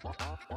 เ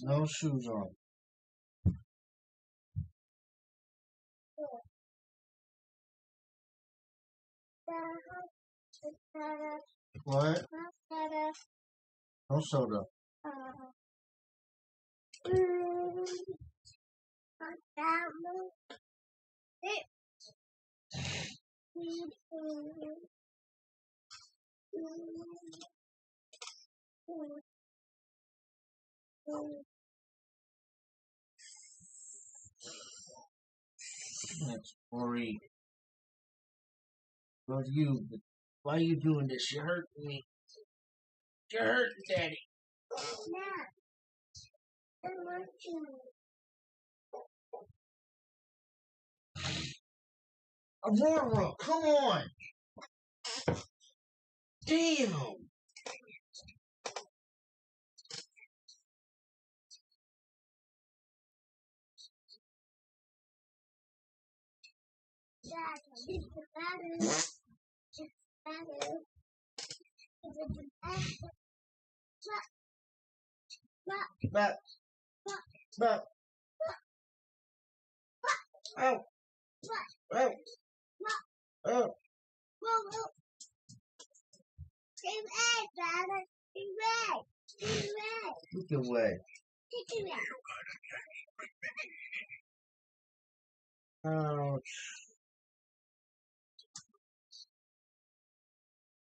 No shoes on. What? No soda. That's Ori. Love you, but why are you doing this? You're hurting me. You're hurting Daddy. Aurora, come on. Damn. Back. Back. Out. Out. Out. Look away. Ouch.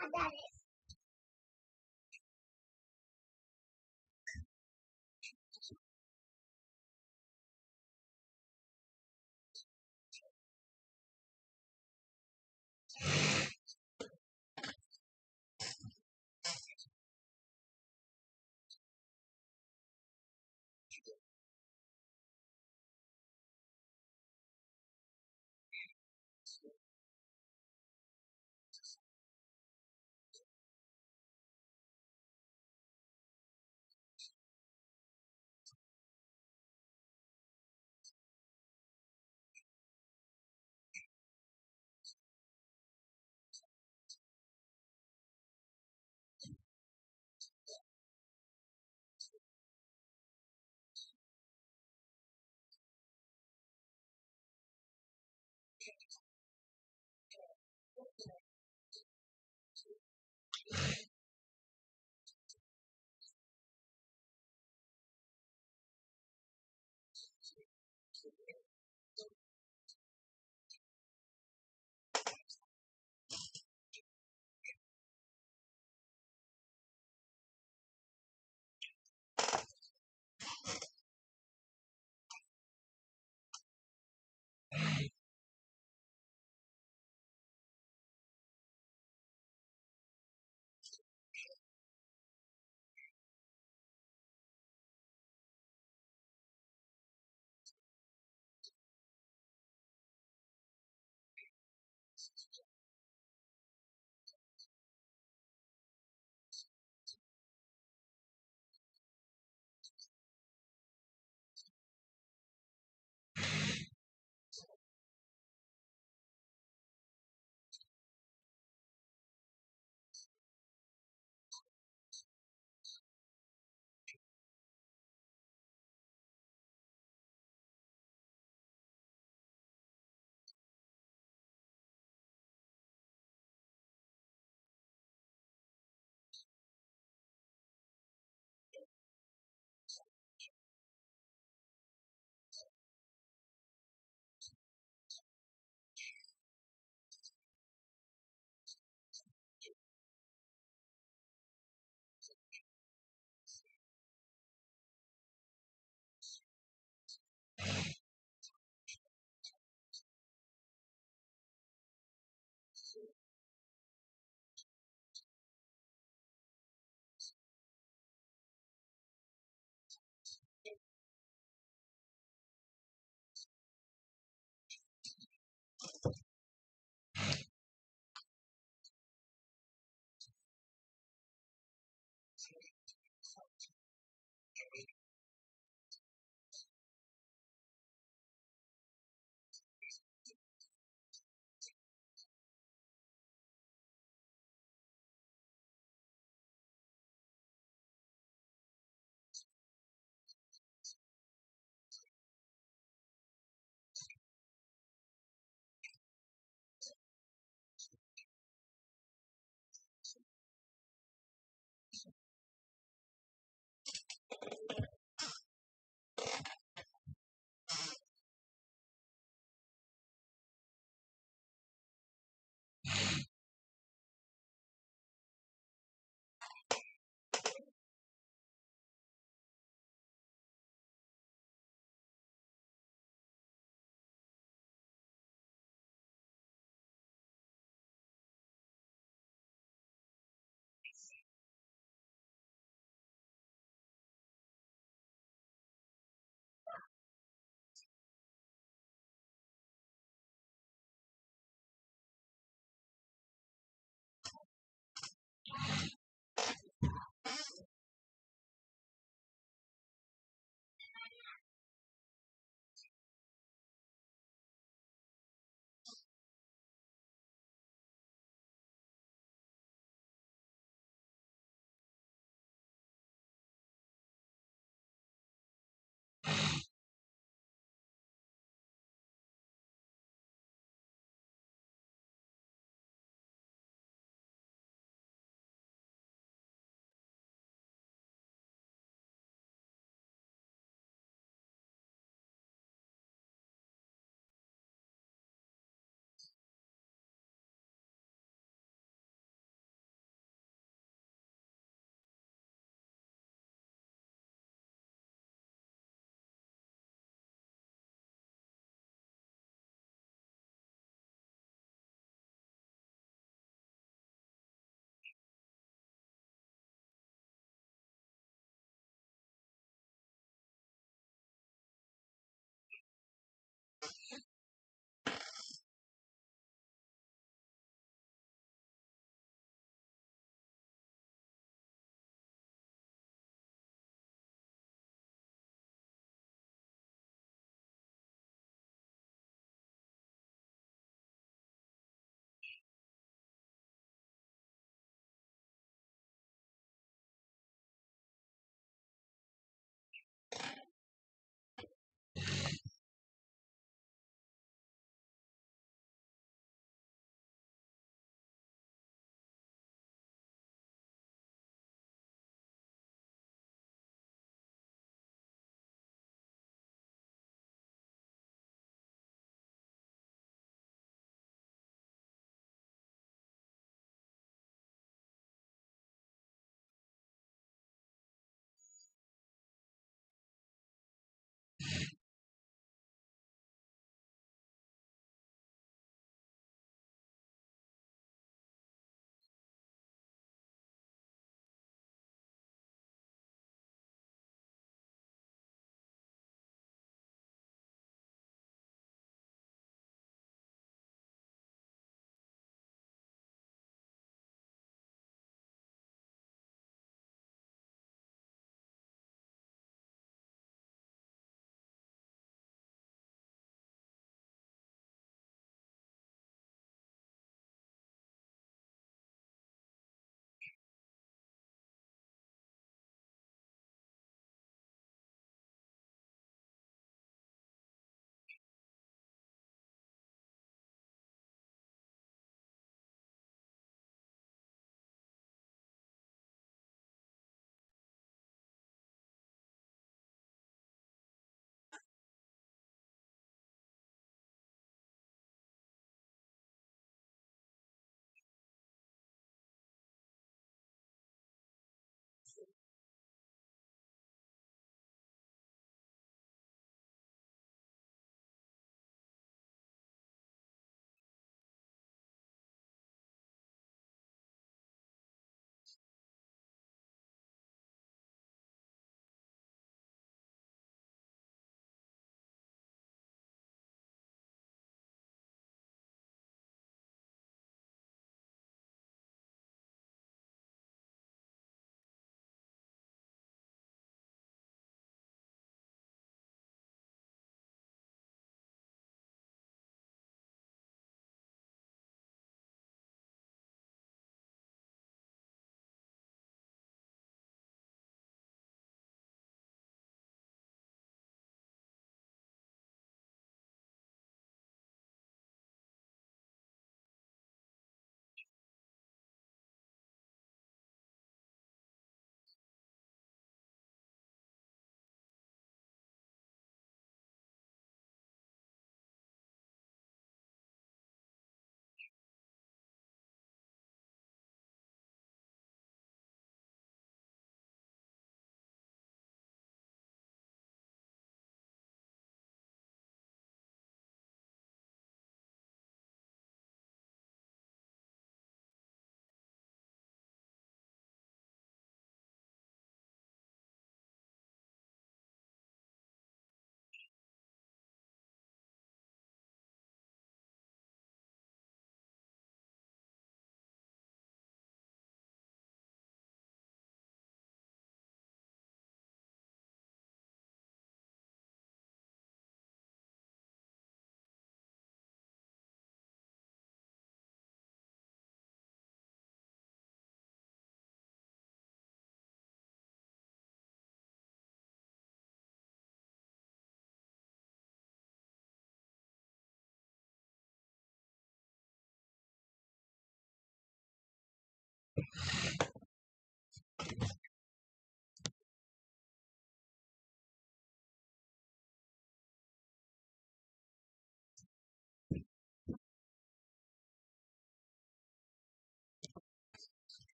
I got it.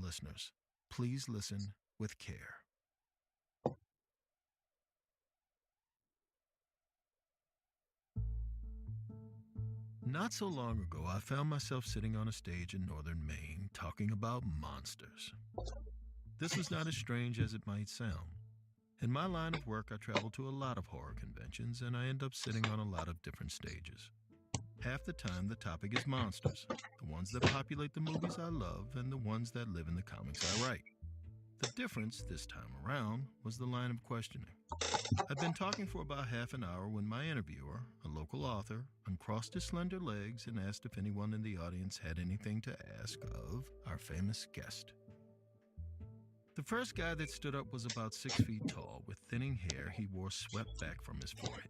Listeners, please listen with care. Not so long ago, I found myself sitting on a stage in northern Maine talking about monsters. This was not as strange as it might sound. In my line of work, I travel to a lot of horror conventions, and I end up sitting on a lot of different stages. Half the time, the topic is monsters, the ones that populate the movies I love and the ones that live in the comics I write. The difference this time around was the line of questioning. I'd been talking for about half an hour when my interviewer, a local author, uncrossed his slender legs and asked if anyone in the audience had anything to ask of our famous guest. The first guy that stood up was about 6 feet tall, with thinning hair he wore swept back from his forehead.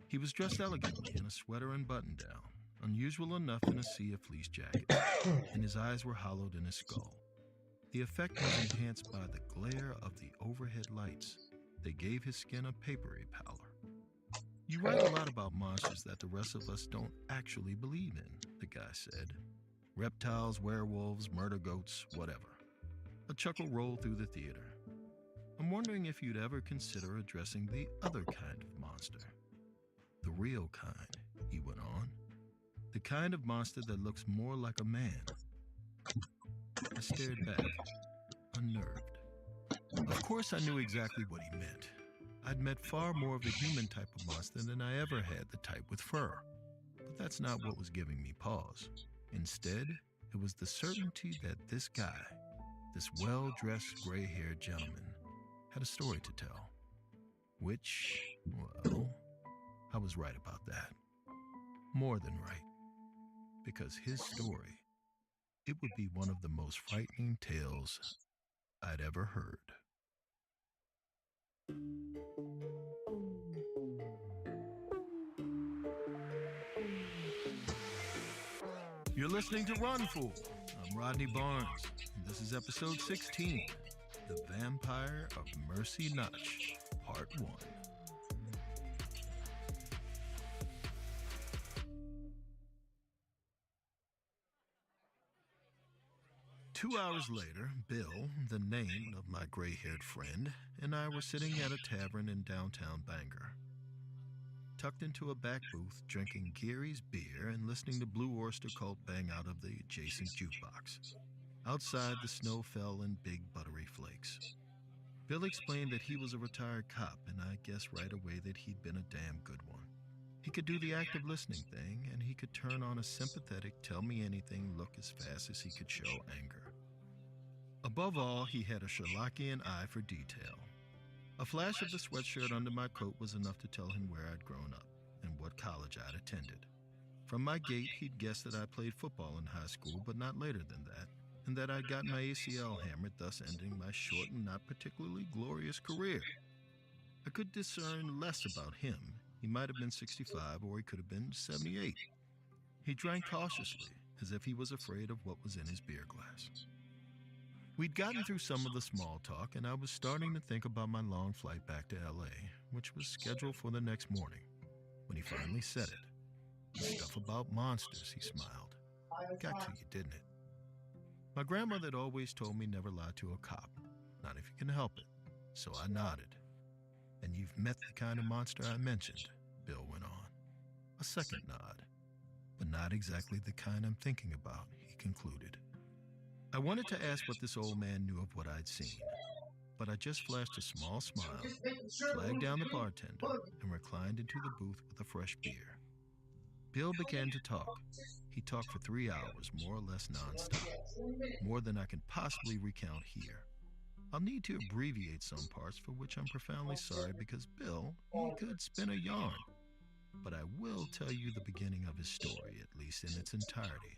He was dressed elegantly in a sweater and button-down, unusual enough in a sea of fleece jackets, and his eyes were hollowed in his skull. The effect was enhanced by the glare of the overhead lights. They gave his skin a papery pallor. You write a lot about monsters that the rest of us don't actually believe in, the guy said. Reptiles, werewolves, murder goats, whatever. A chuckle rolled through the theater. I'm wondering if you'd ever consider addressing the other kind of monster. The real kind, he went on. The kind of monster that looks more like a man. I stared back, unnerved. Of course I knew exactly what he meant. I'd met far more of the human type of monster than I ever had the type with fur. But that's not what was giving me pause. Instead, it was the certainty that this guy, this well-dressed gray-haired gentleman, had a story to tell. Which, well, I was right about that. More than right. Because his story, it would be one of the most frightening tales I'd ever heard. You're listening to Run Fool. I'm Rodney Barnes, and this is episode 16, The Vampire of Mercy Notch, Part 1. Two hours later, Bill, the name of my gray-haired friend, and I were sitting at a tavern in downtown Bangor. Tucked into a back booth, drinking Gary's beer and listening to Blue Oyster Cult bang out of the adjacent jukebox. Outside, the snow fell in big buttery flakes. Bill explained that he was a retired cop, and I guessed right away that he'd been a damn good one. He could do the active listening thing, and he could turn on a sympathetic tell-me-anything look as fast as he could show anger. Above all, he had a Sherlockian eye for detail. A flash of the sweatshirt under my coat was enough to tell him where I'd grown up and what college I'd attended. From my gait, he'd guessed that I played football in high school, but not later than that, and that I'd gotten my ACL hammered, thus ending my short and not particularly glorious career. I could discern less about him. He might have been 65 or he could have been 78. He drank cautiously, as if he was afraid of what was in his beer glass. We'd gotten through some of the small talk, and I was starting to think about my long flight back to LA, which was scheduled for the next morning, when he finally said it. The stuff about monsters, he smiled. Got to you, didn't it? My grandmother had always told me never lie to a cop, not if you can help it. So I nodded. And you've met the kind of monster I mentioned, Bill went on. A second nod. But not exactly the kind I'm thinking about, he concluded. I wanted to ask what this old man knew of what I'd seen, but I just flashed a small smile, flagged down the bartender, and reclined into the booth with a fresh beer. Bill began to talk. He talked for 3 hours, more or less nonstop, more than I can possibly recount here. I'll need to abbreviate some parts, for which I'm profoundly sorry, because Bill, he could spin a yarn. But I will tell you the beginning of his story, at least in its entirety.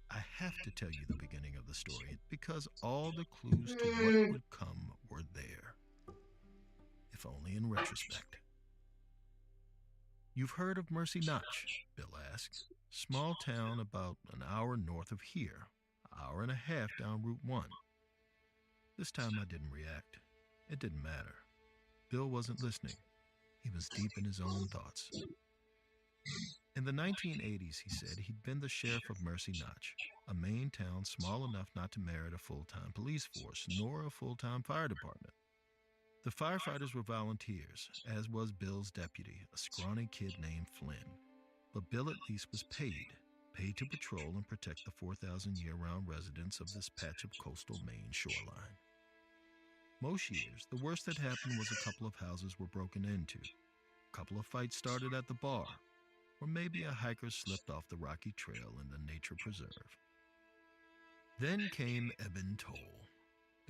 I have to tell you the beginning of the story, because all the clues to what would come were there. If only in retrospect. You've heard of Mercy Notch? Bill asked. Small town about an hour north of here, an hour and a half down Route 1. This time I didn't react. It didn't matter. Bill wasn't listening. He was deep in his own thoughts. In the 1980s, he said, he'd been the sheriff of Mercy Notch, a Maine town small enough not to merit a full-time police force, nor a full-time fire department. The firefighters were volunteers, as was Bill's deputy, a scrawny kid named Flynn. But Bill at least was paid to patrol and protect the 4,000 year-round residents of this patch of coastal Maine shoreline. Most years, the worst that happened was a couple of houses were broken into, a couple of fights started at the bar, or maybe a hiker slipped off the rocky trail in the nature preserve. Then came Eben Toll.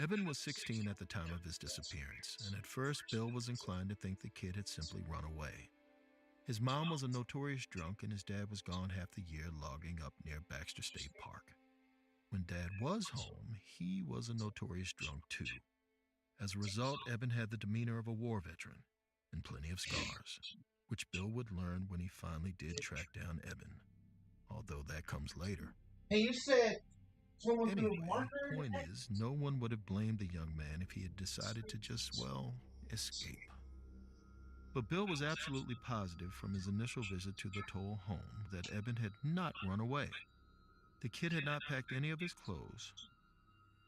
Eben was 16 at the time of his disappearance, and at first Bill was inclined to think the kid had simply run away. His mom was a notorious drunk, and his dad was gone half the year logging up near Baxter State Park. When Dad was home, he was a notorious drunk too. As a result, Eben had the demeanor of a war veteran, and plenty of scars, which Bill would learn when he finally did track down Eben, although that comes later. Hey, you said someone threw Anyway, a marker? point is, no one would have blamed the young man if he had decided to just, well, escape. But Bill was absolutely positive from his initial visit to the Toll home that Eben had not run away. The kid had not packed any of his clothes,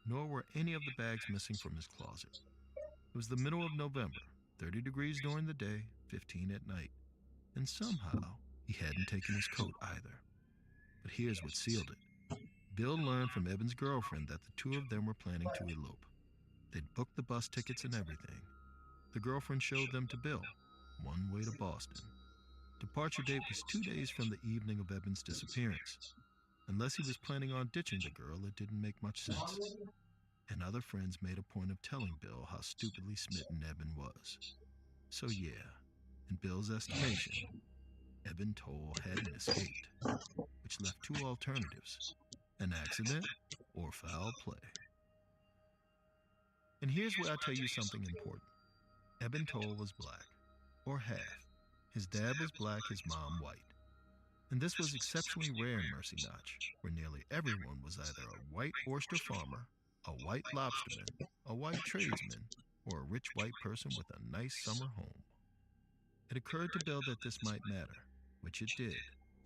nor were any of the bags missing from his closet. It was the middle of November, 30 degrees during the day, 15 at night, and somehow he hadn't taken his coat either. But here's what sealed it. Bill learned from Eben's girlfriend that the two of them were planning to elope. They'd booked the bus tickets and everything. The girlfriend showed them to Bill, one way to Boston. Departure date was 2 days from the evening of Eben's disappearance. Unless he was planning on ditching the girl, it didn't make much sense. And other friends made a point of telling Bill how stupidly smitten Eben was. So yeah, in Bill's estimation, Eben Toll hadn't escaped, which left two alternatives: an accident or foul play. And here's where I tell you something important. Eben Toll was black, or half. His dad was black, his mom white. And this was exceptionally rare in Mercy Notch, where nearly everyone was either a white oyster farmer, a white lobsterman, a white tradesman, or a rich white person with a nice summer home. It occurred to Bill that this might matter, which it did,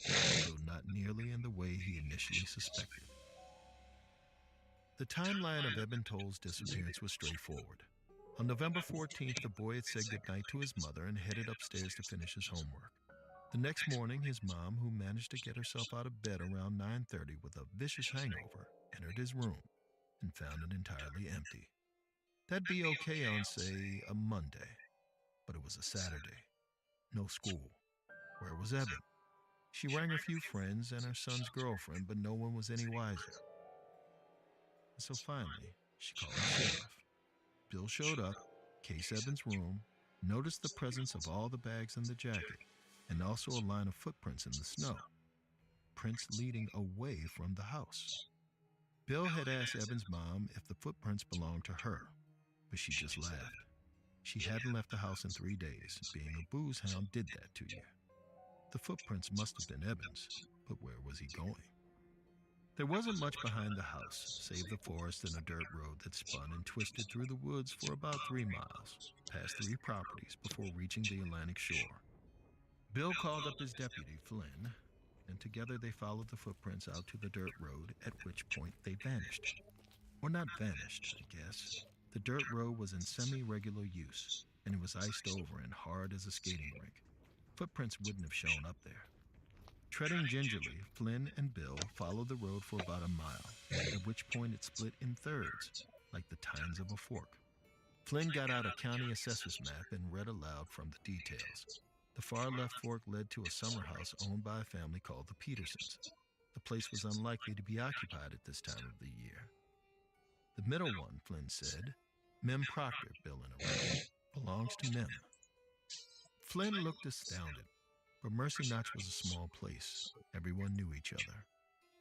though not nearly in the way he initially suspected. The timeline of Eben Toll's disappearance was straightforward. On November 14th, the boy had said goodnight to his mother and headed upstairs to finish his homework. The next morning, his mom, who managed to get herself out of bed around 9:30 with a vicious hangover, entered his room and found it entirely empty. That'd be okay on, say, a Monday, but it was a Saturday. No school. Where was Eben? She rang a few friends and her son's girlfriend, but no one was any wiser. And so finally, she called the sheriff. Bill showed up, cased Eben's room, noticed the presence of all the bags in the jacket, and also a line of footprints in the snow. Prints leading away from the house. Bill had asked Eben's mom if the footprints belonged to her, but she just laughed. She hadn't left the house in 3 days. Being a booze hound did that to you. The footprints must have been Eben's, but where was he going? There wasn't much behind the house, save the forest and a dirt road that spun and twisted through the woods for about 3 miles, past 3 properties before reaching the Atlantic shore. Bill called up his deputy, Flynn, and together they followed the footprints out to the dirt road, at which point they vanished. Or not vanished, I guess. The dirt road was in semi-regular use, and it was iced over and hard as a skating rink. Footprints wouldn't have shown up there. Treading gingerly, Flynn and Bill followed the road for about a mile, at which point it split in thirds, like the tines of a fork. Flynn got out a county assessor's map and read aloud from the details. The far left fork led to a summer house owned by a family called the Petersons. The place was unlikely to be occupied at this time of the year. The middle one, Flynn said, Mem Proctor, Bill interrupted, belongs to Mem. Flynn looked astounded, but Mercy Notch was a small place. Everyone knew each other.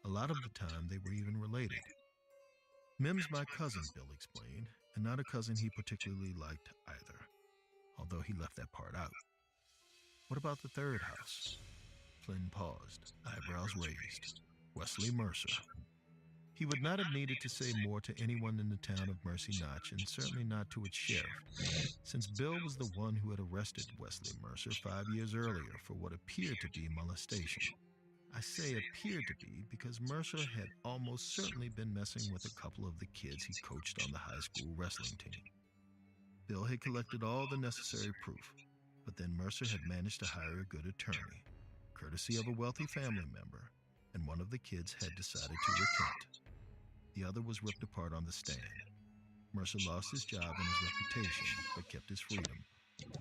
A lot of the time, they were even related. Mem's my cousin, Bill explained, and not a cousin he particularly liked either, although he left that part out. What about the third house? Flynn paused, eyebrows raised. Wesley Mercer. He would not have needed to say more to anyone in the town of Mercy Notch, and certainly not to its sheriff, since Bill was the one who had arrested Wesley Mercer 5 years earlier for what appeared to be molestation. I say appeared to be because Mercer had almost certainly been messing with a couple of the kids he coached on the high school wrestling team. Bill had collected all the necessary proof, but then Mercer had managed to hire a good attorney, courtesy of a wealthy family member, and one of the kids had decided to recant. The other was ripped apart on the stand. Mercer lost his job and his reputation, but kept his freedom.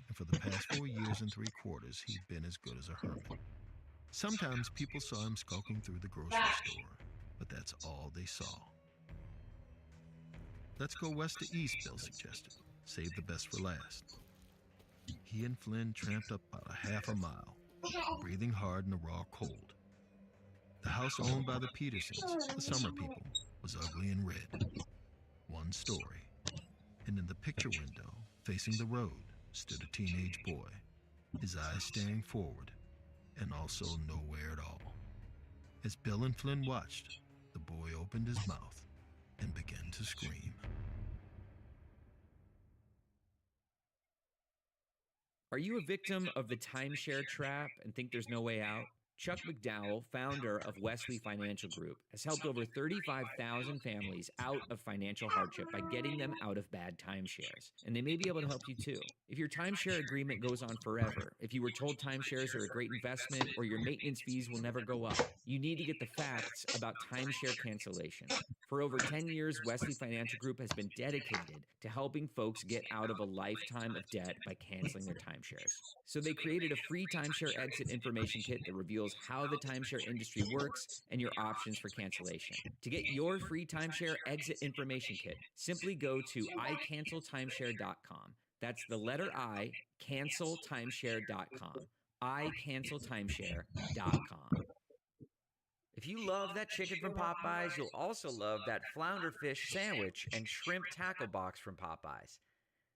And for the past 4 years and 3/4, he'd been as good as a hermit. Sometimes people saw him skulking through the grocery store, but that's all they saw. Let's go west to east, Bill suggested. Save the best for last. He and Flynn tramped up about a half a mile, breathing hard in the raw cold. The house owned by the Petersons, the summer people, was ugly and red. 1 story. And in the picture window, facing the road, stood a teenage boy, his eyes staring forward, and also nowhere at all. As Bill and Flynn watched, the boy opened his mouth and began to scream. Are you a victim of the timeshare trap and think there's no way out? Chuck McDowell, founder of Wesley Financial Group, has helped over 35,000 families out of financial hardship by getting them out of bad timeshares. And they may be able to help you too. If your timeshare agreement goes on forever, if you were told timeshares are a great investment or your maintenance fees will never go up, you need to get the facts about timeshare cancellation. For over 10 years, Wesley Financial Group has been dedicated to helping folks get out of a lifetime of debt by canceling their timeshares. So they created a free timeshare exit information kit that reveals how the timeshare industry works and your options for cancellation. To get your free timeshare exit information kit, simply go to icanceltimeshare.com. That's the letter I, canceltimeshare.com. icanceltimeshare.com. If you love that chicken from Popeyes, you'll also love that flounder fish sandwich and shrimp tackle box from Popeyes.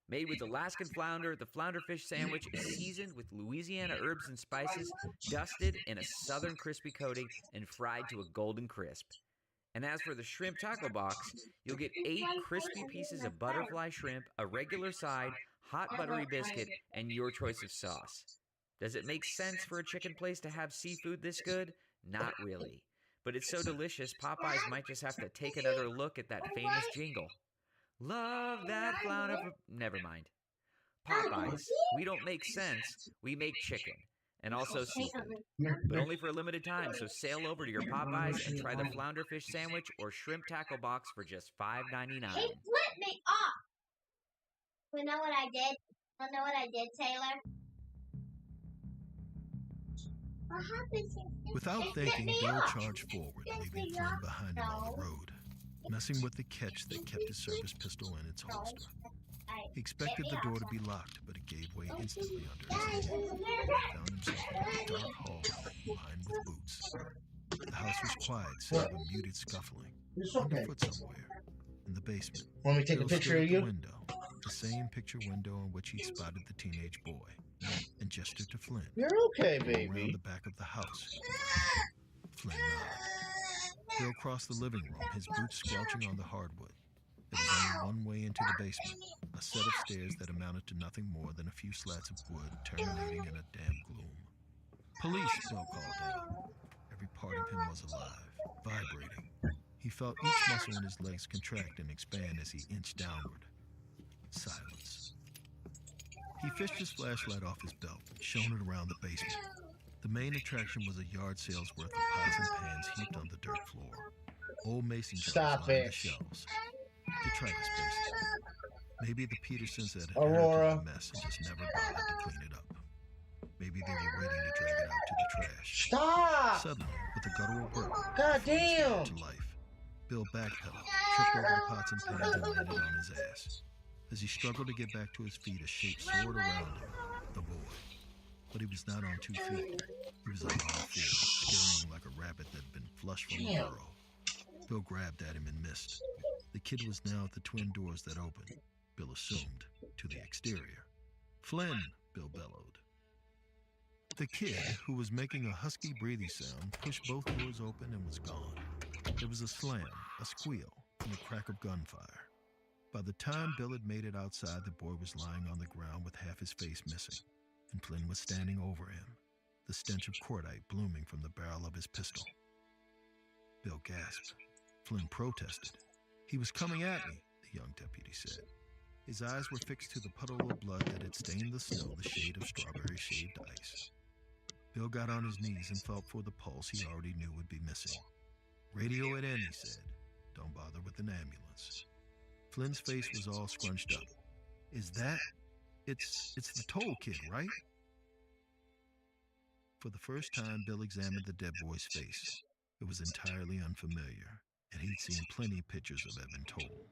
Made with Alaskan flounder, the flounder fish sandwich is seasoned with Louisiana herbs and spices, dusted in a southern crispy coating, and fried to a golden crisp. And as for the shrimp tackle box, you'll get 8 crispy pieces of butterfly shrimp, a regular side, hot buttery biscuit, and your choice of sauce. Does it make sense for a chicken place to have seafood this good? Not really. But it's so delicious, Popeyes might just have to take another look at that famous jingle. Love that flounder. Never mind. Popeyes, we don't make sense, we make chicken. And also seafood. But only for a limited time, so sail over to your Popeyes and try the flounder fish sandwich or shrimp tackle box for just $5.99. It flipped me off. You know what I did? You know what I did, Taylor? What happened? Without thinking, Bill charged forward, leaving Flynn behind him on the road, messing with the catch that kept his service pistol in its holster. He expected the door to be locked, but it gave way instantly under his hand. He found himself in a dark hall lined with boots. The house was quiet, save a muted scuffling. Underfoot somewhere, in the basement. Want me to take a Bill picture stood of at you? the window, the same picture window in which he spotted the teenage boy, and gestured to Flynn. You're okay, Around baby. the back of the house. Flynn nodded. Bill crossed the living room, his boots squelching on the hardwood. There was only one way into the basement, a set of stairs that amounted to nothing more than a few slats of wood terminating in a damp gloom. Police, Bill called out. Every part of him was alive, vibrating. He felt each muscle in his legs contract and expand as he inched downward. Silence. He fished his flashlight off his belt and shone it around the basement. The main attraction was a yard sale's worth of pots and pans heaped on the dirt floor. Old mason jars lined the shelves. Detritus, basically. Maybe the Petersons had inherited the mess and just never bothered to clean it up. Maybe they were waiting to drag it out to the trash. Stop! Suddenly, with a guttural burp, God the flame damn! sprang to life. Bill backpedaled, tripped over the pots and pans, and landed on his ass. As he struggled to get back to his feet, a shape soared around him, the boy. But he was not on 2 feet. He was on all 4, scurrying like a rabbit that had been flushed from a burrow. Bill grabbed at him and missed. The kid was now at the twin doors that opened, Bill assumed, to the exterior. "Flynn!" Bill bellowed. The kid, who was making a husky breathing sound, pushed both doors open and was gone. There was a slam, a squeal, and a crack of gunfire. By the time Bill had made it outside, the boy was lying on the ground with half his face missing, and Flynn was standing over him, the stench of cordite blooming from the barrel of his pistol. Bill gasped. Flynn protested. "He was coming at me," the young deputy said. His eyes were fixed to the puddle of blood that had stained the snow the shade of strawberry shaved ice. Bill got on his knees and felt for the pulse he already knew would be missing. "Radio it in," he said. "Don't bother with an ambulance." Flynn's face was all scrunched up. "Is that... It's the Toll kid, right?" For the first time, Bill examined the dead boy's face. It was entirely unfamiliar, and he'd seen plenty of pictures of Evan Toll.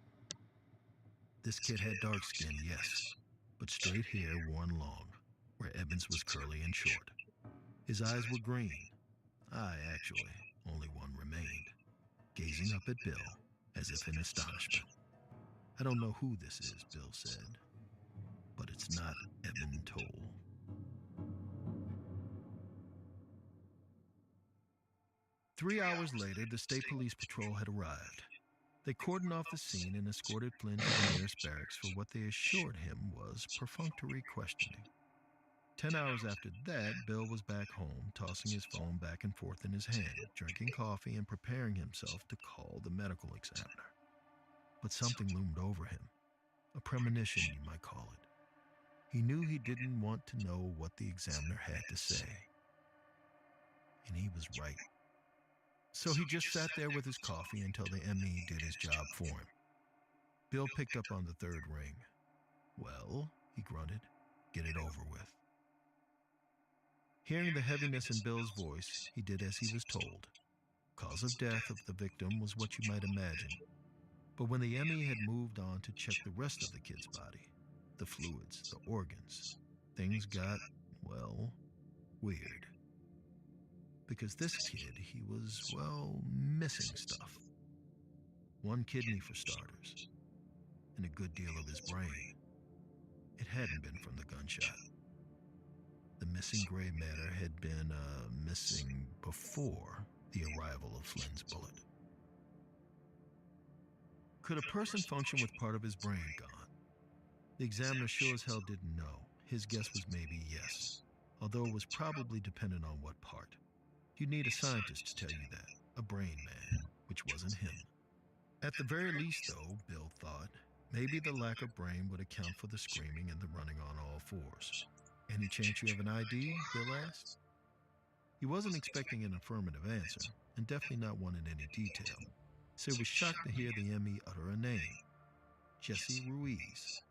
This kid had dark skin, yes, but straight hair worn long, where Evans was curly and short. His eyes were green. Actually, only one remained, gazing up at Bill, as if in astonishment. "I don't know who this is," Bill said, "but it's not Evan Toll." Three hours later, the state police patrol had arrived. They cordoned off the scene and escorted Flynn to the nearest barracks for what they assured him was perfunctory questioning. 10 hours after that, Bill was back home, tossing his phone back and forth in his hand, drinking coffee and preparing himself to call the medical examiner. But something loomed over him. A premonition, you might call it. He knew he didn't want to know what the examiner had to say. And he was right. So he just sat there with his coffee until the ME did his job for him. Bill picked up on the third ring. "Well," he grunted, "get it over with." Hearing the heaviness in Bill's voice, he did as he was told. Cause of death of the victim was what you might imagine. But when the ME had moved on to check the rest of the kid's body, the fluids, the organs, things got, well, weird. Because this kid, he was, well, missing stuff. One kidney for starters, and a good deal of his brain. It hadn't been from the gunshot. The missing gray matter had been missing before the arrival of Flynn's bullet. Could a person function with part of his brain gone? The examiner sure as hell didn't know. His guess was maybe yes, although it was probably dependent on what part. You'd need a scientist to tell you that, a brain man, which wasn't him. At the very least, though, Bill thought, maybe the lack of brain would account for the screaming and the running on all fours. "Any chance you have an ID?" Bill asked. He wasn't expecting an affirmative answer, and definitely not one in any detail, so he was shocked to hear the ME utter a name. Jesse Ruiz,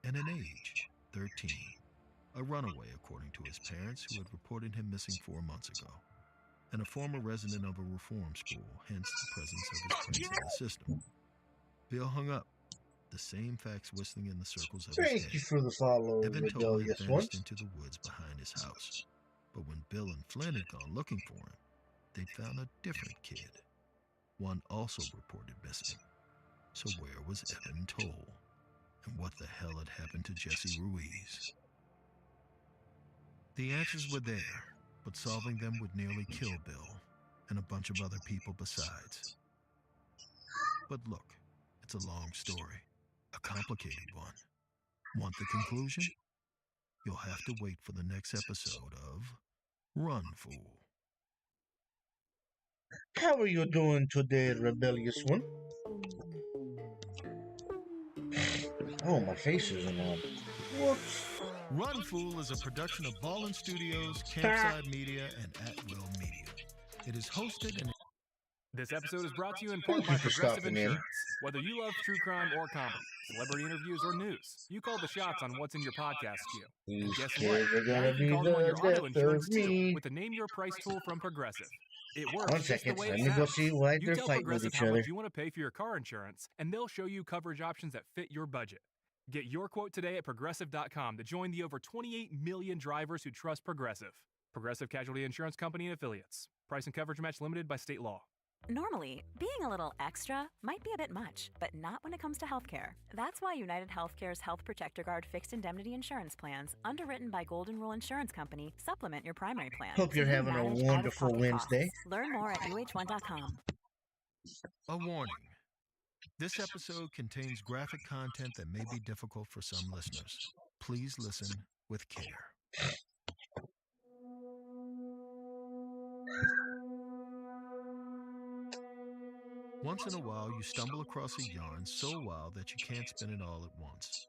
and an age, 13. A runaway, according to his parents, who had reported him missing 4 months ago, and a former resident of a reform school, hence the presence of his prints in the system. Bill hung up, the same facts whistling in the circles of his head. Thank you for the follow, Evan Toll had rebellious vanished one. into the woods behind his house, but when Bill and Flynn had gone looking for him, they'd found a different kid. One also reported missing. So where was Evan Toll? And what the hell had happened to Jesse Ruiz? The answers were there, but solving them would nearly kill Bill, and a bunch of other people besides. But look, it's a long story, a complicated one. Want the conclusion? You'll have to wait for the next episode of Run, Fool. How are you doing today, rebellious one? Oh, my face isn't on. Whoops. Run, Fool is a production of Ballin Studios, Campside Media, and At Will Media. It is hosted and... This episode is brought to you in part Thank by you for Progressive stopping in. Insurance. Whether you love true crime or comedy, celebrity interviews or news, you call the shots on what's in your podcast queue. And These guess what? kids are Now gonna you can be call them on the your auto death insurance of too me. with the Name Your Price tool from Progressive. It works One just the second, way let it me go sounds. see why You they're tell fighting with Progressive each how other. much you want to pay for your car insurance, and they'll show you coverage options that fit your budget. Get your quote today at Progressive.com to join the over 28 million drivers who trust Progressive. Progressive Casualty Insurance Company and Affiliates. Price and coverage match limited by state law. Normally, being a little extra might be a bit much, but not when it comes to healthcare. That's why United Healthcare's Health Protector Guard fixed indemnity insurance plans, underwritten by Golden Rule Insurance Company, supplement your primary plan. Hope you're so you having a manage wonderful out-of-pocket Wednesday. costs. Learn more at uh1.com. A warning. This episode contains graphic content that may be difficult for some listeners. Please listen with care. Once in a while, you stumble across a yarn so wild that you can't spin it all at once.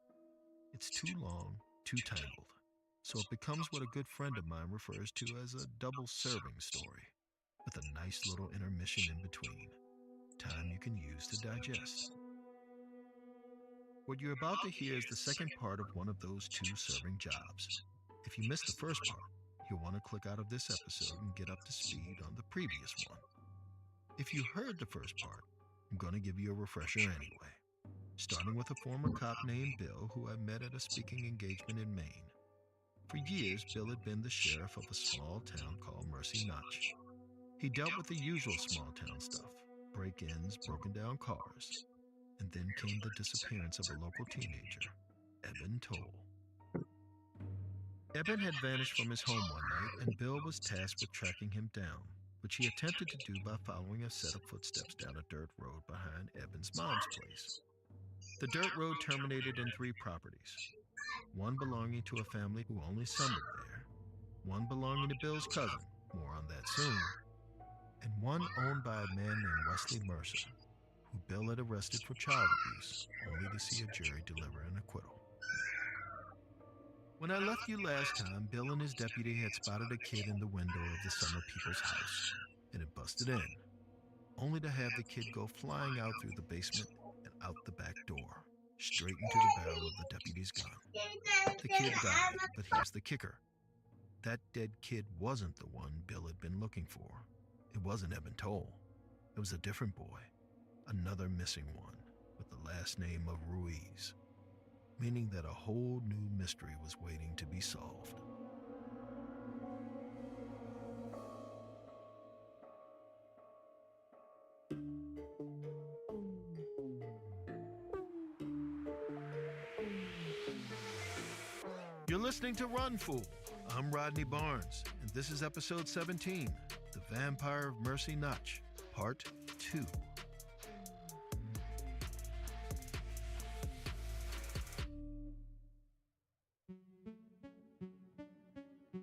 It's too long, too tangled, so it becomes what a good friend of mine refers to as a double serving story, with a nice little intermission in between, time you can use to digest. What you're about to hear is the second part of one of those two serving jobs. If you missed the first part, you'll want to click out of this episode and get up to speed on the previous one. If you heard the first part, I'm going to give you a refresher anyway, starting with a former cop named Bill who I met at a speaking engagement in Maine. For years, Bill had been the sheriff of a small town called Mercy Notch. He dealt with the usual small town stuff, break-ins, broken down cars, and then came the disappearance of a local teenager, Eben Toll. Eben had vanished from his home one night, and Bill was tasked with tracking him down, which he attempted to do by following a set of footsteps down a dirt road behind Eben's mom's place. The dirt road terminated in 3 properties, one belonging to a family who only summered there, one belonging to Bill's cousin, more on that soon, and one owned by a man named Wesley Mercer, who Bill had arrested for child abuse, only to see a jury deliver an acquittal. When I left you last time, Bill and his deputy had spotted a kid in the window of the Summer People's house and had busted in, only to have the kid go flying out through the basement and out the back door, straight into the barrel of the deputy's gun. The kid died, but here's the kicker. That dead kid wasn't the one Bill had been looking for. It wasn't Eben Toll. It was a different boy, another missing one, with the last name of Ruiz, meaning that a whole new mystery was waiting to be solved. You're listening to Run, Fool. I'm Rodney Barnes, and this is episode 17, The Vampire of Mercy Notch, Part 2.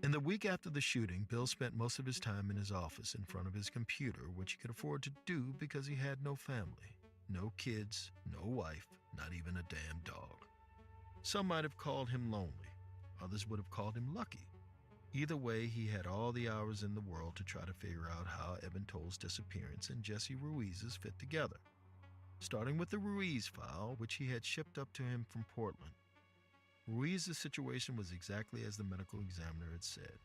In the week after the shooting, Bill spent most of his time in his office in front of his computer, which he could afford to do because he had no family, no kids, no wife, not even a damn dog. Some might have called him lonely. Others would have called him lucky. Either way, he had all the hours in the world to try to figure out how Eben Toll's disappearance and Jesse Ruiz's fit together. Starting with the Ruiz file, which he had shipped up to him from Portland. Ruiz's situation was exactly as the medical examiner had said.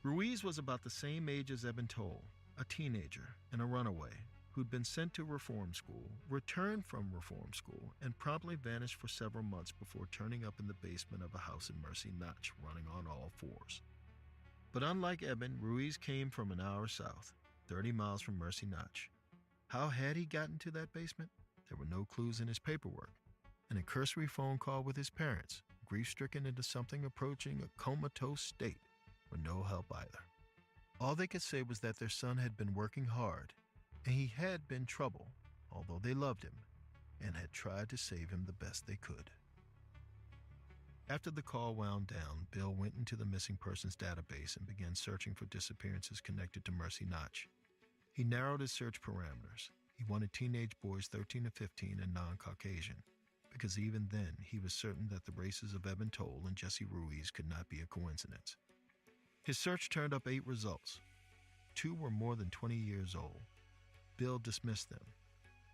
Ruiz was about the same age as Eben Toll, a teenager and a runaway, who'd been sent to reform school, returned from reform school, and promptly vanished for several months before turning up in the basement of a house in Mercy Notch, running on all 4s. But unlike Eben, Ruiz came from an hour south, 30 miles from Mercy Notch. How had he gotten to that basement? There were no clues in his paperwork. And a cursory phone call with his parents, grief-stricken into something approaching a comatose state, with no help either. All they could say was that their son had been working hard, and he had been trouble, although they loved him and had tried to save him the best they could. After the call wound down, Bill went into the missing persons database and began searching for disappearances connected to Mercy Notch. He narrowed his search parameters. He wanted teenage boys 13 to 15 and non-Caucasian, because even then he was certain that the races of Eben Toll and Jesse Ruiz could not be a coincidence. His search turned up 8 results. 2 were more than 20 years old. Bill dismissed them,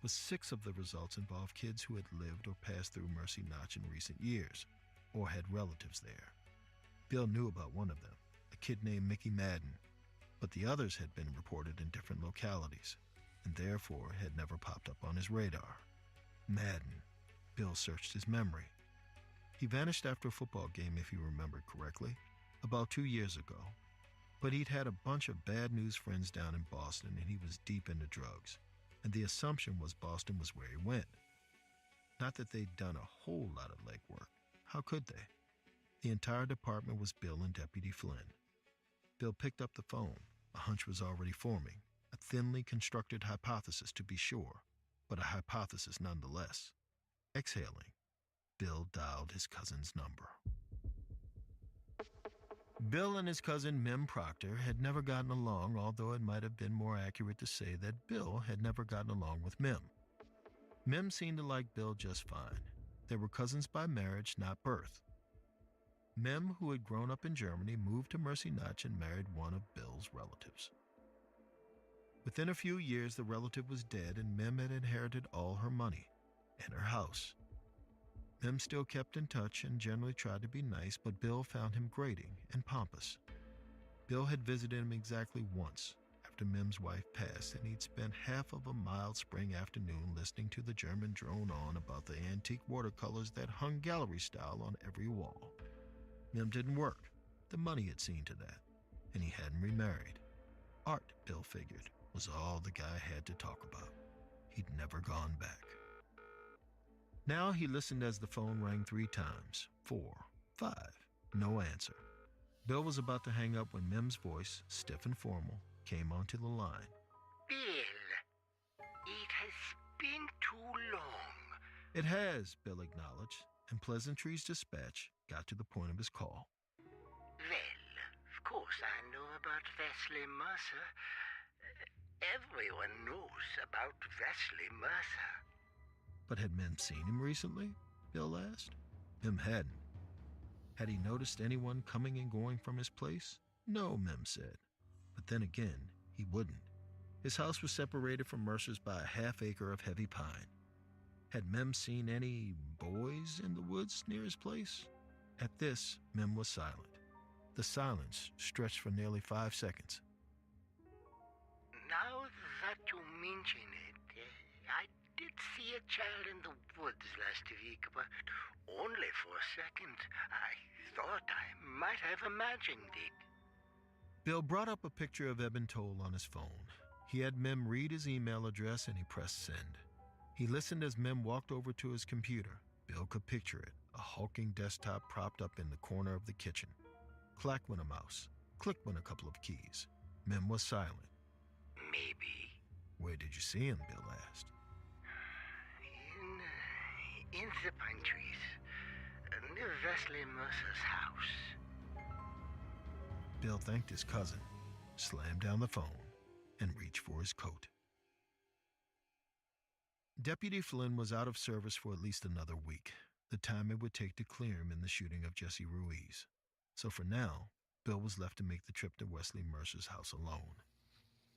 but 6 of the results involved kids who had lived or passed through Mercy Notch in recent years, or had relatives there. Bill knew about one of them, a kid named Mickey Madden, but the others had been reported in different localities, and therefore had never popped up on his radar. Madden. Bill searched his memory. He vanished after a football game, if he remembered correctly, about 2 years ago. But he'd had a bunch of bad news friends down in Boston, and he was deep into drugs, and the assumption was Boston was where he went. Not that they'd done a whole lot of legwork. How could they? The entire department was Bill and Deputy Flynn. Bill picked up the phone. A hunch was already forming, a thinly constructed hypothesis to be sure, but a hypothesis nonetheless. Exhaling, Bill dialed his cousin's number. Bill and his cousin Mem Proctor had never gotten along, although it might have been more accurate to say that Bill had never gotten along with Mem. Mem seemed to like Bill just fine. They were cousins by marriage, not birth. Mem, who had grown up in Germany, moved to Mercy Notch and married one of Bill's relatives. Within a few years, the relative was dead, and Mem had inherited all her money and her house. Mem still kept in touch and generally tried to be nice, but Bill found him grating and pompous. Bill had visited him exactly once after Mem's wife passed, and he'd spent half of a mild spring afternoon listening to the German drone on about the antique watercolors that hung gallery style on every wall. Mem didn't work. The money had seen to that, and he hadn't remarried. Art, Bill figured, was all the guy had to talk about. He'd never gone back. Now he listened as the phone rang 3 times, 4, 5, no answer. Bill was about to hang up when Mem's voice, stiff and formal, came onto the line. Bill, it has been too long. It has, Bill acknowledged, and pleasantries dispatched got to the point of his call. Well, of course I know about Wesley Mercer. Everyone knows about Wesley Mercer. But had Mem seen him recently? Bill asked. Mem hadn't. Had he noticed anyone coming and going from his place? No, Mem said. But then again, he wouldn't. His house was separated from Mercer's by a half-acre of heavy pine. Had Mem seen any boys in the woods near his place? At this, Mem was silent. The silence stretched for nearly 5 seconds. Now that you mention it, I did see a child in the woods last week, but only for a second. I thought I might have imagined it. Bill brought up a picture of Eben Toll on his phone. He had Mem read his email address and he pressed send. He listened as Mem walked over to his computer. Bill could picture it, a hulking desktop propped up in the corner of the kitchen. Clack went a mouse. Click went a couple of keys. Mem was silent. Maybe. Where did you see him? Bill asked. In the pine trees, near Wesley Mercer's house. Bill thanked his cousin, slammed down the phone, and reached for his coat. Deputy Flynn was out of service for at least another week, the time it would take to clear him in the shooting of Jesse Ruiz. So for now, Bill was left to make the trip to Wesley Mercer's house alone.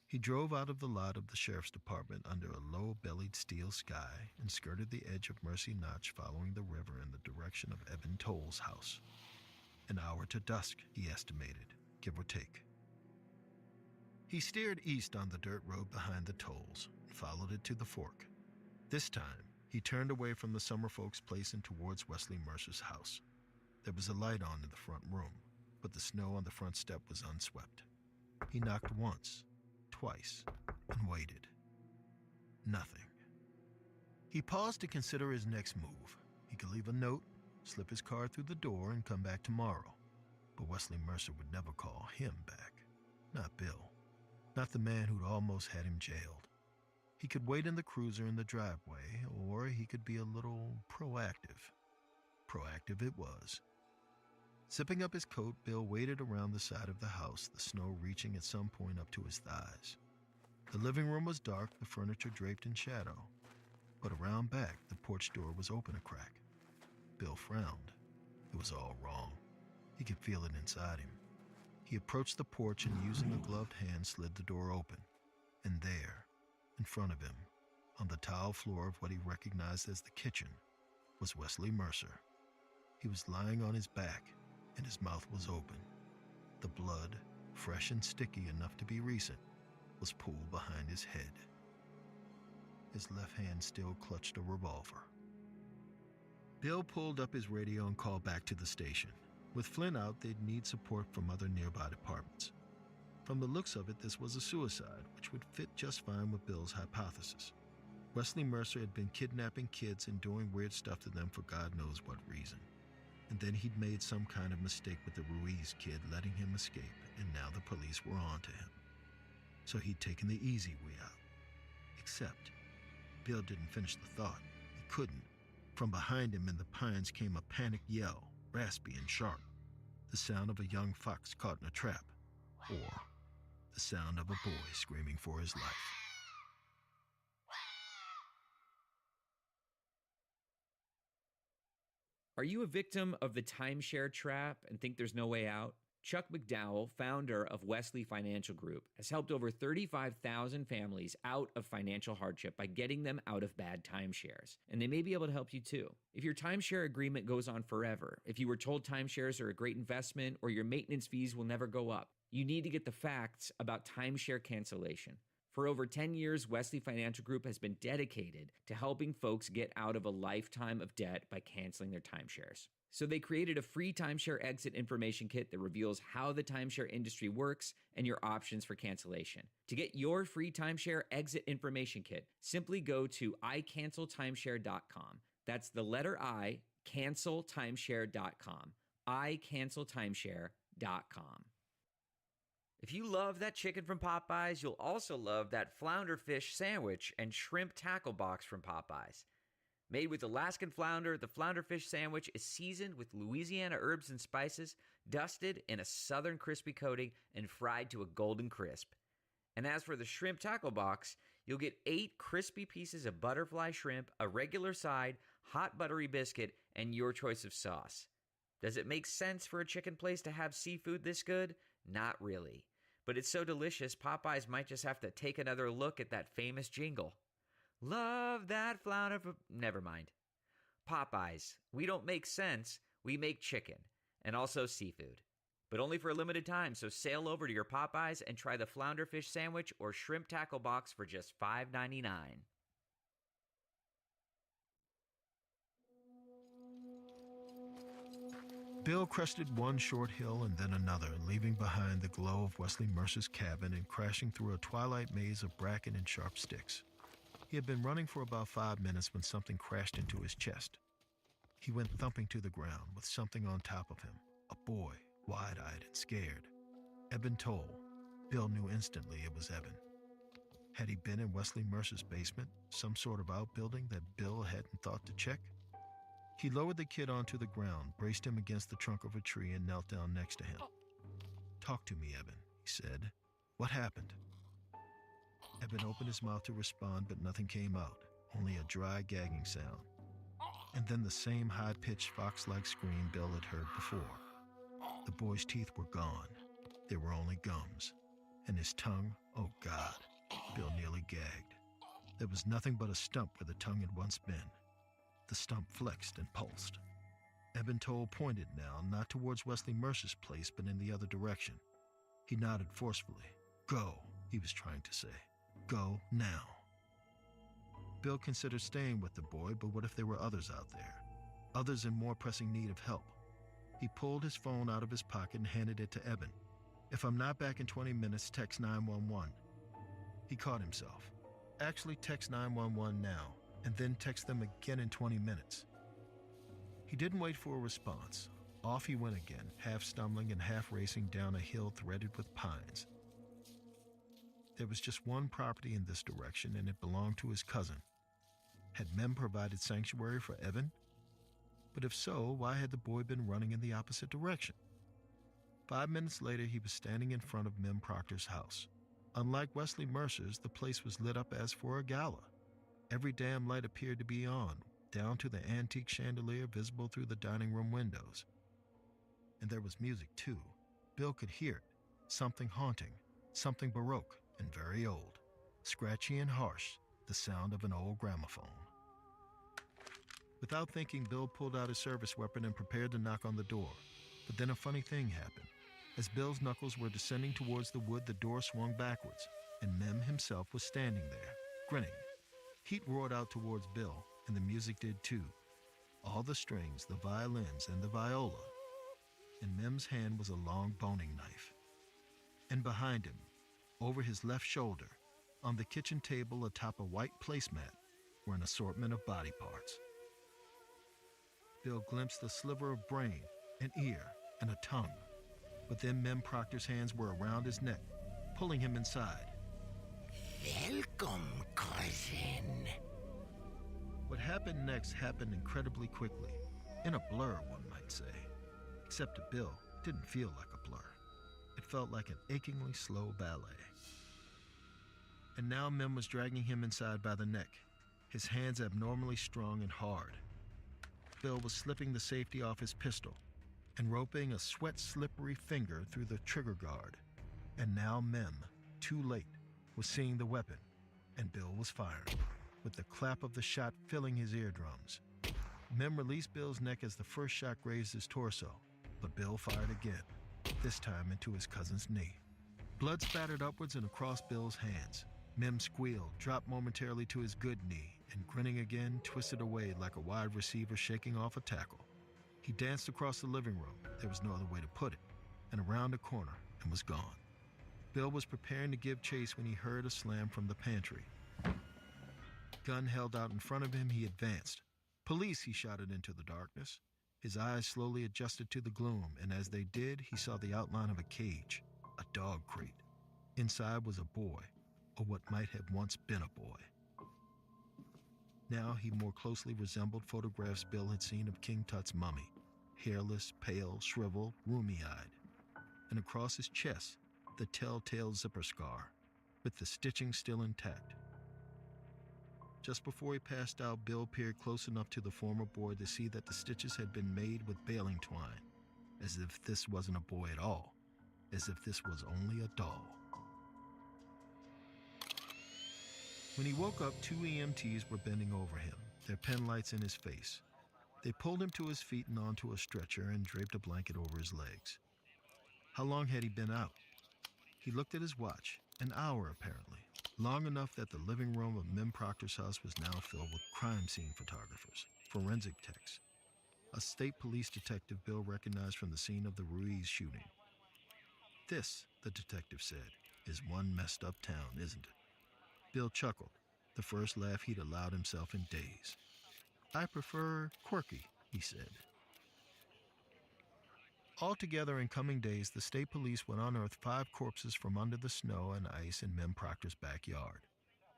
He drove out of the lot of the sheriff's department under a low-bellied steel sky and skirted the edge of Mercy Notch, following the river in the direction of Eben Toll's house. An hour to dusk, he estimated, give or take. He steered east on the dirt road behind the Tolls and followed it to the fork. This time, he turned away from the summer folks' place and towards Wesley Mercer's house. There was a light on in the front room, but the snow on the front step was unswept. He knocked once, twice, and waited. Nothing. He paused to consider his next move. He could leave a note, slip his card through the door, and come back tomorrow. But Wesley Mercer would never call him back. Not Bill. Not the man who'd almost had him jailed. He could wait in the cruiser in the driveway, or he could be a little proactive. Proactive it was. Zipping up his coat, Bill waded around the side of the house, the snow reaching at some point up to his thighs. The living room was dark, the furniture draped in shadow. But around back, the porch door was open a crack. Bill frowned. It was all wrong. He could feel it inside him. He approached the porch and, using a gloved hand, slid the door open. And there, in front of him, on the tile floor of what he recognized as the kitchen, was Wesley Mercer. He was lying on his back, and his mouth was open. The blood, fresh and sticky enough to be recent, was pooled behind his head. His left hand still clutched a revolver. Bill pulled up his radio and called back to the station. With Flynn out, they'd need support from other nearby departments. From the looks of it, this was a suicide, which would fit just fine with Bill's hypothesis. Wesley Mercer had been kidnapping kids and doing weird stuff to them for God knows what reason. And then he'd made some kind of mistake with the Ruiz kid, letting him escape, and now the police were on to him. So he'd taken the easy way out. Except, Bill didn't finish the thought. He couldn't. From behind him in the pines came a panicked yell, raspy and sharp. The sound of a young fox caught in a trap. Or the sound of a boy screaming for his life. Are you a victim of the timeshare trap and think there's no way out? Chuck McDowell, founder of Wesley Financial Group, has helped over 35,000 families out of financial hardship by getting them out of bad timeshares. And they may be able to help you too. If your timeshare agreement goes on forever, if you were told timeshares are a great investment, or your maintenance fees will never go up, you need to get the facts about timeshare cancellation. For over 10 years, Wesley Financial Group has been dedicated to helping folks get out of a lifetime of debt by canceling their timeshares. So they created a free timeshare exit information kit that reveals how the timeshare industry works and your options for cancellation. To get your free timeshare exit information kit, simply go to icanceltimeshare.com. That's the letter I, canceltimeshare.com. icanceltimeshare.com. If you love that chicken from Popeyes, you'll also love that flounder fish sandwich and shrimp tackle box from Popeyes. Made with Alaskan flounder, the flounder fish sandwich is seasoned with Louisiana herbs and spices, dusted in a southern crispy coating, and fried to a golden crisp. And as for the shrimp tackle box, you'll get 8 crispy pieces of butterfly shrimp, a regular side, hot buttery biscuit, and your choice of sauce. Does it make sense for a chicken place to have seafood this good? Not really. But it's so delicious, Popeyes might just have to take another look at that famous jingle. Love that flounder. Never mind. Popeyes. We don't make sense. We make chicken. And also seafood. But only for a limited time, so sail over to your Popeyes and try the flounder fish sandwich or shrimp tackle box for just $5.99. Bill crested one short hill and then another, leaving behind the glow of Wesley Mercer's cabin and crashing through a twilight maze of bracken and sharp sticks. He had been running for about 5 minutes when something crashed into his chest. He went thumping to the ground with something on top of him, a boy, wide-eyed and scared. Eben Toll. Bill knew instantly it was Eben. Had he been in Wesley Mercer's basement, some sort of outbuilding that Bill hadn't thought to check? He lowered the kid onto the ground, braced him against the trunk of a tree, and knelt down next to him. "Talk to me, Eben," he said. "What happened?" Eben opened his mouth to respond, but nothing came out, only a dry, gagging sound. And then the same high-pitched, fox-like scream Bill had heard before. The boy's teeth were gone. There were only gums. And his tongue, oh God, Bill nearly gagged. There was nothing but a stump where the tongue had once been. The stump flexed and pulsed. Eben Toll pointed now, not towards Wesley Mercer's place, but in the other direction. He nodded forcefully. "Go," he was trying to say. "Go now." Bill considered staying with the boy, but what if there were others out there? Others in more pressing need of help. He pulled his phone out of his pocket and handed it to Eben. "If I'm not back in 20 minutes, text 911. He caught himself. Actually, text 911 now, and then text them again in 20 minutes. He didn't wait for a response. Off he went again, half stumbling and half racing down a hill threaded with pines. There was just one property in this direction, and it belonged to his cousin. Had Mem provided sanctuary for Evan? But if so, why had the boy been running in the opposite direction? 5 minutes later, he was standing in front of Mem Proctor's house. Unlike Wesley Mercer's, the place was lit up as for a gala. Every damn light appeared to be on, down to the antique chandelier visible through the dining room windows. And there was music, too. Bill could hear it. Something haunting, something baroque and very old. Scratchy and harsh, the sound of an old gramophone. Without thinking, Bill pulled out his service weapon and prepared to knock on the door. But then a funny thing happened. As Bill's knuckles were descending towards the wood, the door swung backwards, and Mem himself was standing there, grinning. Heat roared out towards Bill, and the music did too. All the strings, the violins, and the viola. In Mem's hand was a long boning knife. And behind him, over his left shoulder, on the kitchen table atop a white placemat, were an assortment of body parts. Bill glimpsed a sliver of brain, an ear, and a tongue. But then Mem Proctor's hands were around his neck, pulling him inside. Welcome, cousin. What happened next happened incredibly quickly. In a blur, one might say. Except to Bill, it didn't feel like a blur. It felt like an achingly slow ballet. And now Mem was dragging him inside by the neck, his hands abnormally strong and hard. Bill was slipping the safety off his pistol and roping a sweat-slippery finger through the trigger guard. And now Mem, too late, was seeing the weapon, and Bill was firing, with the clap of the shot filling his eardrums. Mem released Bill's neck as the first shot grazed his torso, but Bill fired again, this time into his cousin's knee. Blood spattered upwards and across Bill's hands. Mem squealed, dropped momentarily to his good knee, and grinning again, twisted away like a wide receiver shaking off a tackle. He danced across the living room, there was no other way to put it, and around a corner, and was gone. Bill was preparing to give chase when he heard a slam from the pantry. Gun held out in front of him, he advanced. "Police!" he shouted into the darkness. His eyes slowly adjusted to the gloom, and as they did, he saw the outline of a cage, a dog crate. Inside was a boy, or what might have once been a boy. Now he more closely resembled photographs Bill had seen of King Tut's mummy, hairless, pale, shriveled, rheumy-eyed. And across his chest, the telltale zipper scar, with the stitching still intact. Just before he passed out, Bill peered close enough to the former boy to see that the stitches had been made with baling twine, as if this wasn't a boy at all, as if this was only a doll. When he woke up, 2 EMTs were bending over him, their pen lights in his face. They pulled him to his feet and onto a stretcher and draped a blanket over his legs. How long had he been out? He looked at his watch, an hour apparently, long enough that the living room of Mem Proctor's house was now filled with crime scene photographers, forensic techs, a state police detective Bill recognized from the scene of the Ruiz shooting. "This," the detective said, "is one messed up town, isn't it?" Bill chuckled, the first laugh he'd allowed himself in days. "I prefer quirky," he said. Altogether, in coming days, the state police would unearth 5 corpses from under the snow and ice in Mem Proctor's backyard,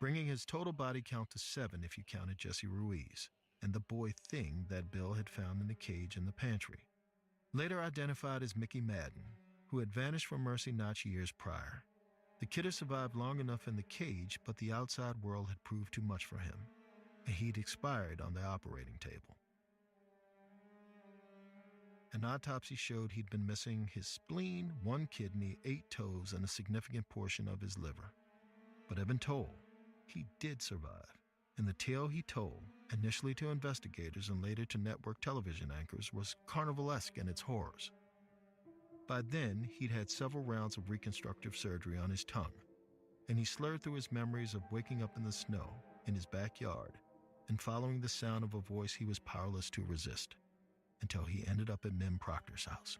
bringing his total body count to 7 if you counted Jesse Ruiz, and the boy thing that Bill had found in the cage in the pantry. Later identified as Mickey Madden, who had vanished from Mercy Notch years prior. The kid had survived long enough in the cage, but the outside world had proved too much for him, and he'd expired on the operating table. An autopsy showed he'd been missing his spleen, 1 kidney, 8 toes, and a significant portion of his liver. But Evan told he did survive, and the tale he told, initially to investigators and later to network television anchors, was carnivalesque in its horrors. By then, he'd had several rounds of reconstructive surgery on his tongue, and he slurred through his memories of waking up in the snow, in his backyard, and following the sound of a voice he was powerless to resist, until he ended up at Mem Proctor's house.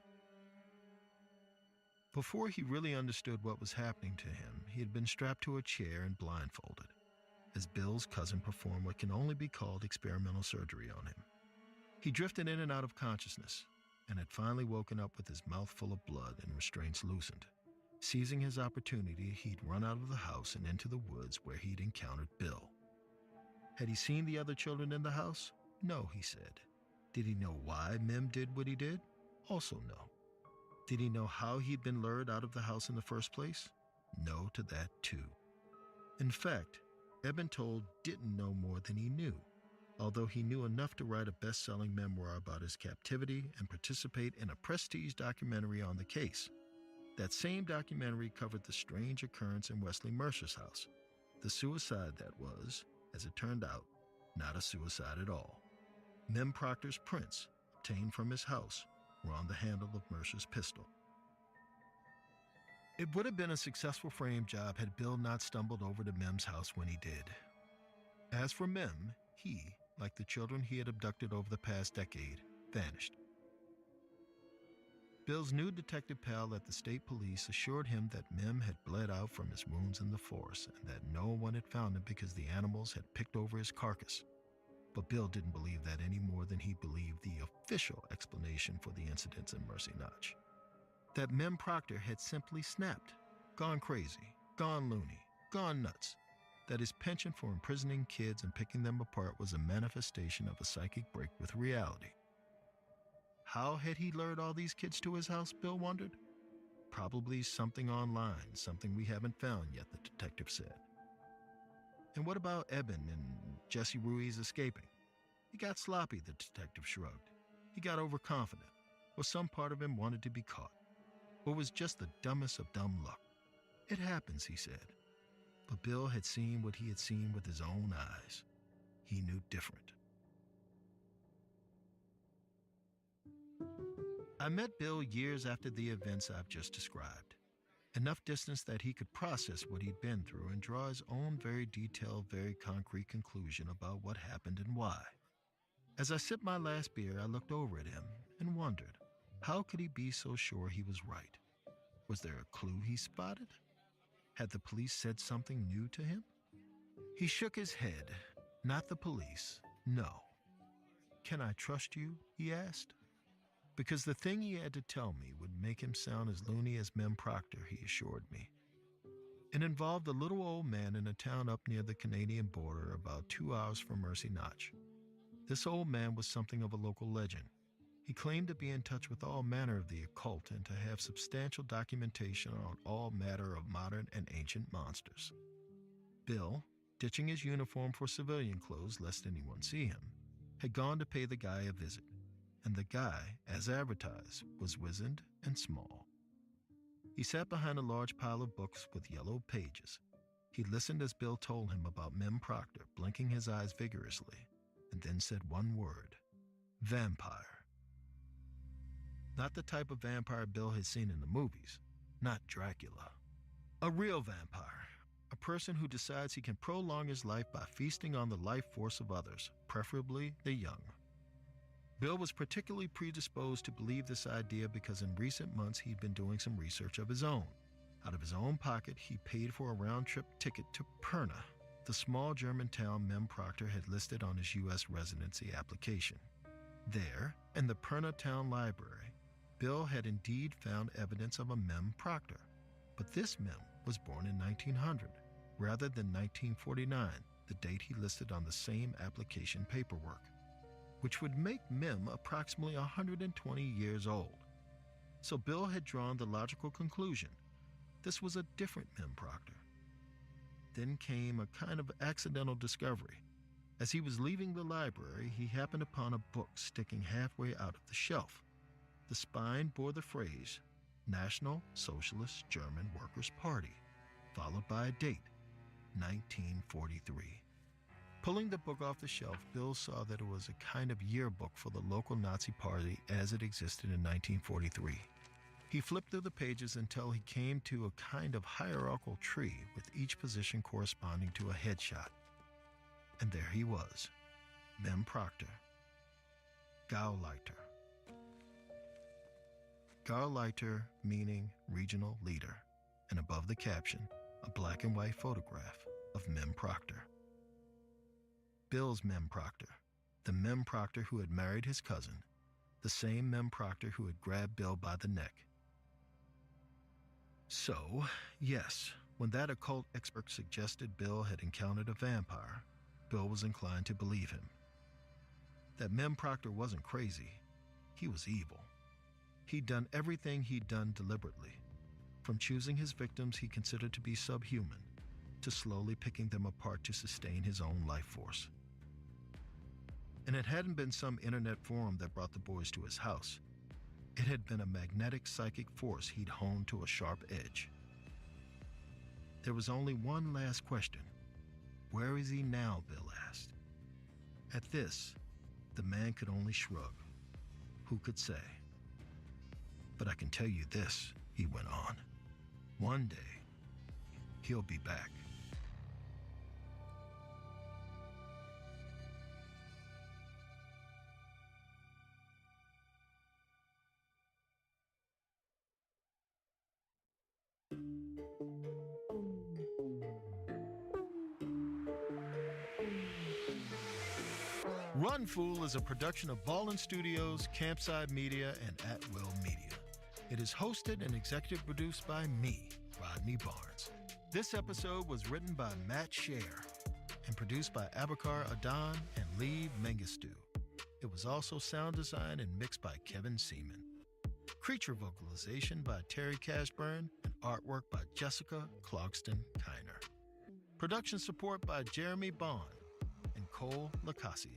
Before he really understood what was happening to him, he had been strapped to a chair and blindfolded, as Bill's cousin performed what can only be called experimental surgery on him. He drifted in and out of consciousness, and had finally woken up with his mouth full of blood and restraints loosened, Seizing his opportunity, he'd run out of the house and into the woods where he'd encountered Bill. Had he seen the other children in the house? No, he said. Did he know why Mem did what he did? Also no. Did he know how he'd been lured out of the house in the first place? No to that too. In fact, Eben told didn't know more than he knew, although he knew enough to write a best-selling memoir about his captivity and participate in a prestige documentary on the case. That same documentary covered the strange occurrence in Wesley Mercer's house, the suicide that was, as it turned out, not a suicide at all. Mem Proctor's prints, obtained from his house, were on the handle of Mercer's pistol. It would have been a successful frame job had Bill not stumbled over to Mem's house when he did. As for Mem, he, like the children he had abducted over the past decade, vanished. Bill's new detective pal at the state police assured him that Mem had bled out from his wounds in the forest and that no one had found him because the animals had picked over his carcass. But Bill didn't believe that any more than he believed the official explanation for the incidents in Mercy Notch. That Mem Proctor had simply snapped, gone crazy, gone loony, gone nuts. That his penchant for imprisoning kids and picking them apart was a manifestation of a psychic break with reality. How had he lured all these kids to his house, Bill wondered? Probably something online, something we haven't found yet, the detective said. And what about Eben and Jesse Ruiz escaping? He got sloppy, the detective shrugged. He got overconfident, or some part of him wanted to be caught. Or was just the dumbest of dumb luck. It happens, he said. But Bill had seen what he had seen with his own eyes. He knew different. I met Bill years after the events I've just described. Enough distance that he could process what he'd been through and draw his own very detailed, very concrete conclusion about what happened and why. As I sipped my last beer, I looked over at him and wondered, how could he be so sure he was right? Was there a clue he spotted? Had the police said something new to him? He shook his head. Not the police, no. Can I trust you? He asked. Because the thing he had to tell me would make him sound as loony as Mem Proctor, he assured me. It involved a little old man in a town up near the Canadian border about 2 hours from Mercy Notch. This old man was something of a local legend. He claimed to be in touch with all manner of the occult and to have substantial documentation on all matter of modern and ancient monsters. Bill, ditching his uniform for civilian clothes lest anyone see him, had gone to pay the guy a visit. And the guy, as advertised, was wizened and small. He sat behind a large pile of books with yellow pages. He listened as Bill told him about Mem Proctor, blinking his eyes vigorously, and then said one word: vampire. Not the type of vampire Bill had seen in the movies, not Dracula. A real vampire, a person who decides he can prolong his life by feasting on the life force of others, preferably the young. Bill was particularly predisposed to believe this idea because in recent months he'd been doing some research of his own. Out of his own pocket, he paid for a round-trip ticket to Perna, the small German town Mem Proctor had listed on his U.S. residency application. There, in the Perna Town Library, Bill had indeed found evidence of a Mem Proctor. But this Mem was born in 1900, rather than 1949, the date he listed on the same application paperwork, which would make Mem approximately 120 years old. So Bill had drawn the logical conclusion: this was a different Mem Proctor. Then came a kind of accidental discovery. As he was leaving the library, he happened upon a book sticking halfway out of the shelf. The spine bore the phrase, National Socialist German Workers' Party, followed by a date, 1943. Pulling the book off the shelf, Bill saw that it was a kind of yearbook for the local Nazi party as it existed in 1943. He flipped through the pages until he came to a kind of hierarchical tree with each position corresponding to a headshot. And there he was, Mem Proctor, Gauleiter. Gauleiter meaning regional leader, and above the caption, a black and white photograph of Mem Proctor. Bill's Mem Proctor, the Mem Proctor who had married his cousin, the same Mem Proctor who had grabbed Bill by the neck. So, yes, when that occult expert suggested Bill had encountered a vampire, Bill was inclined to believe him. That Mem Proctor wasn't crazy. He was evil. He'd done everything he'd done deliberately, from choosing his victims he considered to be subhuman, to slowly picking them apart to sustain his own life force. And it hadn't been some internet forum that brought the boys to his house. It had been a magnetic psychic force he'd honed to a sharp edge. There was only one last question. Where is he now, Bill asked. At this, the man could only shrug. Who could say? But I can tell you this, he went on. One day, he'll be back. Run Fool is a production of Ballin Studios, Campside Media, and At Will Media. It is hosted and executive produced by me, Rodney Barnes. This episode was written by Matt Scher and produced by Abakar Adan and Lee Mengistu. It was also sound designed and mixed by Kevin Seaman. Creature vocalization by Terry Cashburn and artwork by Jessica Clogston-Kiner. Production support by Jeremy Bond and Cole Lacasio.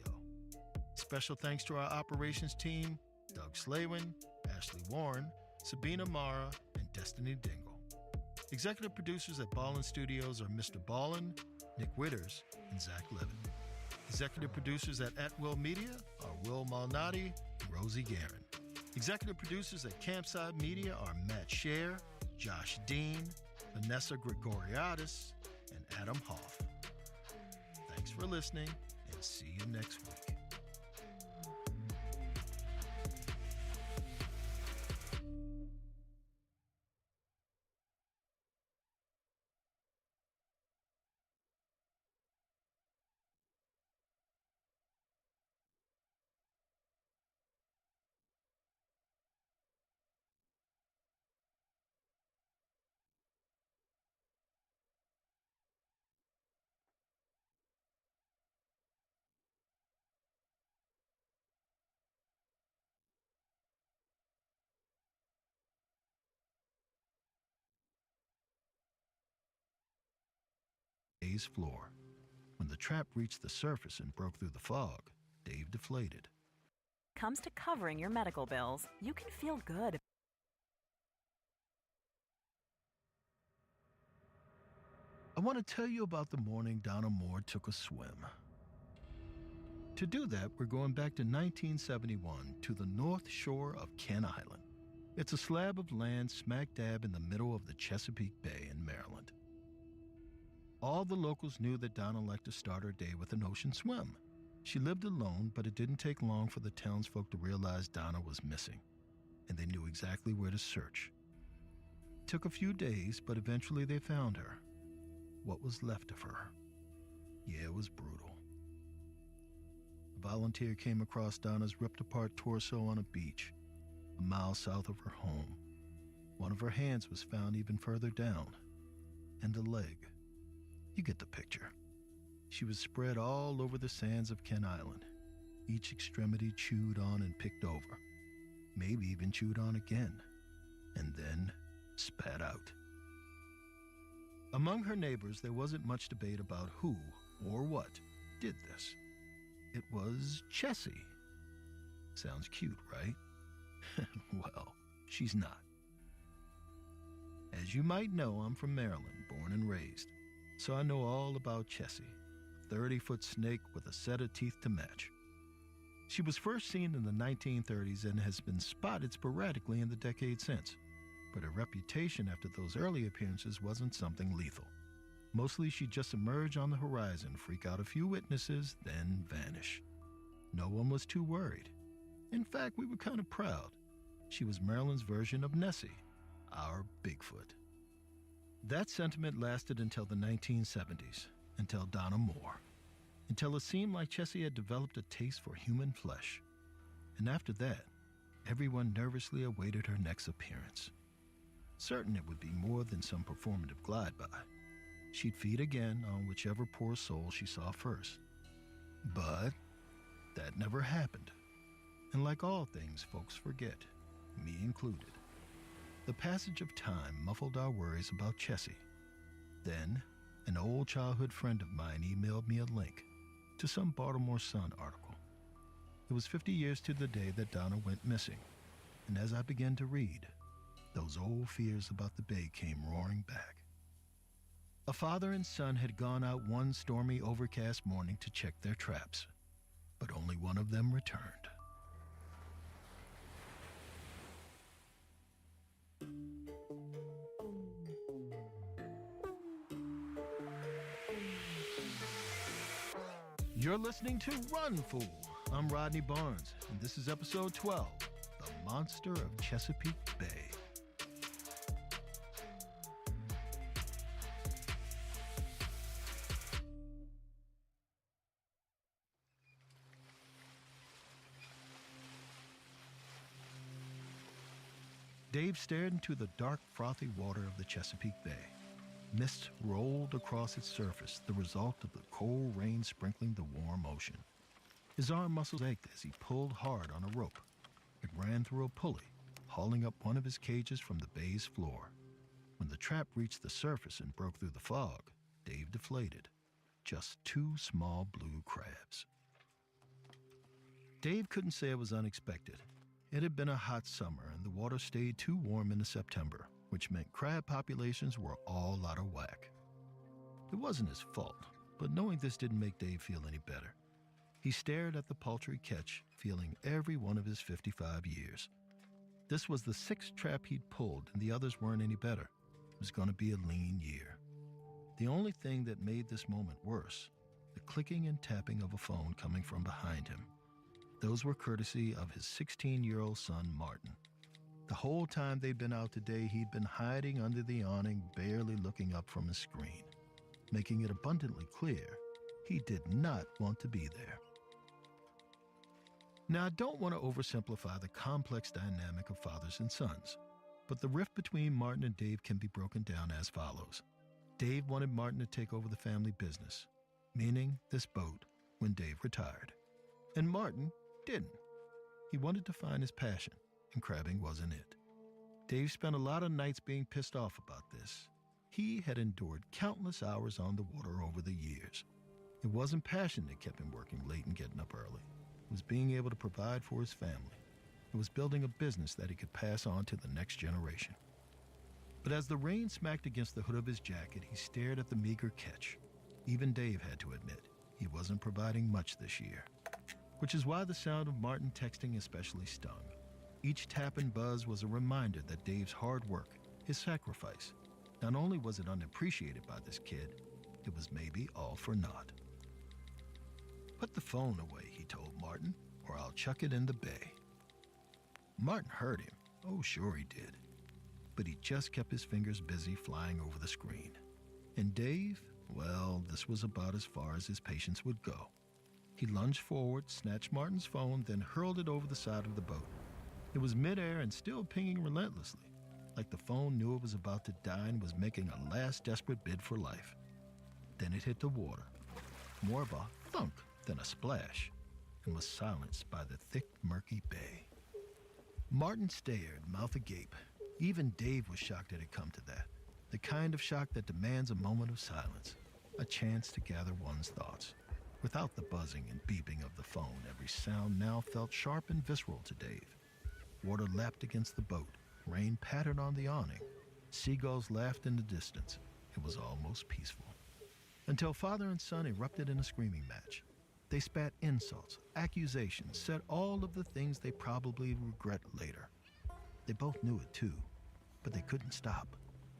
Special thanks to our operations team, Doug Slaywin, Ashley Warren, Sabina Mara, and Destiny Dingle. Executive producers at Ballin Studios are Mr. Ballin, Nick Witters, and Zach Levin. Executive producers at Will Media are Will Malnati and Rosie Guerin. Executive producers at Campside Media are Matt Scher, Josh Dean, Vanessa Gregoriadis, and Adam Hoff. Thanks for listening, and see you next week. Dave's floor. When the trap reached the surface and broke through the fog, Dave deflated. Comes to covering your medical bills, you can feel good. I want to tell you about the morning Donna Moore took a swim. To do that, we're going back to 1971 to the north shore of Kent Island. It's a slab of land smack dab in the middle of the Chesapeake Bay in Maryland. All the locals knew that Donna liked to start her day with an ocean swim. She lived alone, but it didn't take long for the townsfolk to realize Donna was missing, and they knew exactly where to search. It took a few days, but eventually they found her. What was left of her. Yeah, it was brutal. A volunteer came across Donna's ripped-apart torso on a beach, a mile south of her home. One of her hands was found even further down, and a leg. You get the picture. She was spread all over the sands of Kent Island, each extremity chewed on and picked over, maybe even chewed on again, and then spat out. Among her neighbors, there wasn't much debate about who or what did this. It was Chessie. Sounds cute, right? Well, she's not. As you might know, I'm from Maryland, born and raised. So I know all about Chessie, a 30-foot snake with a set of teeth to match. She was first seen in the 1930s and has been spotted sporadically in the decade since. But her reputation after those early appearances wasn't something lethal. Mostly she'd just emerge on the horizon, freak out a few witnesses, then vanish. No one was too worried. In fact, we were kind of proud. She was Maryland's version of Nessie, our Bigfoot. That sentiment lasted until the 1970s, until Donna Moore, until it seemed like Chessie had developed a taste for human flesh. And after that, everyone nervously awaited her next appearance. certain it would be more than some performative glide-by. She'd feed again on whichever poor soul she saw first. But that never happened. And like all things folks forget, me included, the passage of time muffled our worries about Chessie. Then, an old childhood friend of mine emailed me a link to some Baltimore Sun article. It was 50 years to the day that Donna went missing, and as I began to read, those old fears about the bay came roaring back. A father and son had gone out one stormy, overcast morning to check their traps, but only one of them returned. You're listening to Run, Fool! I'm Rodney Barnes, and this is episode 12, The Monster of Chesapeake Bay. Dave stared into the dark, frothy water of the Chesapeake Bay. Mist rolled across its surface, the result of the cold rain sprinkling the warm ocean. His arm muscles ached as he pulled hard on a rope. It ran through a pulley, hauling up one of his cages from the bay's floor. When the trap reached the surface and broke through the fog, Dave deflated. Just 2 small blue crabs. Dave couldn't say it was unexpected. It had been a hot summer and the water stayed too warm into September, which meant crab populations were all out of whack. It wasn't his fault, but knowing this didn't make Dave feel any better. He stared at the paltry catch, feeling every one of his 55 years. This was the 6th trap he'd pulled, and the others weren't any better. It was going to be a lean year. The only thing that made this moment worse, the clicking and tapping of a phone coming from behind him. Those were courtesy of his 16-year-old son, Martin. The whole time they'd been out today, he'd been hiding under the awning, barely looking up from his screen, making it abundantly clear he did not want to be there. Now, I don't want to oversimplify the complex dynamic of fathers and sons, but the rift between Martin and Dave can be broken down as follows. Dave wanted Martin to take over the family business, meaning this boat, when Dave retired. And Martin didn't. He wanted to find his passion, and crabbing wasn't it. Dave spent a lot of nights being pissed off about this. He had endured countless hours on the water over the years. It wasn't passion that kept him working late and getting up early. It was being able to provide for his family. It was building a business that he could pass on to the next generation. But as the rain smacked against the hood of his jacket, he stared at the meager catch. Even Dave had to admit he wasn't providing much this year. Which is why the sound of Martin texting especially stung. Each tap and buzz was a reminder that Dave's hard work, his sacrifice, not only was it unappreciated by this kid, it was maybe all for naught. Put the phone away, he told Martin, or I'll chuck it in the bay. Martin heard him. Oh, sure he did. But he just kept his fingers busy flying over the screen. And Dave, well, this was about as far as his patience would go. He lunged forward, snatched Martin's phone, then hurled it over the side of the boat. It was midair and still pinging relentlessly, like the phone knew it was about to die and was making a last desperate bid for life. Then it hit the water, more of a thunk than a splash, and was silenced by the thick, murky bay. Martin stared, mouth agape. Even Dave was shocked it had come to that, the kind of shock that demands a moment of silence, a chance to gather one's thoughts. Without the buzzing and beeping of the phone, every sound now felt sharp and visceral to Dave. Water lapped against the boat, rain pattered on the awning, seagulls laughed in the distance. It was almost peaceful. Until father and son erupted in a screaming match. They spat insults, accusations, said all of the things they probably regret later. They both knew it too, but they couldn't stop,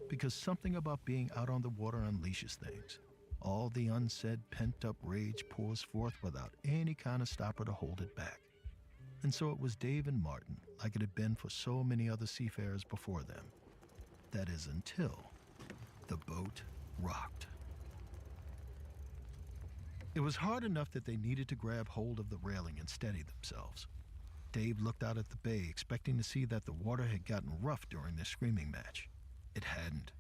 because something about being out on the water unleashes things. All the unsaid, pent-up rage pours forth without any kind of stopper to hold it back. And so it was Dave and Martin, like it had been for so many other seafarers before them. That is, until the boat rocked. It was hard enough that they needed to grab hold of the railing and steady themselves. Dave looked out at the bay, expecting to see that the water had gotten rough during their screaming match. It hadn't.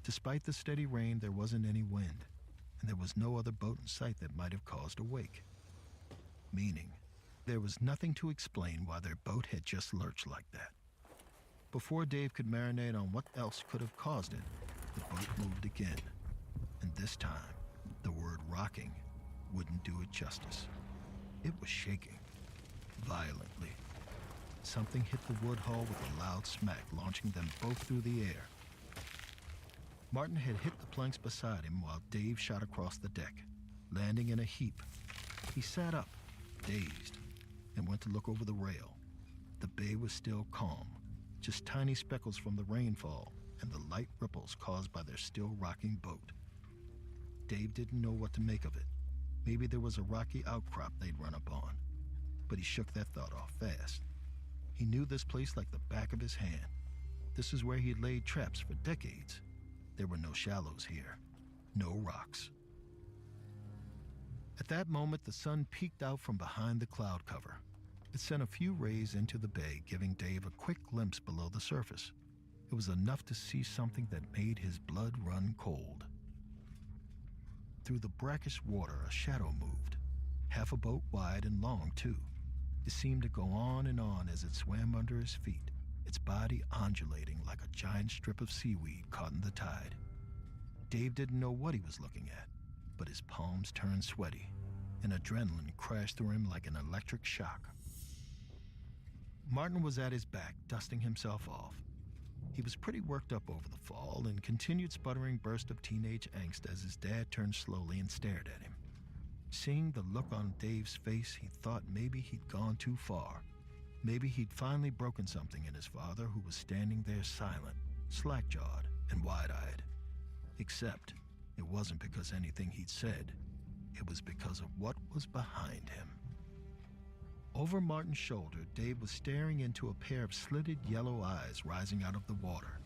Despite the steady rain, there wasn't any wind, and there was no other boat in sight that might have caused a wake. Meaning, there was nothing to explain why their boat had just lurched like that. Before Dave could marinate on what else could have caused it, the boat moved again. And this time, the word rocking wouldn't do it justice. It was shaking, violently. Something hit the wood hull with a loud smack, launching them both through the air. Martin had hit the planks beside him while Dave shot across the deck, landing in a heap. He sat up, dazed, and went to look over the rail. The bay was still calm, just tiny speckles from the rainfall and the light ripples caused by their still rocking boat. Dave didn't know what to make of it. Maybe there was a rocky outcrop they'd run up on, but he shook that thought off fast. He knew this place like the back of his hand. This is where he'd laid traps for decades. There were no shallows here, no rocks. At that moment, the sun peeked out from behind the cloud cover. It sent a few rays into the bay, giving Dave a quick glimpse below the surface. It was enough to see something that made his blood run cold. Through the brackish water, a shadow moved, half a boat wide and long, too. It seemed to go on and on as it swam under his feet, its body undulating like a giant strip of seaweed caught in the tide. Dave didn't know what he was looking at, but his palms turned sweaty, and adrenaline crashed through him like an electric shock. Martin was at his back, dusting himself off. He was pretty worked up over the fall and continued sputtering bursts of teenage angst as his dad turned slowly and stared at him. Seeing the look on Dave's face, he thought maybe he'd gone too far. Maybe he'd finally broken something in his father, who was standing there silent, slack-jawed, and wide-eyed. Except it wasn't because anything he'd said. It was because of what was behind him. Over Martin's shoulder, Dave was staring into a pair of slitted yellow eyes rising out of the water.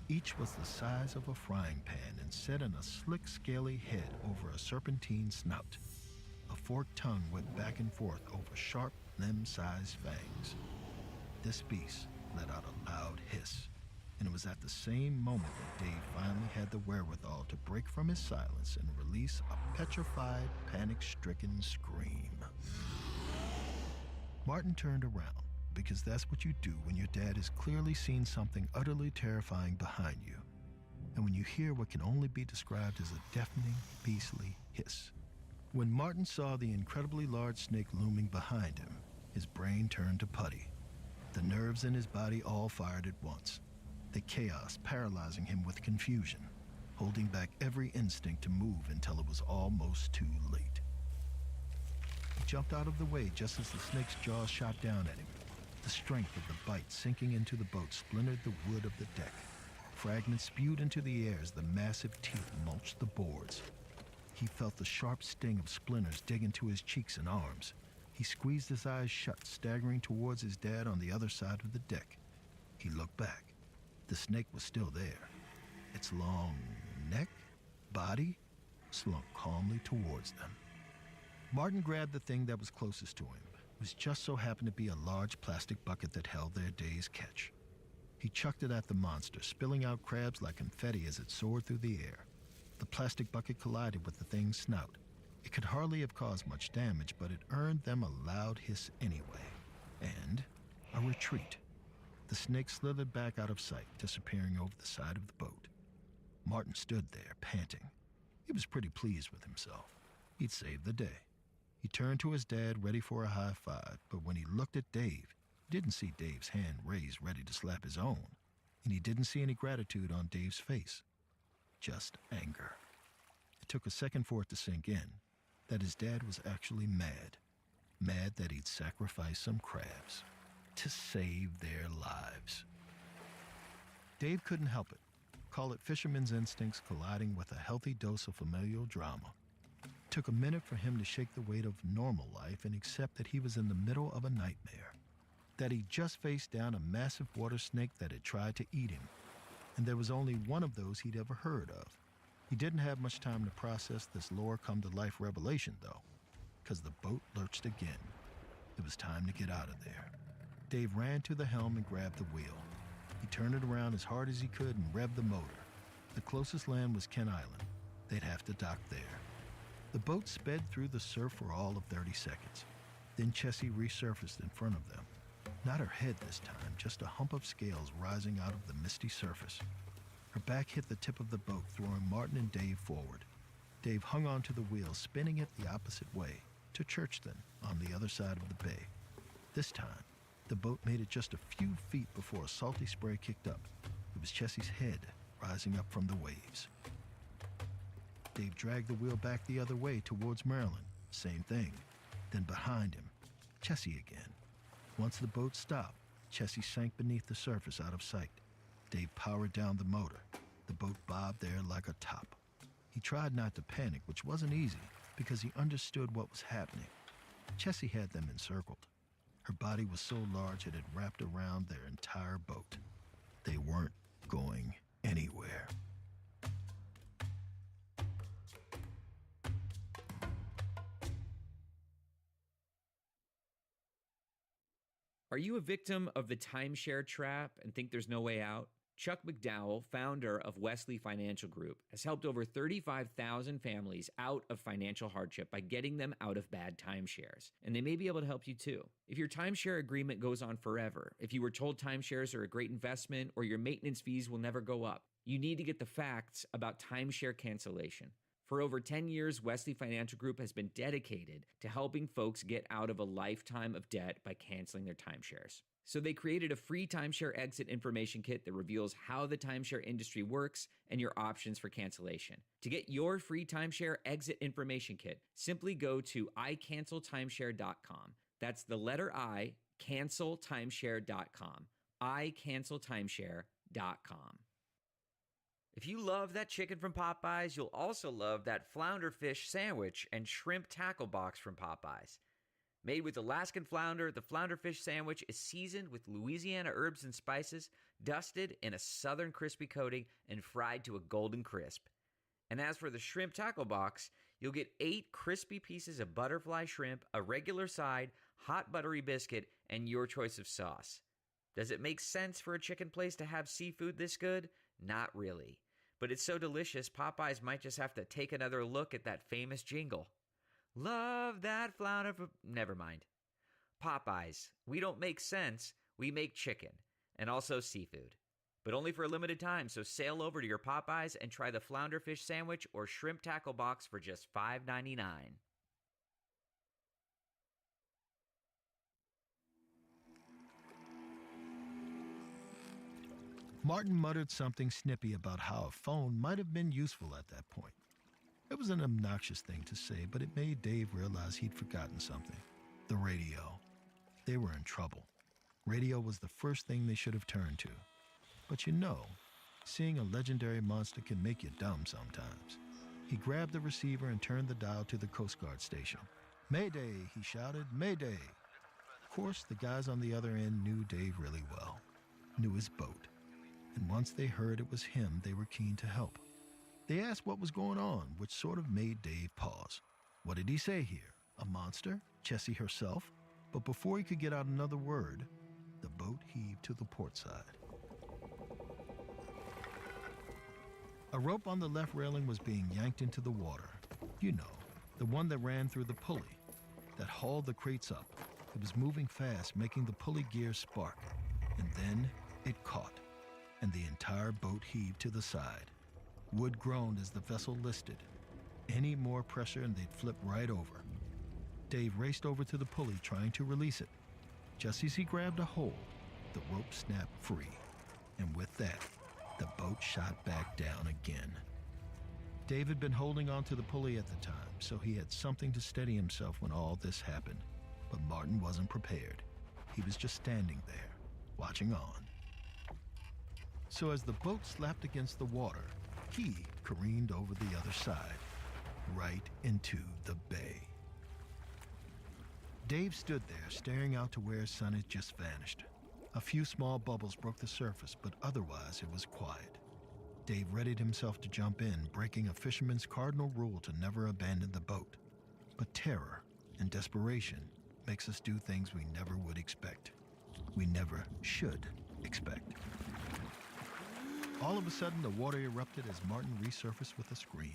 Each was the size of a frying pan and set in a slick, scaly head over a serpentine snout. A forked tongue went back and forth over sharp, limb-sized fangs. This beast let out a loud hiss, and it was at the same moment that Dave finally had the wherewithal to break from his silence and release a petrified, panic-stricken scream. Martin turned around, because that's what you do when your dad has clearly seen something utterly terrifying behind you, and when you hear what can only be described as a deafening, beastly hiss. When Martin saw the incredibly large snake looming behind him, his brain turned to putty. The nerves in his body all fired at once, the chaos paralyzing him with confusion, holding back every instinct to move until it was almost too late. He jumped out of the way just as the snake's jaws shot down at him. The strength of the bite sinking into the boat splintered the wood of the deck. Fragments spewed into the air as the massive teeth mulched the boards. He felt the sharp sting of splinters dig into his cheeks and arms. He squeezed his eyes shut, staggering towards his dad on the other side of the deck. He looked back. The snake was still there. Its long neck, body, slunk calmly towards them. Martin grabbed the thing that was closest to him. It was just so happened to be a large plastic bucket that held their day's catch. He chucked it at the monster, spilling out crabs like confetti as it soared through the air. The plastic bucket collided with the thing's snout. It could hardly have caused much damage, but it earned them a loud hiss anyway. And a retreat. The snake slithered back out of sight, disappearing over the side of the boat. Martin stood there, panting. He was pretty pleased with himself. He'd saved the day. He turned to his dad, ready for a high five, but when he looked at Dave, he didn't see Dave's hand raised, ready to slap his own, and he didn't see any gratitude on Dave's face. Just anger. It took a second for it to sink in, that his dad was actually mad. Mad that he'd sacrificed some crabs to save their lives. Dave couldn't help it. Call it fisherman's instincts colliding with a healthy dose of familial drama. It took a minute for him to shake the weight of normal life and accept that he was in the middle of a nightmare. That he'd just faced down a massive water snake that had tried to eat him. And there was only one of those he'd ever heard of. He didn't have much time to process this lore come-to-life revelation, though, because the boat lurched again. It was time to get out of there. Dave ran to the helm and grabbed the wheel. He turned it around as hard as he could and revved the motor. The closest land was Kent Island. They'd have to dock there. The boat sped through the surf for all of 30 seconds. Then Chessie resurfaced in front of them. Not her head this time, just a hump of scales rising out of the misty surface. Her back hit the tip of the boat, throwing Martin and Dave forward. Dave hung onto the wheel, spinning it the opposite way, to Churchton, on the other side of the bay. This time, the boat made it just a few feet before a salty spray kicked up. It was Chessie's head rising up from the waves. Dave dragged the wheel back the other way towards Maryland. Same thing. Then behind him, Chessie again. Once the boat stopped, Chessie sank beneath the surface out of sight. Dave powered down the motor. The boat bobbed there like a top. He tried not to panic, which wasn't easy, because he understood what was happening. Chessie had them encircled. Her body was so large it had wrapped around their entire boat. They weren't going anywhere. Are you a victim of the timeshare trap and think there's no way out? Chuck McDowell, founder of Wesley Financial Group, has helped over 35,000 families out of financial hardship by getting them out of bad timeshares. And they may be able to help you too. If your timeshare agreement goes on forever, if you were told timeshares are a great investment or your maintenance fees will never go up, you need to get the facts about timeshare cancellation. For over 10 years, Wesley Financial Group has been dedicated to helping folks get out of a lifetime of debt by canceling their timeshares. So they created a free timeshare exit information kit that reveals how the timeshare industry works and your options for cancellation. To get your free timeshare exit information kit, simply go to icanceltimeshare.com. That's the letter I, canceltimeshare.com. icanceltimeshare.com. If you love that chicken from Popeyes, you'll also love that flounder fish sandwich and shrimp tackle box from Popeyes. Made with Alaskan flounder, the flounder fish sandwich is seasoned with Louisiana herbs and spices, dusted in a southern crispy coating, and fried to a golden crisp. And as for the shrimp tackle box, you'll get 8 crispy pieces of butterfly shrimp, a regular side, hot buttery biscuit, and your choice of sauce. Does it make sense for a chicken place to have seafood this good? Not really. But it's so delicious, Popeyes might just have to take another look at that famous jingle. Love that flounder. Never mind. Popeyes. We don't make sense. We make chicken. And also seafood. But only for a limited time, so sail over to your Popeyes and try the flounder fish sandwich or shrimp tackle box for just $5.99. Martin muttered something snippy about how a phone might have been useful at that point. It was an obnoxious thing to say, but it made Dave realize he'd forgotten something. The radio. They were in trouble. Radio was the first thing they should have turned to. But you know, seeing a legendary monster can make you dumb sometimes. He grabbed the receiver and turned the dial to the Coast Guard station. "Mayday," he shouted, "Mayday." Of course, the guys on the other end knew Dave really well, knew his boat. And once they heard it was him, they were keen to help. They asked what was going on, which sort of made Dave pause. What did he say here? A monster? Chessie herself? But before he could get out another word, the boat heaved to the port side. A rope on the left railing was being yanked into the water. You know, the one that ran through the pulley, that hauled the crates up. It was moving fast, making the pulley gears spark. And then it caught, and the entire boat heaved to the side. Wood groaned as the vessel listed. Any more pressure and they'd flip right over. Dave raced over to the pulley, trying to release it. Just as he grabbed a hold, the rope snapped free. And with that, the boat shot back down again. Dave had been holding onto the pulley at the time, so he had something to steady himself when all this happened. But Martin wasn't prepared. He was just standing there, watching on. So as the boat slapped against the water, he careened over the other side, right into the bay. Dave stood there, staring out to where his son had just vanished. A few small bubbles broke the surface, but otherwise it was quiet. Dave readied himself to jump in, breaking a fisherman's cardinal rule to never abandon the boat. But terror and desperation makes us do things we never would expect. We never should expect. All of a sudden, the water erupted as Martin resurfaced with a scream.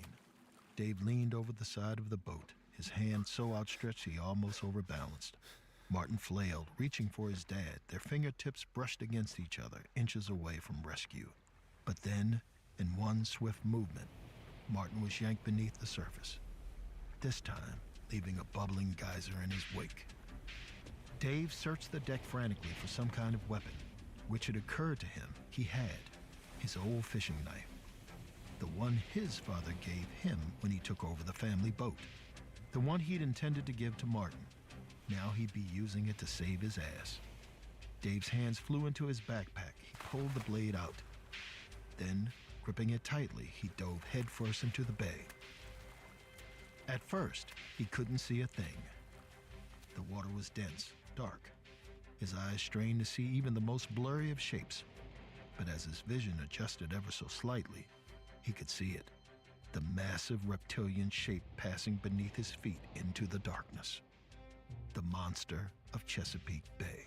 Dave leaned over the side of the boat, his hand so outstretched he almost overbalanced. Martin flailed, reaching for his dad. Their fingertips brushed against each other, inches away from rescue. But then, in one swift movement, Martin was yanked beneath the surface, this time leaving a bubbling geyser in his wake. Dave searched the deck frantically for some kind of weapon, which had occurred to him he had, his old fishing knife. The one his father gave him when he took over the family boat. The one he'd intended to give to Martin. Now he'd be using it to save his ass. Dave's hands flew into his backpack. He pulled the blade out. Then, gripping it tightly, he dove headfirst into the bay. At first, he couldn't see a thing. The water was dense, dark. His eyes strained to see even the most blurry of shapes. But as his vision adjusted ever so slightly, he could see it. The massive reptilian shape passing beneath his feet into the darkness. The monster of Chesapeake Bay.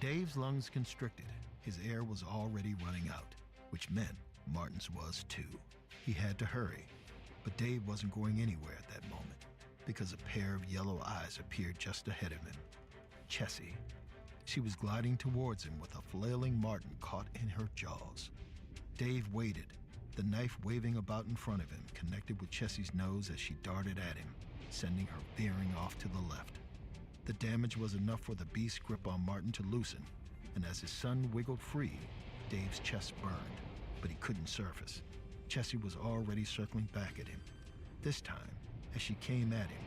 Dave's lungs constricted. His air was already running out, which meant Martin's was too. He had to hurry, but Dave wasn't going anywhere at that moment because a pair of yellow eyes appeared just ahead of him. Chessie. She was gliding towards him with a flailing Martin caught in her jaws. Dave waited, the knife waving about in front of him, connected with Chessie's nose as she darted at him, sending her veering off to the left. The damage was enough for the beast's grip on Martin to loosen, and as his son wiggled free, Dave's chest burned, but he couldn't surface. Chessie was already circling back at him. This time, as she came at him,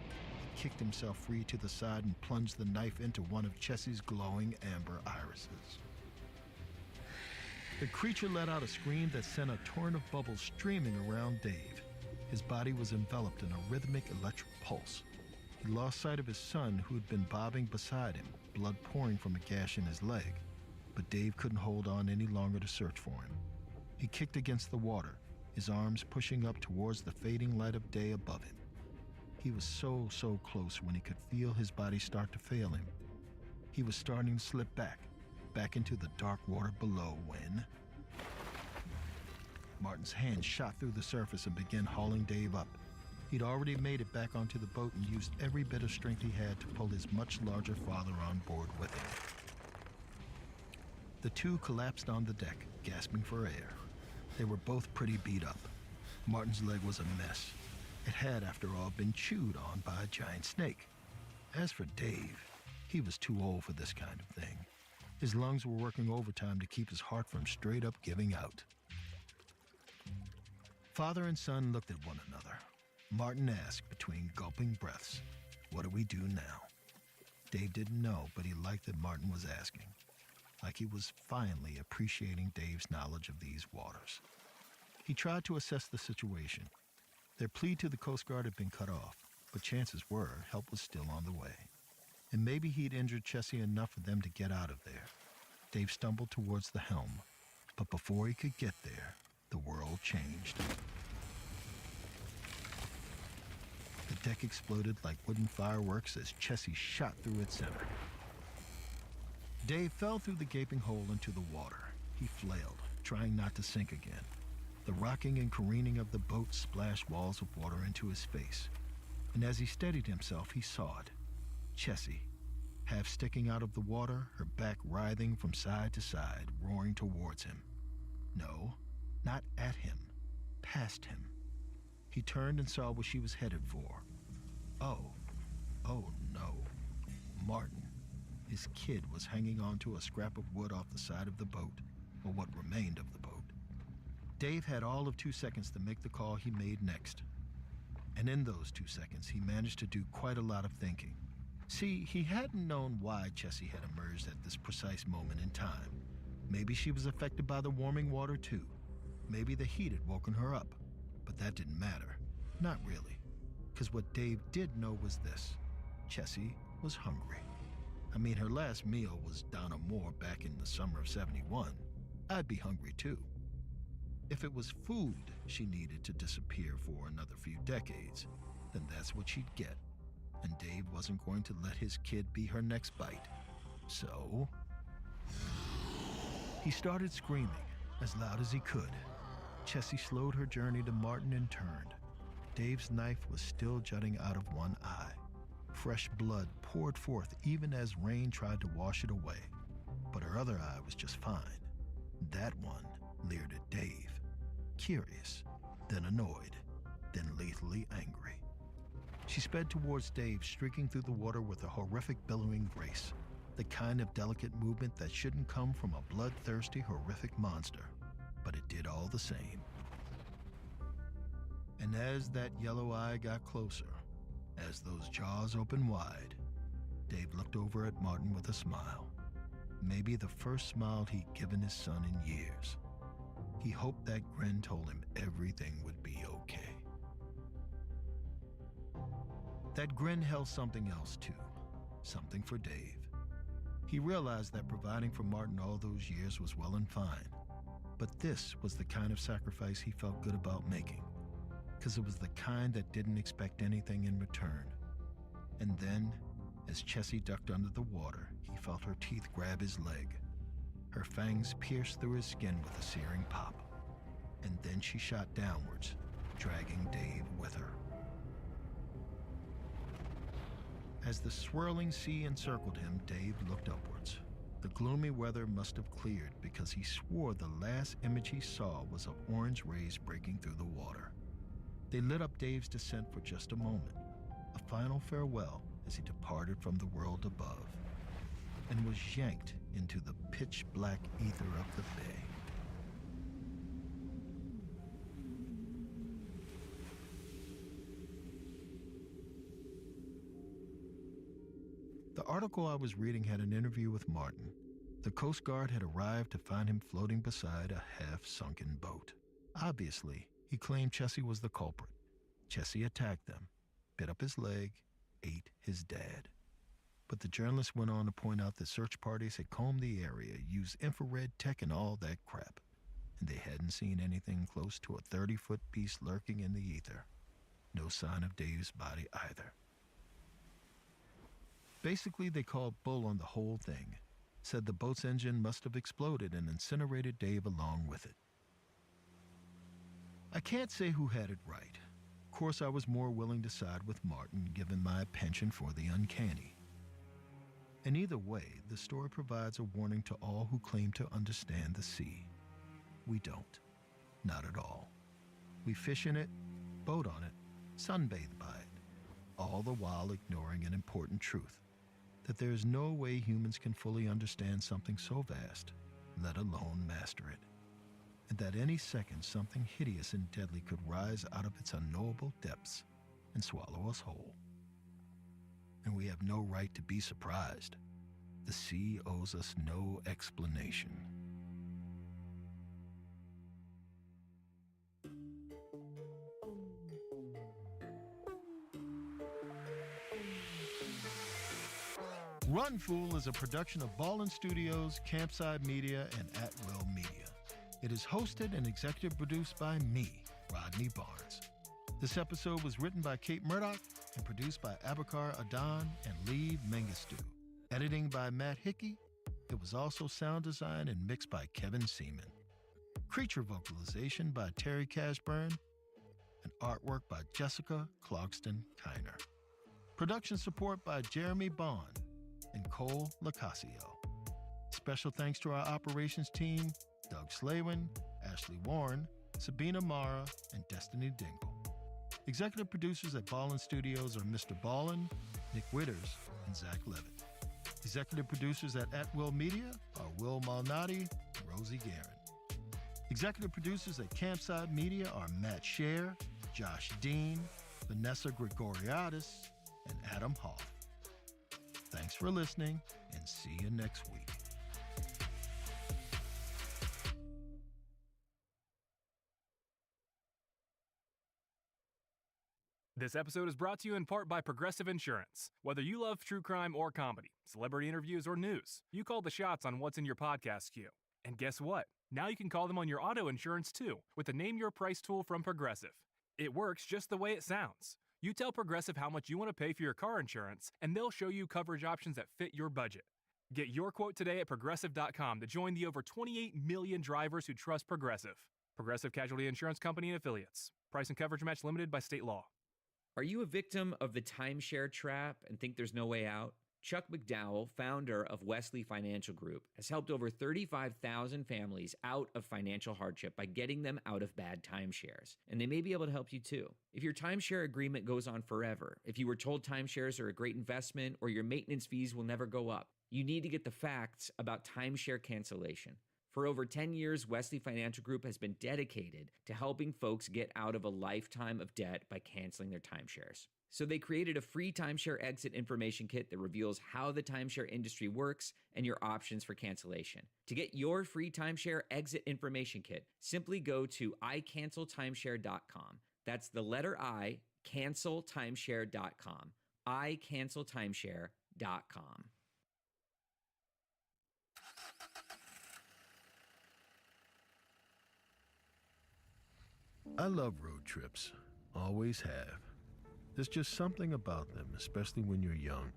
he kicked himself free to the side and plunged the knife into one of Chessie's glowing amber irises. The creature let out a scream that sent a torrent of bubbles streaming around Dave. His body was enveloped in a rhythmic electric pulse. He lost sight of his son, who had been bobbing beside him, blood pouring from a gash in his leg. But Dave couldn't hold on any longer to search for him. He kicked against the water, his arms pushing up towards the fading light of day above him. He was so close when he could feel his body start to fail him. He was starting to slip back into the dark water below when Martin's hand shot through the surface and began hauling Dave up. He'd already made it back onto the boat and used every bit of strength he had to pull his much larger father on board with him. The two collapsed on the deck, gasping for air. They were both pretty beat up. Martin's leg was a mess. It had, after all, been chewed on by a giant snake. As for Dave, he was too old for this kind of thing. His lungs were working overtime to keep his heart from straight up giving out. Father and son looked at one another. Martin asked between gulping breaths, "What do we do now?" Dave didn't know, but he liked that Martin was asking. Like he was finally appreciating Dave's knowledge of these waters. He tried to assess the situation. Their plea to the Coast Guard had been cut off, but chances were help was still on the way. And maybe he'd injured Chessie enough for them to get out of there. Dave stumbled towards the helm, but before he could get there, the world changed. The deck exploded like wooden fireworks as Chessie shot through its center. Dave fell through the gaping hole into the water. He flailed, trying not to sink again. The rocking and careening of the boat splashed walls of water into his face. And as he steadied himself, he saw it. Chessie, half sticking out of the water, her back writhing from side to side, roaring towards him. No, not at him, past him. He turned and saw what she was headed for. Oh no. Martin. His kid was hanging onto a scrap of wood off the side of the boat, or what remained of the boat. Dave had all of 2 seconds to make the call he made next. And in those 2 seconds, he managed to do quite a lot of thinking. See, he hadn't known why Chessie had emerged at this precise moment in time. Maybe she was affected by the warming water too. Maybe the heat had woken her up. But that didn't matter. Not really. Because what Dave did know was this. Chessie was hungry. I mean, her last meal was down a moor back in the summer of '71. I'd be hungry too. If it was food she needed to disappear for another few decades, then that's what she'd get. And Dave wasn't going to let his kid be her next bite. So he He started screaming as loud as he could. Chessie slowed her journey to Martin and turned. Dave's knife was still jutting out of one eye. Fresh blood poured forth even as rain tried to wash it away. But her other eye was just fine. That one leered at Dave, curious, then annoyed, then lethally angry. She sped towards Dave, streaking through the water with a horrific billowing grace, the kind of delicate movement that shouldn't come from a bloodthirsty, horrific monster. But it did all the same. And as that yellow eye got closer, as those jaws opened wide, Dave looked over at Martin with a smile. Maybe the first smile he'd given his son in years. He hoped that grin told him everything would be okay. That grin held something else too, something for Dave. He realized that providing for Martin all those years was well and fine, but this was the kind of sacrifice he felt good about making, because it was the kind that didn't expect anything in return. And then, as Chessie ducked under the water, he felt her teeth grab his leg. Her fangs pierced through his skin with a searing pop. And then she shot downwards, dragging Dave with her. As the swirling sea encircled him, Dave looked upwards. The gloomy weather must have cleared because he swore the last image he saw was of orange rays breaking through the water. They lit up Dave's descent for just a moment, a final farewell as he departed from the world above, and was yanked into the pitch-black ether of the bay. The article I was reading had an interview with Martin. The Coast Guard had arrived to find him floating beside a half-sunken boat. Obviously, he claimed Chessie was the culprit. Chessie attacked them, bit up his leg, ate his dad. But the journalist went on to point out that search parties had combed the area, used infrared tech and all that crap, and they hadn't seen anything close to a 30-foot beast lurking in the ether. No sign of Dave's body either. Basically, they called bull on the whole thing, said the boat's engine must have exploded and incinerated Dave along with it. I can't say who had it right. Of course, I was more willing to side with Martin, given my penchant for the uncanny. And either way, the story provides a warning to all who claim to understand the sea. We don't. Not at all. We fish in it, boat on it, sunbathe by it, all the while ignoring an important truth, that there is no way humans can fully understand something so vast, let alone master it, and that any second something hideous and deadly could rise out of its unknowable depths and swallow us whole. And we have no right to be surprised. The sea owes us no explanation. Run Fool is a production of Ballin Studios, Campside Media, and At Will Media. It is hosted and executive produced by me, Rodney Barnes. This episode was written by Kate Murdoch and produced by Abakar Adan and Lee Mengistu. Editing by Matt Hickey. It was also sound designed and mixed by Kevin Seaman. Creature vocalization by Terry Cashburn. And artwork by Jessica Clogston-Kiner. Production support by Jeremy Bond and Cole Lacasio. Special thanks to our operations team, Doug Slaywin, Ashley Warren, Sabina Mara, and Destiny Dingle. Executive producers at Ballin Studios are Mr. Ballin, Nick Witters, and Zach Levitt. Executive producers at Will Media are Will Malnati and Rosie Guerin. Executive producers at Campside Media are Matt Scher, Josh Dean, Vanessa Gregoriadis, and Adam Hoff. Thanks for listening, and see you next week. This episode is brought to you in part by Progressive Insurance. Whether you love true crime or comedy, celebrity interviews or news, you call the shots on what's in your podcast queue. And guess what? Now you can call them on your auto insurance too with the Name Your Price tool from Progressive. It works just the way it sounds. You tell Progressive how much you want to pay for your car insurance, and they'll show you coverage options that fit your budget. Get your quote today at Progressive.com to join the over 28 million drivers who trust Progressive. Progressive Casualty Insurance Company and Affiliates. Price and coverage match limited by state law. Are you a victim of the timeshare trap and think there's no way out? Chuck McDowell, founder of Wesley Financial Group, has helped over 35,000 families out of financial hardship by getting them out of bad timeshares. And they may be able to help you too. If your timeshare agreement goes on forever, if you were told timeshares are a great investment, or your maintenance fees will never go up, you need to get the facts about timeshare cancellation. For over 10 years, Wesley Financial Group has been dedicated to helping folks get out of a lifetime of debt by canceling their timeshares. So they created a free timeshare exit information kit that reveals how the timeshare industry works and your options for cancellation. To get your free timeshare exit information kit, simply go to icanceltimeshare.com. That's the letter I, canceltimeshare.com. icanceltimeshare.com. I love road trips. Always have. There's just something about them, especially when you're young.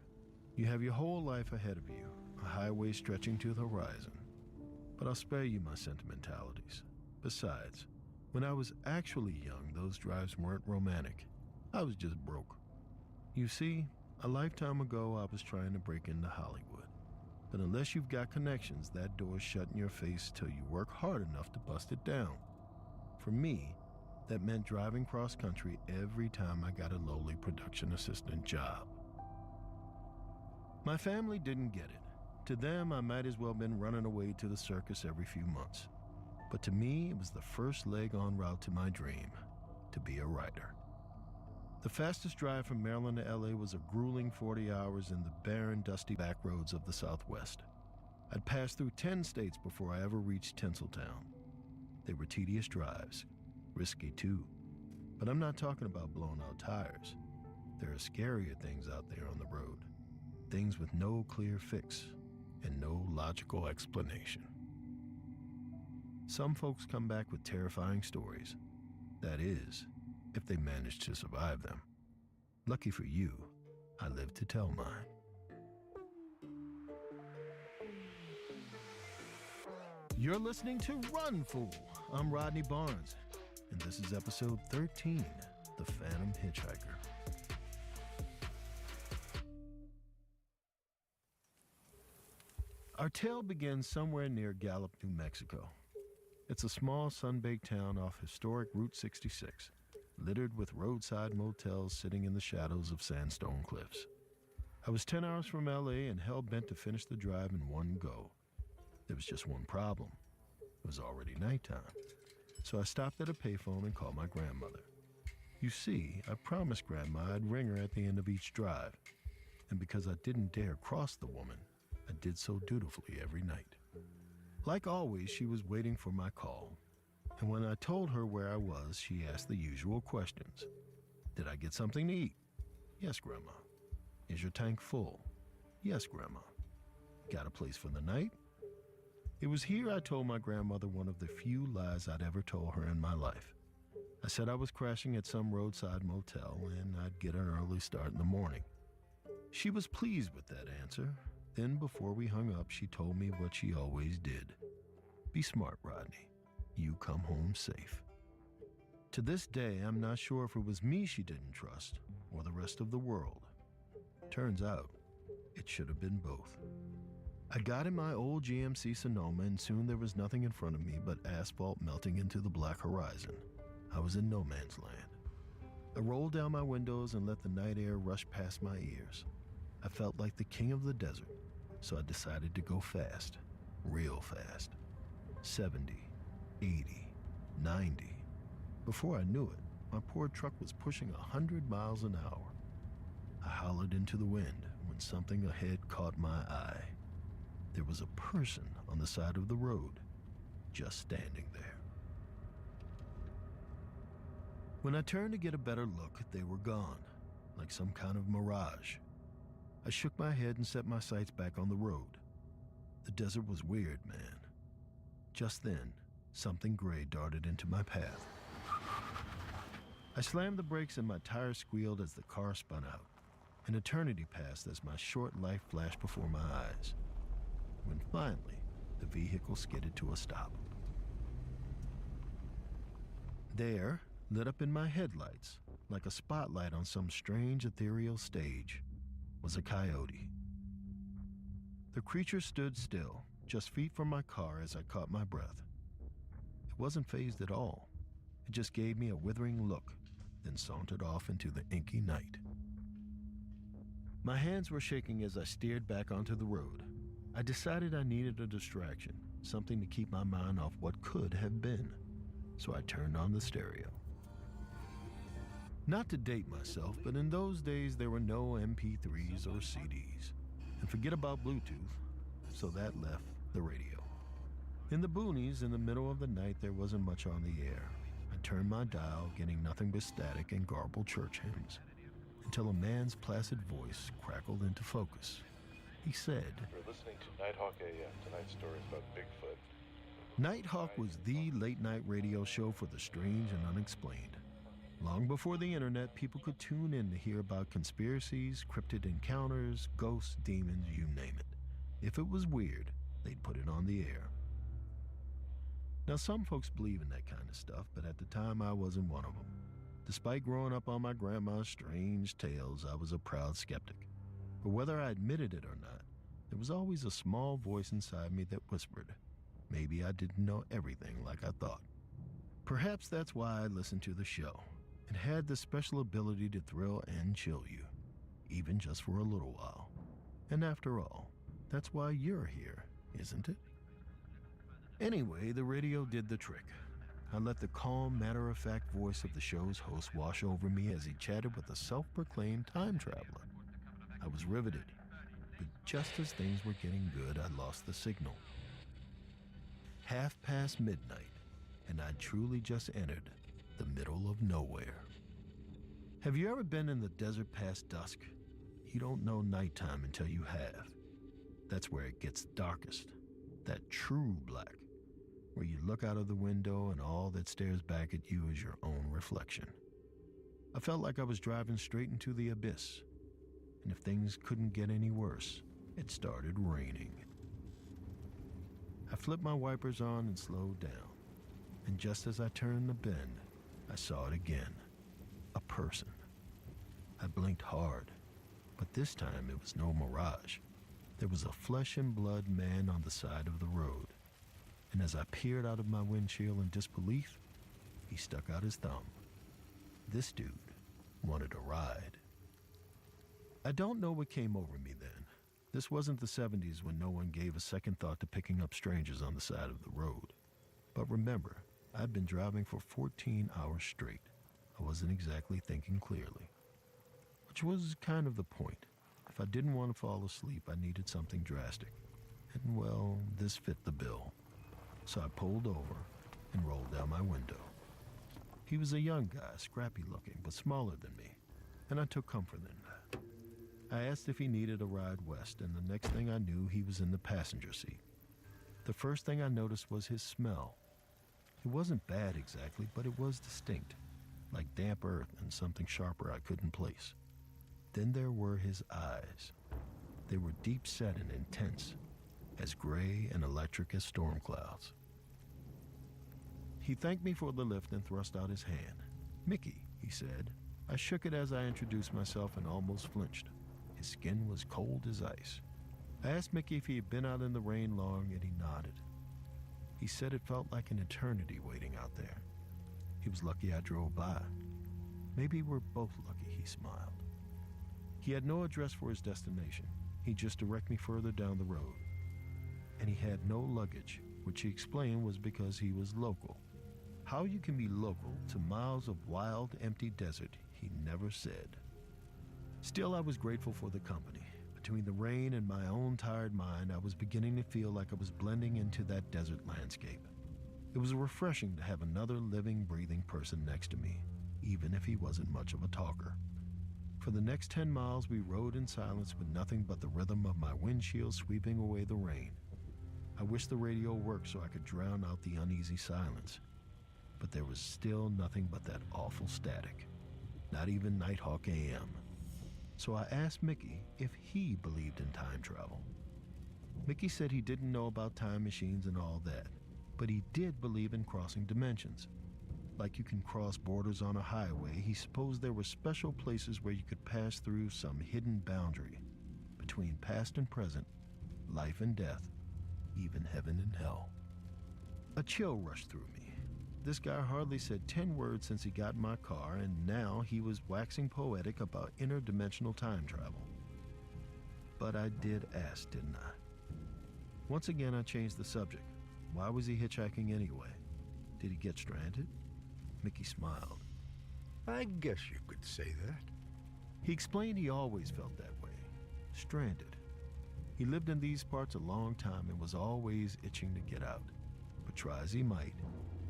You have your whole life ahead of you, a highway stretching to the horizon. But I'll spare you my sentimentalities. Besides, when I was actually young, those drives weren't romantic. I was just broke. You see, a lifetime ago, I was trying to break into Hollywood. But unless you've got connections, that door's shut in your face till you work hard enough to bust it down. For me, that meant driving cross-country every time I got a lowly production assistant job. My family didn't get it. To them, I might as well have been running away to the circus every few months. But to me, it was the first leg en route to my dream, to be a writer. The fastest drive from Maryland to LA was a grueling 40 hours in the barren, dusty back roads of the Southwest. I'd passed through 10 states before I ever reached Tinseltown. They were tedious drives. Risky too. But I'm not talking about blown out tires. There are scarier things out there on the road. Things with no clear fix and no logical explanation. Some folks come back with terrifying stories. That is, if they manage to survive them. Lucky for you, I live to tell mine. You're listening to Run, Fool! I'm Rodney Barnes. And this is episode 13, The Phantom Hitchhiker. Our tale begins somewhere near Gallup, New Mexico. It's a small sun-baked town off historic Route 66, littered with roadside motels sitting in the shadows of sandstone cliffs. I was 10 hours from LA and hell-bent to finish the drive in one go. There was just one problem. It was already nighttime. So I stopped at a payphone and called my grandmother. You see, I promised Grandma I'd ring her at the end of each drive. And because I didn't dare cross the woman, I did so dutifully every night. Like always, she was waiting for my call. And when I told her where I was, she asked the usual questions. Did I get something to eat? Yes, Grandma. Is your tank full? Yes, Grandma. Got a place for the night? It was here I told my grandmother one of the few lies I'd ever told her in my life. I said I was crashing at some roadside motel and I'd get an early start in the morning. She was pleased with that answer. Then before we hung up, she told me what she always did. Be smart, Rodney. You come home safe. To this day, I'm not sure if it was me she didn't trust or the rest of the world. Turns out, it should have been both. I got in my old GMC Sonoma and soon there was nothing in front of me but asphalt melting into the black horizon. I was in no man's land. I rolled down my windows and let the night air rush past my ears. I felt like the king of the desert, so I decided to go fast, real fast. 70, 80, 90. Before I knew it, my poor truck was pushing 100 miles an hour. I hollered into the wind when something ahead caught my eye. There was a person on the side of the road, just standing there. When I turned to get a better look, they were gone, like some kind of mirage. I shook my head and set my sights back on the road. The desert was weird, man. Just then, something gray darted into my path. I slammed the brakes and my tires squealed as the car spun out. An eternity passed as my short life flashed before my eyes. when finally the vehicle skidded to a stop. There, lit up in my headlights, like a spotlight on some strange ethereal stage, was a coyote. The creature stood still, just feet from my car as I caught my breath. It wasn't fazed at all. It just gave me a withering look, then sauntered off into the inky night. My hands were shaking as I steered back onto the road. I decided I needed a distraction, something to keep my mind off what could have been. So I turned on the stereo. Not to date myself, but in those days there were no MP3s or CDs. And forget about Bluetooth, so that left the radio. In the boonies, in the middle of the night, there wasn't much on the air. I turned my dial, getting nothing but static and garbled church hymns, until a man's placid voice crackled into focus. He said, "You're listening to Nighthawk AM. Tonight's story is about Bigfoot." Nighthawk was the late-night radio show for the strange and unexplained. Long before the internet, people could tune in to hear about conspiracies, cryptid encounters, ghosts, demons, you name it. If it was weird, they'd put it on the air. Now, some folks believe in that kind of stuff, but at the time I wasn't one of them. Despite growing up on my grandma's strange tales, I was a proud skeptic. But whether I admitted it or not, there was always a small voice inside me that whispered, maybe I didn't know everything like I thought. Perhaps that's why I listened to the show. It had the special ability to thrill and chill you, even just for a little while. And after all, that's why you're here, isn't it? Anyway, the radio did the trick. I let the calm, matter-of-fact voice of the show's host wash over me as he chatted with a self-proclaimed time traveler. I was riveted, but just as things were getting good, I lost the signal. midnight, and I'd truly just entered the middle of nowhere. Have you ever been in the desert past dusk? You don't know nighttime until you have. That's where it gets darkest. That true black, where you look out of the window and all that stares back at you is your own reflection. I felt like I was driving straight into the abyss, and if things couldn't get any worse, it started raining. I flipped my wipers on and slowed down, and just as I turned the bend, I saw it again, a person. I blinked hard, but this time it was no mirage. There was a flesh and blood man on the side of the road, and as I peered out of my windshield in disbelief, he stuck out his thumb. This dude wanted a ride. I don't know what came over me then. This wasn't the 70s when no one gave a second thought to picking up strangers on the side of the road. But remember, I'd been driving for 14 hours straight. I wasn't exactly thinking clearly, which was kind of the point. If I didn't want to fall asleep, I needed something drastic. And well, this fit the bill. So I pulled over and rolled down my window. He was a young guy, scrappy looking, but smaller than me, and I took comfort in that. I asked if he needed a ride west, and the next thing I knew, he was in the passenger seat. The first thing I noticed was his smell. It wasn't bad exactly, but it was distinct, like damp earth and something sharper I couldn't place. Then there were his eyes. They were deep-set and intense, as gray and electric as storm clouds. He thanked me for the lift and thrust out his hand. "Mickey," he said. I shook it as I introduced myself and almost flinched. His skin was cold as ice. I asked Mickey if he had been out in the rain long, and he nodded. He said it felt like an eternity waiting out there. He was lucky I drove by. Maybe we're both lucky, he smiled. He had no address for his destination. He'd just direct me further down the road. And he had no luggage, which he explained was because he was local. How you can be local to miles of wild, empty desert, he never said. Still, I was grateful for the company. Between the rain and my own tired mind, I was beginning to feel like I was blending into that desert landscape. It was refreshing to have another living, breathing person next to me, even if he wasn't much of a talker. For the next 10 miles, we rode in silence with nothing but the rhythm of my windshield sweeping away the rain. I wished the radio worked so I could drown out the uneasy silence. But there was still nothing but that awful static. Not even Nighthawk AM. So I asked Mickey if he believed in time travel. Mickey said he didn't know about time machines and all that, but he did believe in crossing dimensions. Like you can cross borders on a highway, he supposed there were special places where you could pass through some hidden boundary between past and present, life and death, even heaven and hell. A chill rushed through me. This guy hardly said 10 words since he got in my car, and now he was waxing poetic about interdimensional time travel. But I did ask, didn't I? Once again, I changed the subject. Why was he hitchhiking anyway? Did he get stranded? Mickey smiled. I guess you could say that. He explained he always felt that way, stranded. He lived in these parts a long time and was always itching to get out. But try as he might,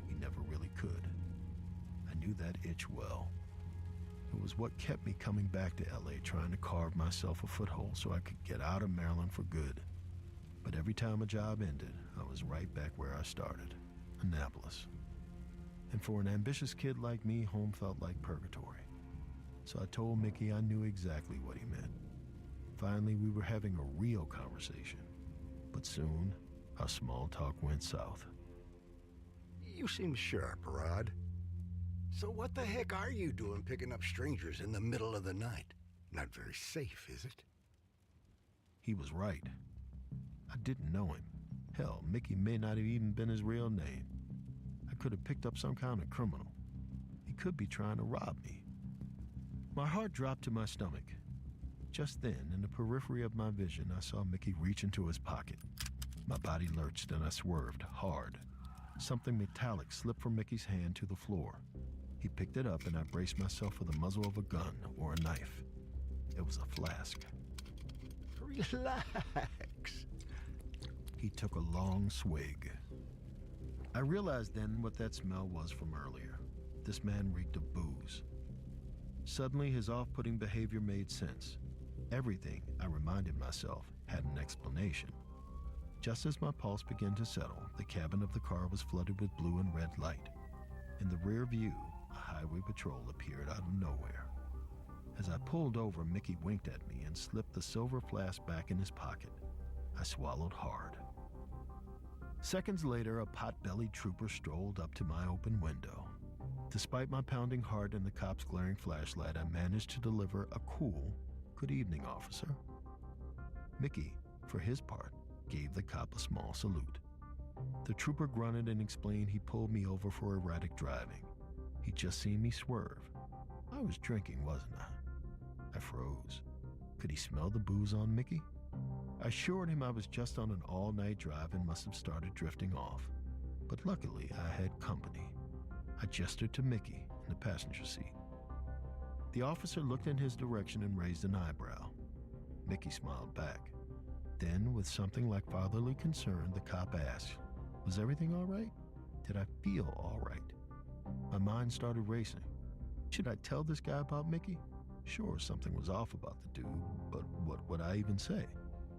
he never really could. I knew that itch well. It was what kept me coming back to LA, trying to carve myself a foothold so I could get out of Maryland for good. But every time a job ended, I was right back where I started, Annapolis. And for an ambitious kid like me, home felt like purgatory. So I told Mickey I knew exactly what he meant. Finally, we were having a real conversation. But soon, our small talk went south. You seem sharp, Rod. So what the heck are you doing picking up strangers in the middle of the night? Not very safe, is it? He was right. I didn't know him. Hell, Mickey may not have even been his real name. I could have picked up some kind of criminal. He could be trying to rob me. My heart dropped to my stomach. Just then, in the periphery of my vision, I saw Mickey reach into his pocket. My body lurched and I swerved hard. Something metallic slipped from Mickey's hand to the floor. He picked it up and I braced myself for the muzzle of a gun or a knife. It was a flask. Relax. He took a long swig. I realized then what that smell was from earlier. This man reeked of booze. Suddenly, his off-putting behavior made sense. Everything, I reminded myself, had an explanation. Just as my pulse began to settle, the cabin of the car was flooded with blue and red light. In the rear view, a highway patrol appeared out of nowhere. As I pulled over, Mickey winked at me and slipped the silver flask back in his pocket. I swallowed hard. Seconds later, a pot-bellied trooper strolled up to my open window. Despite my pounding heart and the cop's glaring flashlight, I managed to deliver a cool, "Good evening, officer." Mickey, for his part, gave the cop a small salute. The trooper grunted and explained he pulled me over for erratic driving. He'd just seen me swerve. I was drinking, wasn't I? I froze. Could he smell the booze on Mickey? I assured him I was just on an all-night drive and must have started drifting off. But luckily, I had company. I gestured to Mickey in the passenger seat. The officer looked in his direction and raised an eyebrow. Mickey smiled back. Then, with something like fatherly concern, the cop asked, "Was everything all right? Did I feel all right?" My mind started racing. Should I tell this guy about Mickey? Sure, something was off about the dude, but what would I even say?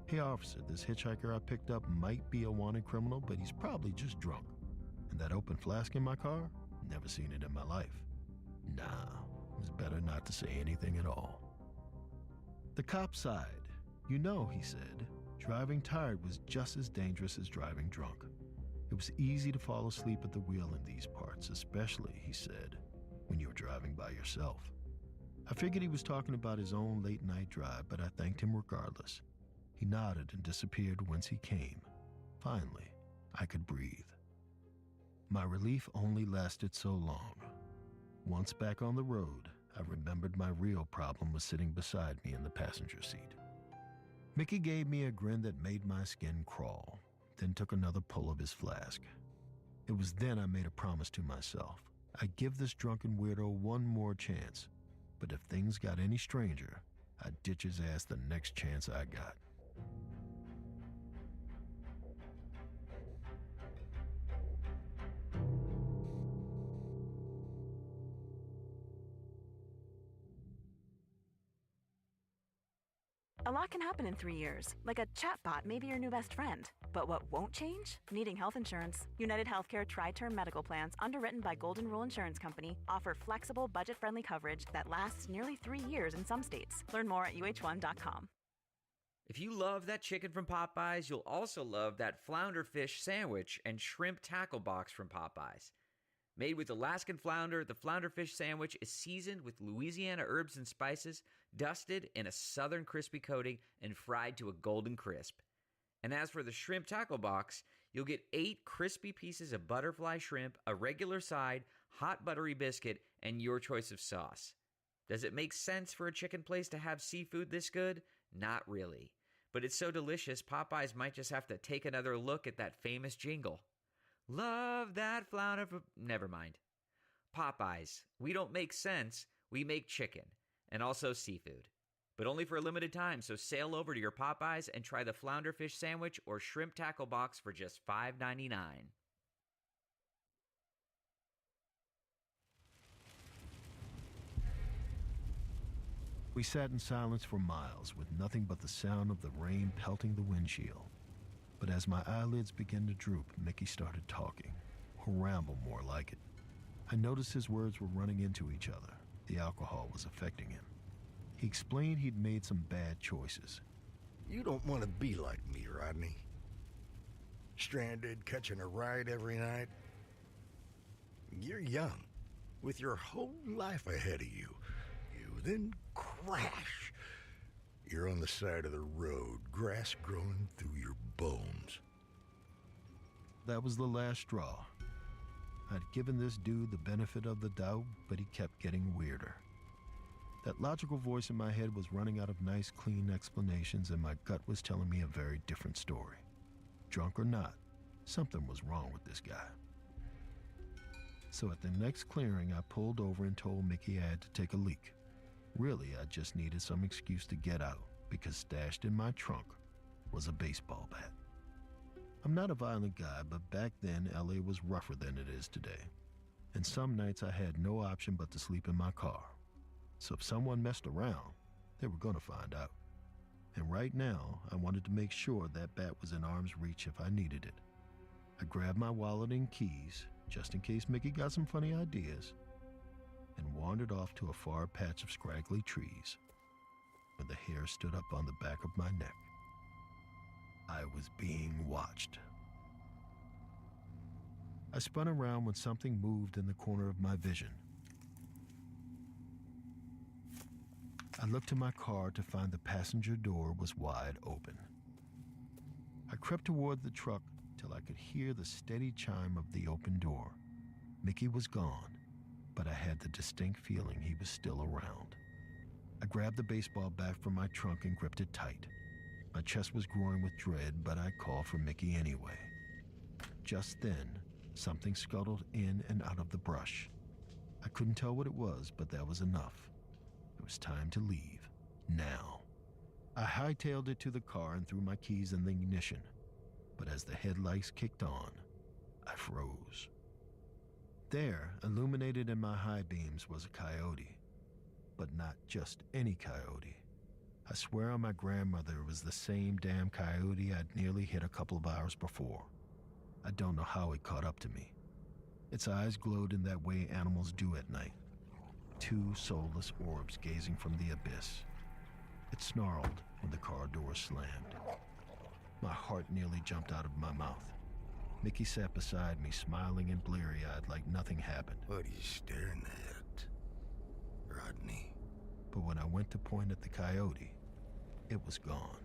"Hey officer, this hitchhiker I picked up might be a wanted criminal, but he's probably just drunk. And that open flask in my car? Never seen it in my life." Nah, it was better not to say anything at all. The cop sighed. "You know," he said, "driving tired was just as dangerous as driving drunk. It was easy to fall asleep at the wheel in these parts, especially," he said, "when you were driving by yourself." I figured he was talking about his own late-night drive, but I thanked him regardless. He nodded and disappeared whence he came. Finally, I could breathe. My relief only lasted so long. Once back on the road, I remembered my real problem was sitting beside me in the passenger seat. Mickey gave me a grin that made my skin crawl, then took another pull of his flask. It was then I made a promise to myself. I'd give this drunken weirdo one more chance, but if things got any stranger, I'd ditch his ass the next chance I got. A lot can happen in 3 years, like a chatbot may be your new best friend. But what won't change? Needing health insurance. United Healthcare Tri-Term Medical Plans, underwritten by Golden Rule Insurance Company, offer flexible, budget-friendly coverage that lasts nearly 3 years in some states. Learn more at uh1.com. If you love that chicken from Popeyes, you'll also love that flounder fish sandwich and shrimp tackle box from Popeyes. Made with Alaskan flounder, the flounder fish sandwich is seasoned with Louisiana herbs and spices, dusted in a southern crispy coating, and fried to a golden crisp. And as for the shrimp tackle box, you'll get 8 crispy pieces of butterfly shrimp, a regular side, hot buttery biscuit, and your choice of sauce. Does it make sense for a chicken place to have seafood this good? Not really. But it's so delicious, Popeyes might just have to take another look at that famous jingle. Love that flounder. Never mind. Popeyes. We don't make sense. We make chicken. And also seafood. But only for a limited time, so sail over to your Popeyes and try the flounder fish sandwich or shrimp tackle box for just $5.99. We sat in silence for miles with nothing but the sound of the rain pelting the windshield. But as my eyelids began to droop, Mickey started talking, or ramble more like it. I noticed his words were running into each other. The alcohol was affecting him. He explained he'd made some bad choices. You don't want to be like me, Rodney. Stranded, catching a ride every night. You're young, with your whole life ahead of you. You then crash. You're on the side of the road, grass growing through your bones. That was the last straw. I'd given this dude the benefit of the doubt, but he kept getting weirder. That logical voice in my head was running out of nice, clean explanations, and my gut was telling me a very different story. Drunk or not, something was wrong with this guy. So at the next clearing, I pulled over and told Mickey I had to take a leak. Really, I just needed some excuse to get out, because stashed in my trunk was a baseball bat. I'm not a violent guy, but back then, LA was rougher than it is today. And some nights I had no option but to sleep in my car. So if someone messed around, they were going to find out. And right now, I wanted to make sure that bat was in arm's reach if I needed it. I grabbed my wallet and keys, just in case Mickey got some funny ideas, and wandered off to a far patch of scraggly trees where the hair stood up on the back of my neck. I was being watched. I spun around when something moved in the corner of my vision. I looked to my car to find the passenger door was wide open. I crept toward the truck till I could hear the steady chime of the open door. Mickey was gone, but I had the distinct feeling he was still around. I grabbed the baseball bat from my trunk and gripped it tight. My chest was growing with dread, but I called for Mickey anyway. Just then, something scuttled in and out of the brush. I couldn't tell what it was, but that was enough. It was time to leave. Now. I hightailed it to the car and threw my keys in the ignition. But as the headlights kicked on, I froze. There, illuminated in my high beams, was a coyote. But not just any coyote. I swear on my grandmother it was the same damn coyote I'd nearly hit a couple of hours before. I don't know how it caught up to me. Its eyes glowed in that way animals do at night. 2 soulless orbs gazing from the abyss. It snarled when the car door slammed. My heart nearly jumped out of my mouth. Mickey sat beside me, smiling and bleary-eyed like nothing happened. What are you staring at, Rodney? But when I went to point at the coyote, it was gone.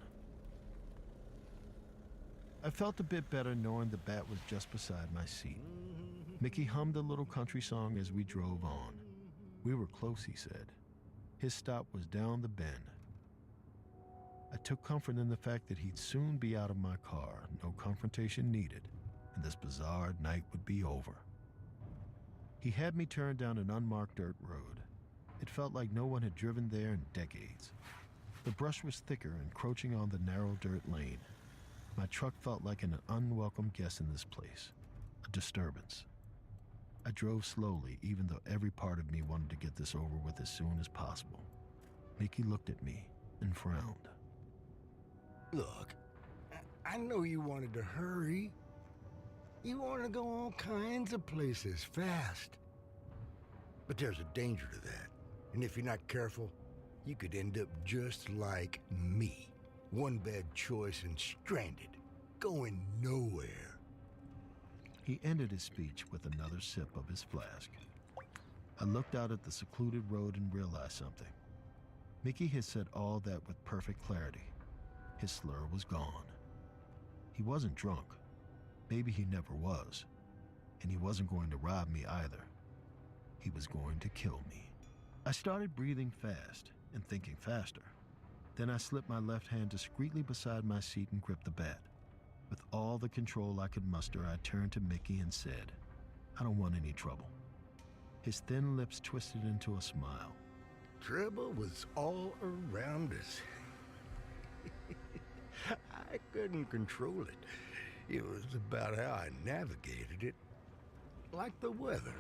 I felt a bit better knowing the bat was just beside my seat. Mickey hummed a little country song as we drove on. We were close, he said. His stop was down the bend. I took comfort in the fact that he'd soon be out of my car, no confrontation needed, and this bizarre night would be over. He had me turn down an unmarked dirt road. It felt like no one had driven there in decades. The brush was thicker, encroaching on the narrow dirt lane. My truck felt like an unwelcome guest in this place, a disturbance. I drove slowly, even though every part of me wanted to get this over with as soon as possible. Mickey looked at me and frowned. Look, I know you wanted to hurry. You want to go all kinds of places fast. But there's a danger to that. And if you're not careful, you could end up just like me. One bad choice and stranded, going nowhere. He ended his speech with another sip of his flask. I looked out at the secluded road and realized something. Mickey had said all that with perfect clarity. His slur was gone. He wasn't drunk. Maybe he never was. And he wasn't going to rob me either. He was going to kill me. I started breathing fast and thinking faster. Then I slipped my left hand discreetly beside my seat and gripped the bat. With all the control I could muster, I turned to Mickey and said, "I don't want any trouble." His thin lips twisted into a smile. Trouble was all around us. I couldn't control it. It was about how I navigated it, like the weather.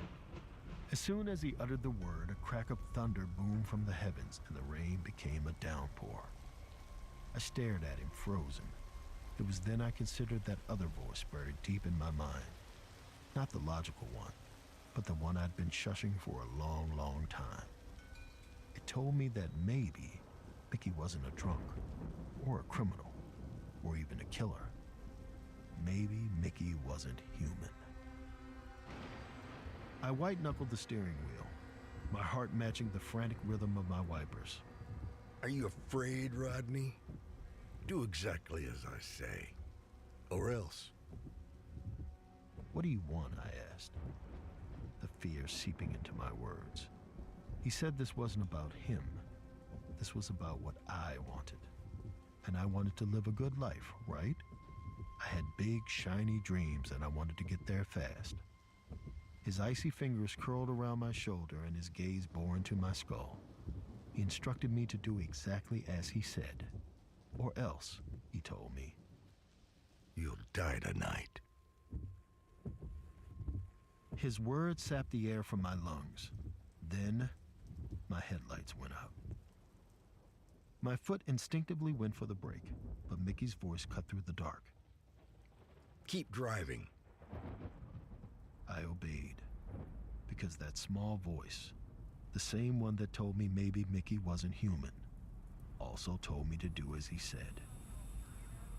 As soon as he uttered the word, a crack of thunder boomed from the heavens and the rain became a downpour. I stared at him, frozen. It was then I considered that other voice buried deep in my mind. Not the logical one, but the one I'd been shushing for a long, long time. It told me that maybe Mickey wasn't a drunk, or a criminal, or even a killer. Maybe Mickey wasn't human. I white-knuckled the steering wheel, my heart matching the frantic rhythm of my wipers. Are you afraid, Rodney? Do exactly as I say, or else. "What do you want?" I asked, the fear seeping into my words. He said this wasn't about him. This was about what I wanted. And I wanted to live a good life, right? I had big, shiny dreams, and I wanted to get there fast. His icy fingers curled around my shoulder, and his gaze bore into my skull. He instructed me to do exactly as he said. Or else, he told me, "You'll die tonight." His words sapped the air from my lungs. Then, my headlights went out. My foot instinctively went for the brake, but Mickey's voice cut through the dark. "Keep driving." I obeyed, because that small voice, the same one that told me maybe Mickey wasn't human, also told me to do as he said.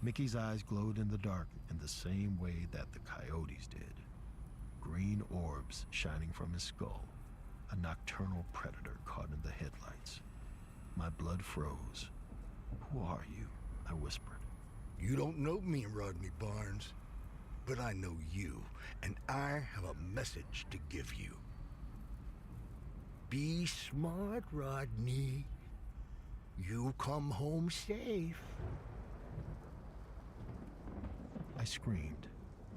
Mickey's eyes glowed in the dark in the same way that the coyotes did. Green orbs shining from his skull, a nocturnal predator caught in the headlights. My blood froze. "Who are you?" I whispered. "You don't know me, Rodney Barnes, but I know you, and I have a message to give you. Be smart, Rodney. You come home safe." I screamed,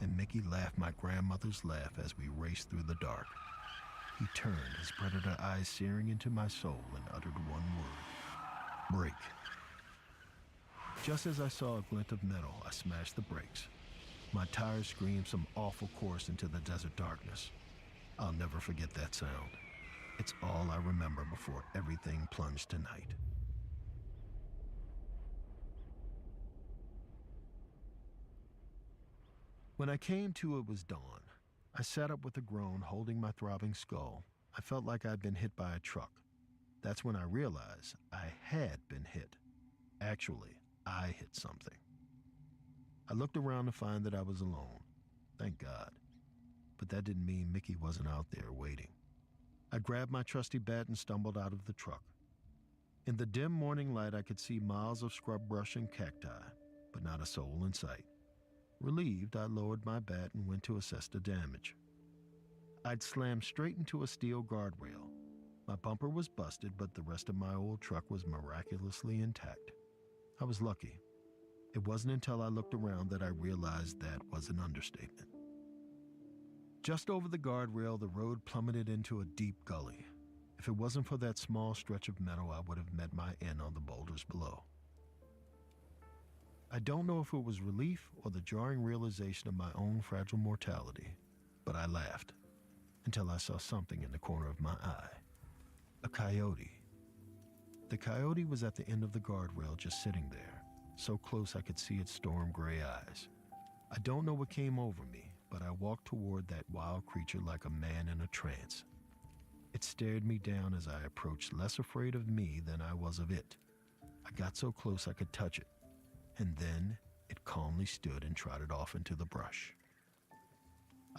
and Mickey laughed my grandmother's laugh as we raced through the dark. He turned, his predator eyes searing into my soul, and uttered one word: "Brake." Just as I saw a glint of metal, I smashed the brakes. My tires screamed some awful chorus into the desert darkness. I'll never forget that sound. It's all I remember before everything plunged to night. When I came to, it was dawn. I sat up with a groan, holding my throbbing skull. I felt like I'd been hit by a truck. That's when I realized I had been hit. Actually, I hit something. I looked around to find that I was alone. Thank God. But that didn't mean Mickey wasn't out there waiting. I grabbed my trusty bat and stumbled out of the truck. In the dim morning light, I could see miles of scrub brush and cacti, but not a soul in sight. Relieved, I lowered my bat and went to assess the damage. I'd slammed straight into a steel guardrail. My bumper was busted, but the rest of my old truck was miraculously intact. I was lucky. It wasn't until I looked around that I realized that was an understatement. Just over the guardrail, the road plummeted into a deep gully. If it wasn't for that small stretch of metal, I would have met my end on the boulders below. I don't know if it was relief or the jarring realization of my own fragile mortality, but I laughed until I saw something in the corner of my eye. A coyote. The coyote was at the end of the guardrail, just sitting there, so close I could see its storm gray eyes. I don't know what came over me, but I walked toward that wild creature like a man in a trance. It stared me down as I approached, less afraid of me than I was of it. I got so close I could touch it. and then it calmly stood and trotted off into the brush.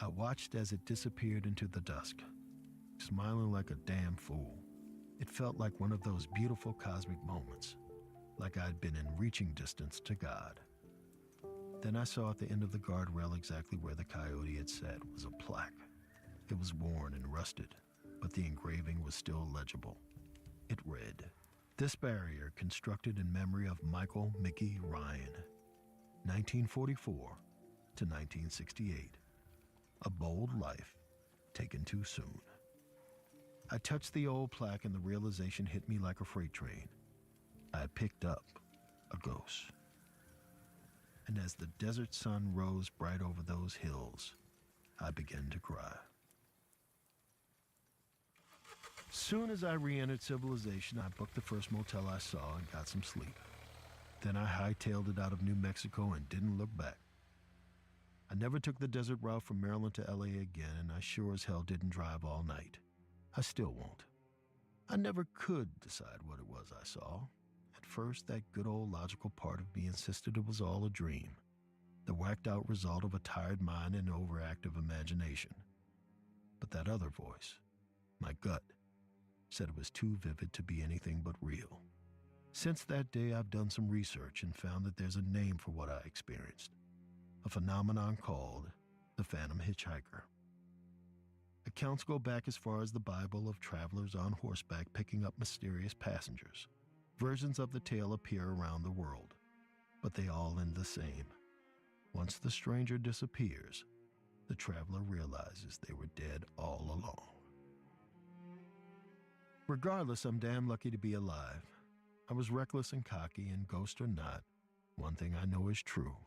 I watched as it disappeared into the dusk, smiling like a damn fool. It felt like one of those beautiful cosmic moments, like I'd been in reaching distance to God. Then I saw at the end of the guardrail exactly where the coyote had said was a plaque. It was worn and rusted, but the engraving was still legible. It read, "This barrier constructed in memory of Michael Mickey Ryan, 1944 to 1968. A bold life taken too soon." I touched the old plaque and the realization hit me like a freight train. I had picked up a ghost. And as the desert sun rose bright over those hills, I began to cry. Soon as I re-entered civilization, I booked the first motel I saw and got some sleep. Then I hightailed it out of New Mexico and didn't look back. I never took the desert route from Maryland to LA again, and I sure as hell didn't drive all night. I still won't. I never could decide what it was I saw. At first, that good old logical part of me insisted it was all a dream, the whacked-out result of a tired mind and overactive imagination. But that other voice, my gut, said it was too vivid to be anything but real. Since that day, I've done some research and found that there's a name for what I experienced, a phenomenon called the Phantom Hitchhiker. Accounts go back as far as the Bible of travelers on horseback picking up mysterious passengers. Versions of the tale appear around the world, but they all end the same. Once the stranger disappears, the traveler realizes they were dead all along. Regardless, I'm damn lucky to be alive. I was reckless and cocky, and ghost or not, one thing I know is true.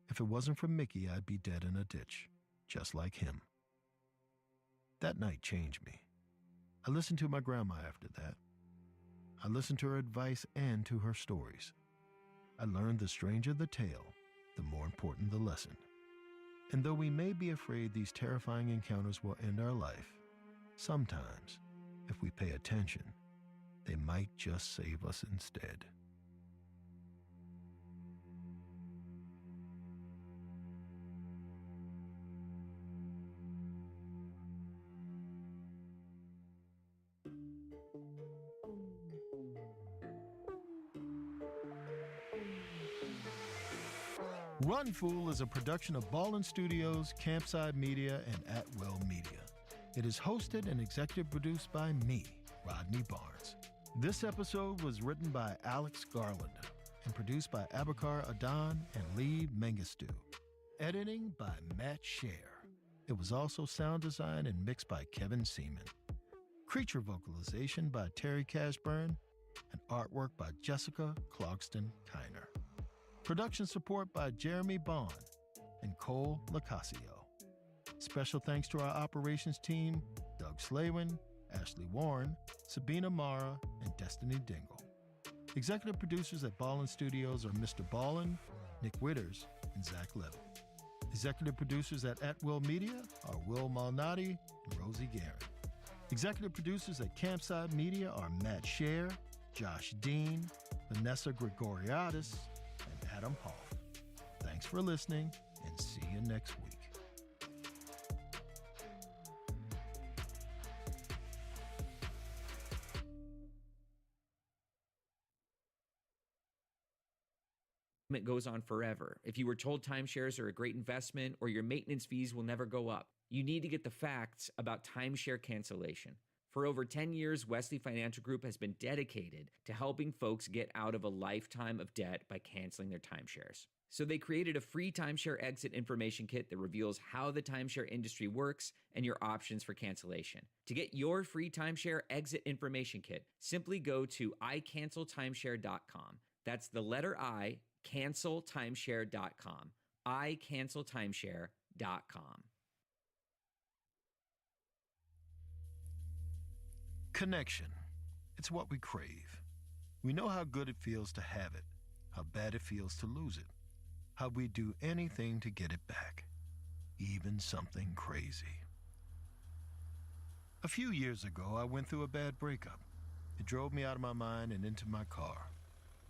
If it wasn't for Mickey, I'd be dead in a ditch, just like him. That night changed me. I listened to my grandma after that. I listened to her advice and to her stories. I learned the stranger the tale, the more important the lesson. And though we may be afraid these terrifying encounters will end our life, sometimes, if we pay attention, they might just save us instead. Run Fool is a production of Ballin Studios, Campside Media, and At Will Media. It is hosted and executive produced by me, Rodney Barnes. This episode was written by Alex Garland and produced by Abakar Adan and Lee Mengistu. Editing by Matt Scher. It was also sound designed and mixed by Kevin Seaman. Creature vocalization by Terry Cashburn and artwork by Jessica Clogston Kiner. Production support by Jeremy Bond and Cole Lacasio. Special thanks to our operations team, Doug Slaywin, Ashley Warren, Sabina Mara, and Destiny Dingle. Executive producers at Ballin Studios are Mr. Ballin, Nick Witters, and Zach Levin. Executive producers at Will Media are Will Malnati and Rosie Guerin. Executive producers at Campside Media are Matt Scher, Josh Dean, Vanessa Gregoriadis, and Adam Paul. Thanks for listening, and see you next week. It goes on forever. If you were told timeshares are a great investment or your maintenance fees will never go up, you need to get the facts about timeshare cancellation. For over 10 years, Wesley Financial Group has been dedicated to helping folks get out of a lifetime of debt by canceling their timeshares. So they created a free timeshare exit information kit that reveals how the timeshare industry works and your options for cancellation. To get your free timeshare exit information kit, simply go to icanceltimeshare.com. That's the letter I, canceltimeshare.com. icanceltimeshare.com. Connection. It's what we crave. We know how good it feels to have it, how bad it feels to lose it, how we do anything to get it back, even something crazy. A few years ago, I went through a bad breakup. It drove me out of my mind and into my car.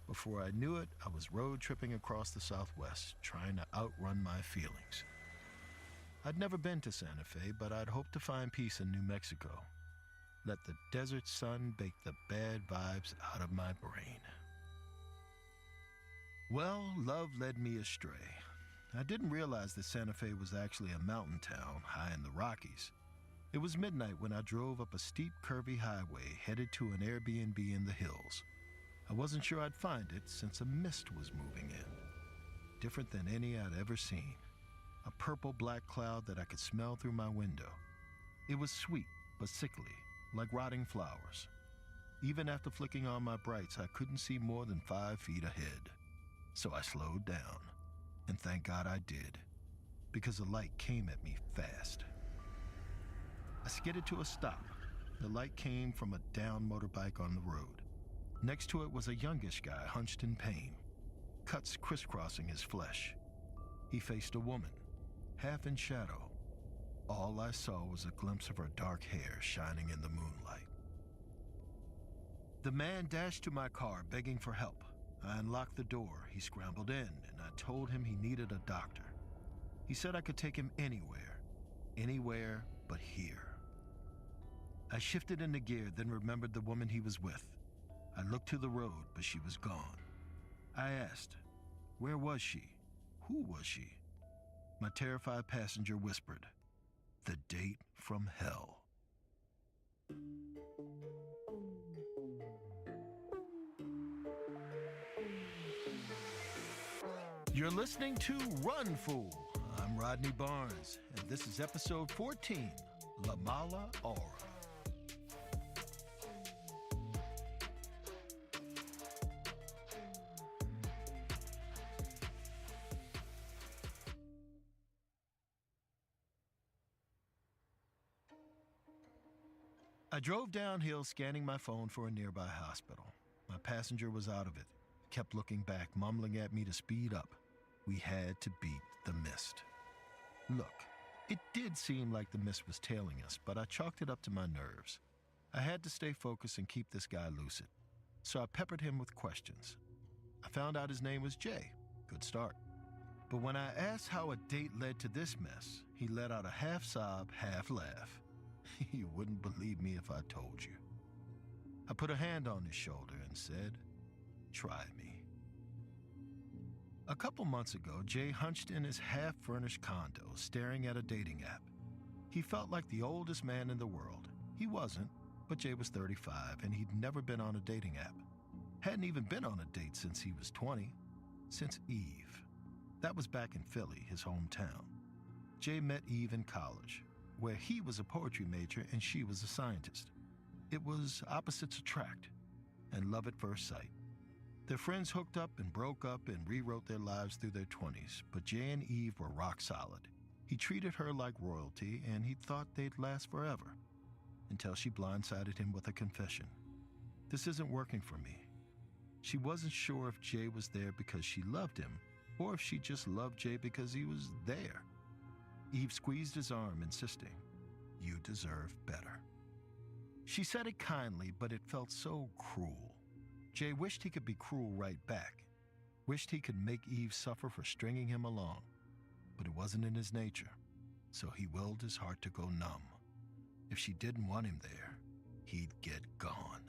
Before I knew it, I was road tripping across the Southwest, trying to outrun my feelings. I'd never been to Santa Fe, but I'd hoped to find peace in New Mexico. Let the desert sun bake the bad vibes out of my brain. Well, love led me astray. I didn't realize that Santa Fe was actually a mountain town high in the Rockies. It was midnight when I drove up a steep, curvy highway headed to an Airbnb in the hills. I wasn't sure I'd find it since a mist was moving in. Different than any I'd ever seen. A purple-black cloud that I could smell through my window. It was sweet, but sickly, like rotting flowers. Even after flicking on my brights, I couldn't see more than 5 feet ahead. So I slowed down, and thank God I did, because the light came at me fast. I skidded to a stop. The light came from a downed motorbike on the road. Next to it was a youngish guy hunched in pain, cuts crisscrossing his flesh. He faced a woman, half in shadow. All I saw was a glimpse of her dark hair shining in the moonlight. The man dashed to my car, begging for help. I unlocked the door, he scrambled in, and I told him he needed a doctor. He said I could take him anywhere but here. I shifted into gear, then remembered the woman he was with. I looked to the road, but she was gone. I asked, where was she? Who was she? My terrified passenger whispered, the date from hell. You're listening to Run Fool. I'm Rodney Barnes, and this is episode 14, La Mala Aura. I drove downhill, scanning my phone for a nearby hospital. My passenger was out of it, kept looking back, mumbling at me to speed up. We had to beat the mist. Look, it did seem like the mist was tailing us, but I chalked it up to my nerves. I had to stay focused and keep this guy lucid, so I peppered him with questions. I found out his name was Jay. Good start. But when I asked how a date led to this mess, he let out a half sob, half laugh. You wouldn't believe me if I told you. I put a hand on his shoulder and said, try me. A couple months ago, Jay hunched in his half-furnished condo, staring at a dating app. He felt like the oldest man in the world. He wasn't, but Jay was 35, and he'd never been on a dating app. Hadn't even been on a date since he was 20, since Eve. That was back in Philly, his hometown. Jay met Eve in college, where he was a poetry major and she was a scientist. It was opposites attract and love at first sight. Their friends hooked up and broke up and rewrote their lives through their 20s, but Jay and Eve were rock solid. He treated her like royalty, and he thought they'd last forever, until she blindsided him with a confession. This isn't working for me. She wasn't sure if Jay was there because she loved him, or if she just loved Jay because he was there. Eve squeezed his arm, insisting, you deserve better. She said it kindly, but it felt so cruel. Jay wished he could be cruel right back, wished he could make Eve suffer for stringing him along, but it wasn't in his nature, so he willed his heart to go numb. If she didn't want him there, he'd get gone.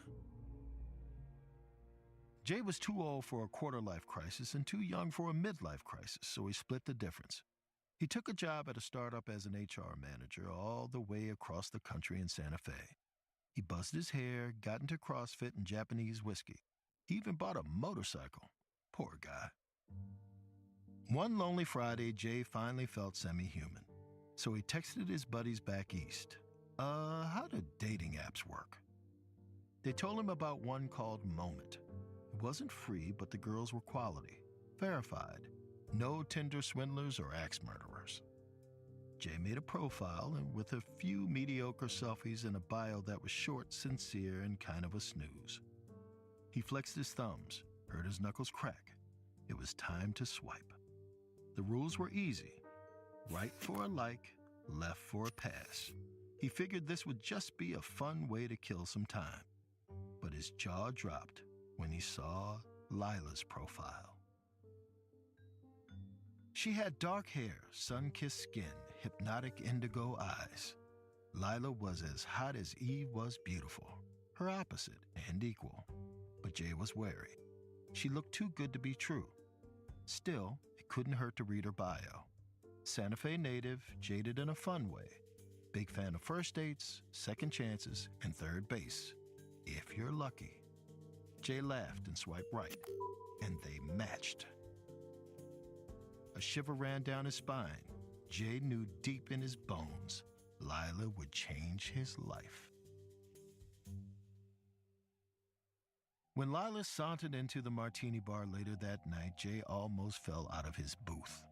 Jay was too old for a quarter-life crisis and too young for a midlife crisis, so he split the difference. He took a job at a startup as an HR manager all the way across the country in Santa Fe. He buzzed his hair, got into CrossFit and Japanese whiskey. He even bought a motorcycle. Poor guy. One lonely Friday, Jay finally felt semi-human. So he texted his buddies back east. How do dating apps work? They told him about one called Moment. It wasn't free, but the girls were quality. Verified. No Tinder swindlers or axe murderers. Jay made a profile and with a few mediocre selfies and a bio that was short, sincere, and kind of a snooze. He flexed his thumbs, heard his knuckles crack. It was time to swipe. The rules were easy. Right for a like, left for a pass. He figured this would just be a fun way to kill some time. But his jaw dropped when he saw Lila's profile. She had dark hair, sun-kissed skin, hypnotic indigo eyes. Lila was as hot as Eve was beautiful, her opposite and equal. But Jay was wary. She looked too good to be true. Still, it couldn't hurt to read her bio. Santa Fe native, jaded in a fun way. Big fan of first dates, second chances, and third base. If you're lucky. Jay laughed and swiped right, and they matched. A shiver ran down his spine. Jay knew deep in his bones Lila would change his life. When Lila sauntered into the martini bar later that night, Jay almost fell out of his booth.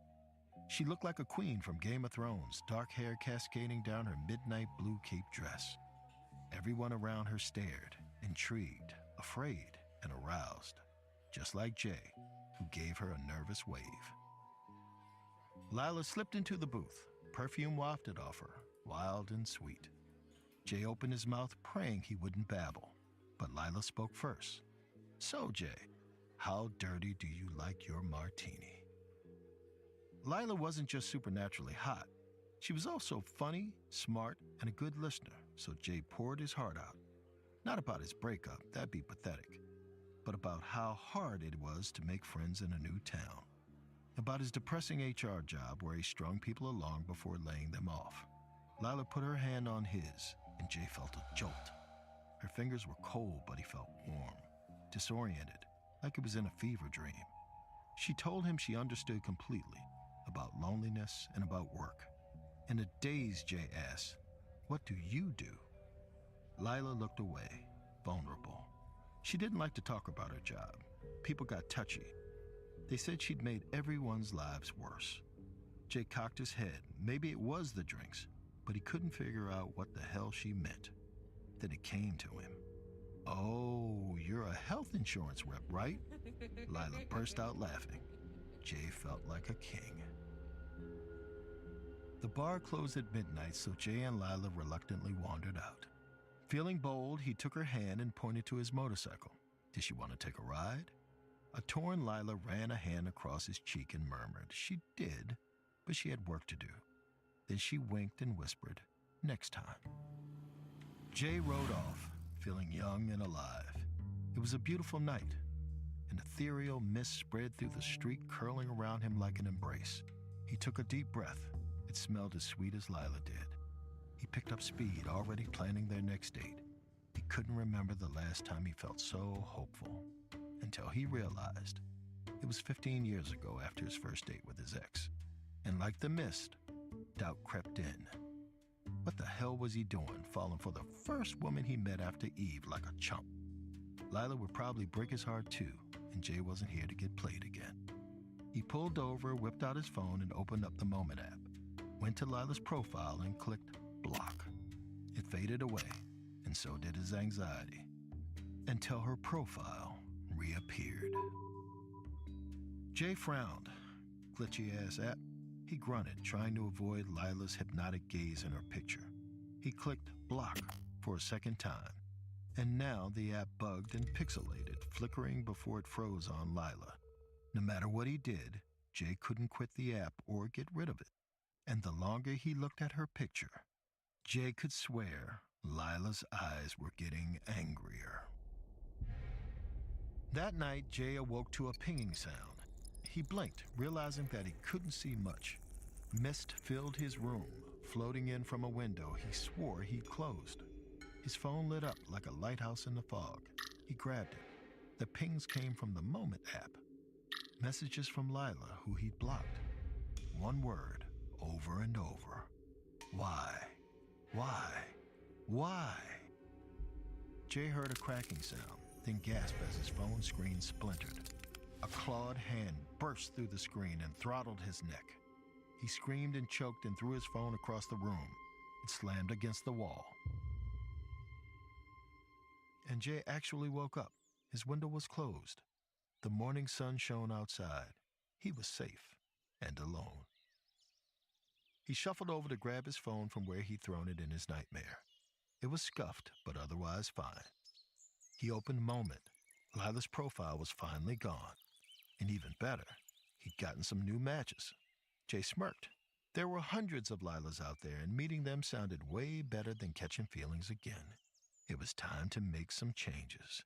She looked like a queen from Game of Thrones, dark hair cascading down her midnight blue cape dress. Everyone around her stared, intrigued, afraid, and aroused, just like Jay, who gave her a nervous wave. Lila slipped into the booth, perfume wafted off her, wild and sweet. Jay opened his mouth, praying he wouldn't babble, but Lila spoke first. "So, Jay, how dirty do you like your martini?" Lila wasn't just supernaturally hot. She was also funny, smart, and a good listener, so Jay poured his heart out. Not about his breakup, that'd be pathetic, but about how hard it was to make friends in a new town. About his depressing HR job where he strung people along before laying them off. Lila put her hand on his, and Jay felt a jolt. Her fingers were cold, but he felt warm, disoriented, like it was in a fever dream. She told him she understood completely, about loneliness and about work. In a daze, Jay asked, "What do you do?" Lila looked away, vulnerable. She didn't like to talk about her job. People got touchy. They said she'd made everyone's lives worse. Jay cocked his head. Maybe it was the drinks, but he couldn't figure out what the hell she meant. Then it came to him. "Oh, you're a health insurance rep, right?" Lila burst out laughing. Jay felt like a king. The bar closed at midnight, so Jay and Lila reluctantly wandered out. Feeling bold, he took her hand and pointed to his motorcycle. Did she want to take a ride? A torn Lila ran a hand across his cheek and murmured she did, but she had work to do. Then she winked and whispered, "Next time." Jay rode off, feeling young and alive. It was a beautiful night. An ethereal mist spread through the street, curling around him like an embrace. He took a deep breath. It smelled as sweet as Lila did. He picked up speed, already planning their next date. He couldn't remember the last time he felt so hopeful, until he realized it was 15 years ago after his first date with his ex. And like the mist, doubt crept in. What the hell was he doing, falling for the first woman he met after Eve like a chump? Lila would probably break his heart too, and Jay wasn't here to get played again. He pulled over, whipped out his phone, and opened up the Moment app. Went to Lila's profile and clicked block. It faded away, and so did his anxiety, until her profile reappeared. Jay frowned. Glitchy-ass app. He grunted, trying to avoid Lila's hypnotic gaze in her picture. He clicked block for a second time, and now the app bugged and pixelated, flickering before it froze on Lila. No matter what he did, Jay couldn't quit the app or get rid of it. And the longer he looked at her picture, Jay could swear Lila's eyes were getting angrier. That night, Jay awoke to a pinging sound. He blinked, realizing that he couldn't see much. Mist filled his room, floating in from a window he swore he'd closed. His phone lit up like a lighthouse in the fog. He grabbed it. The pings came from the Moment app. Messages from Lila, who he'd blocked. One word, over and over. Why? Why? Why? Jay heard a cracking sound, then gasped as his phone screen splintered. A clawed hand burst through the screen and throttled his neck. He screamed and choked and threw his phone across the room. It slammed against the wall. And Jay actually woke up. His window was closed. The morning sun shone outside. He was safe and alone. He shuffled over to grab his phone from where he'd thrown it in his nightmare. It was scuffed, but otherwise fine. He opened Moment, Lila's profile was finally gone. And even better, he'd gotten some new matches. Jay smirked. There were hundreds of Lilas out there, and meeting them sounded way better than catching feelings again. It was time to make some changes.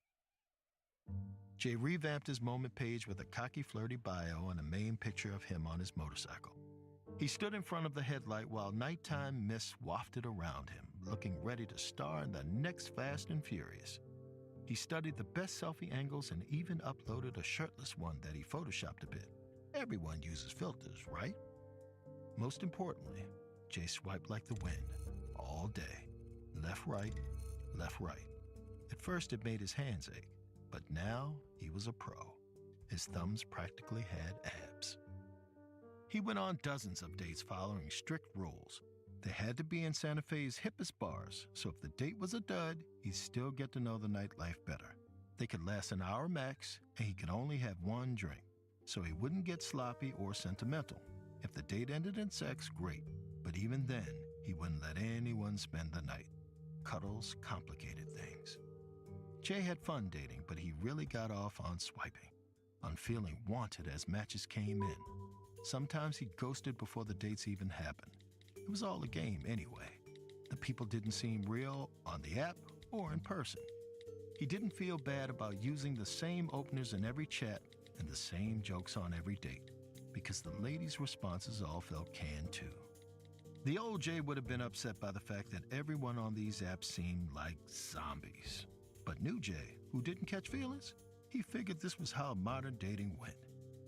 Jay revamped his moment page with a cocky, flirty bio and a main picture of him on his motorcycle. He stood in front of the headlight while nighttime mists wafted around him, looking ready to star in the next Fast and Furious. He studied the best selfie angles and even uploaded a shirtless one that he photoshopped a bit. Everyone uses filters, right? Most importantly, Jay swiped like the wind, all day. Left, right, left, right. At first it made his hands ache, but now he was a pro. His thumbs practically had abs. He went on dozens of dates following strict rules. They had to be in Santa Fe's hippest bars, so if the date was a dud, he'd still get to know the nightlife better. They could last an hour max, and he could only have one drink, so he wouldn't get sloppy or sentimental. If the date ended in sex, great, but even then, he wouldn't let anyone spend the night. Cuddles complicated things. Jay had fun dating, but he really got off on swiping, on feeling wanted as matches came in. Sometimes he ghosted before the dates even happened. It was all a game anyway. The people didn't seem real on the app or in person. He didn't feel bad about using the same openers in every chat and the same jokes on every date, because the ladies' responses all felt canned too. The old Jay would have been upset by the fact that everyone on these apps seemed like zombies. But new Jay, who didn't catch feelings, he figured this was how modern dating went.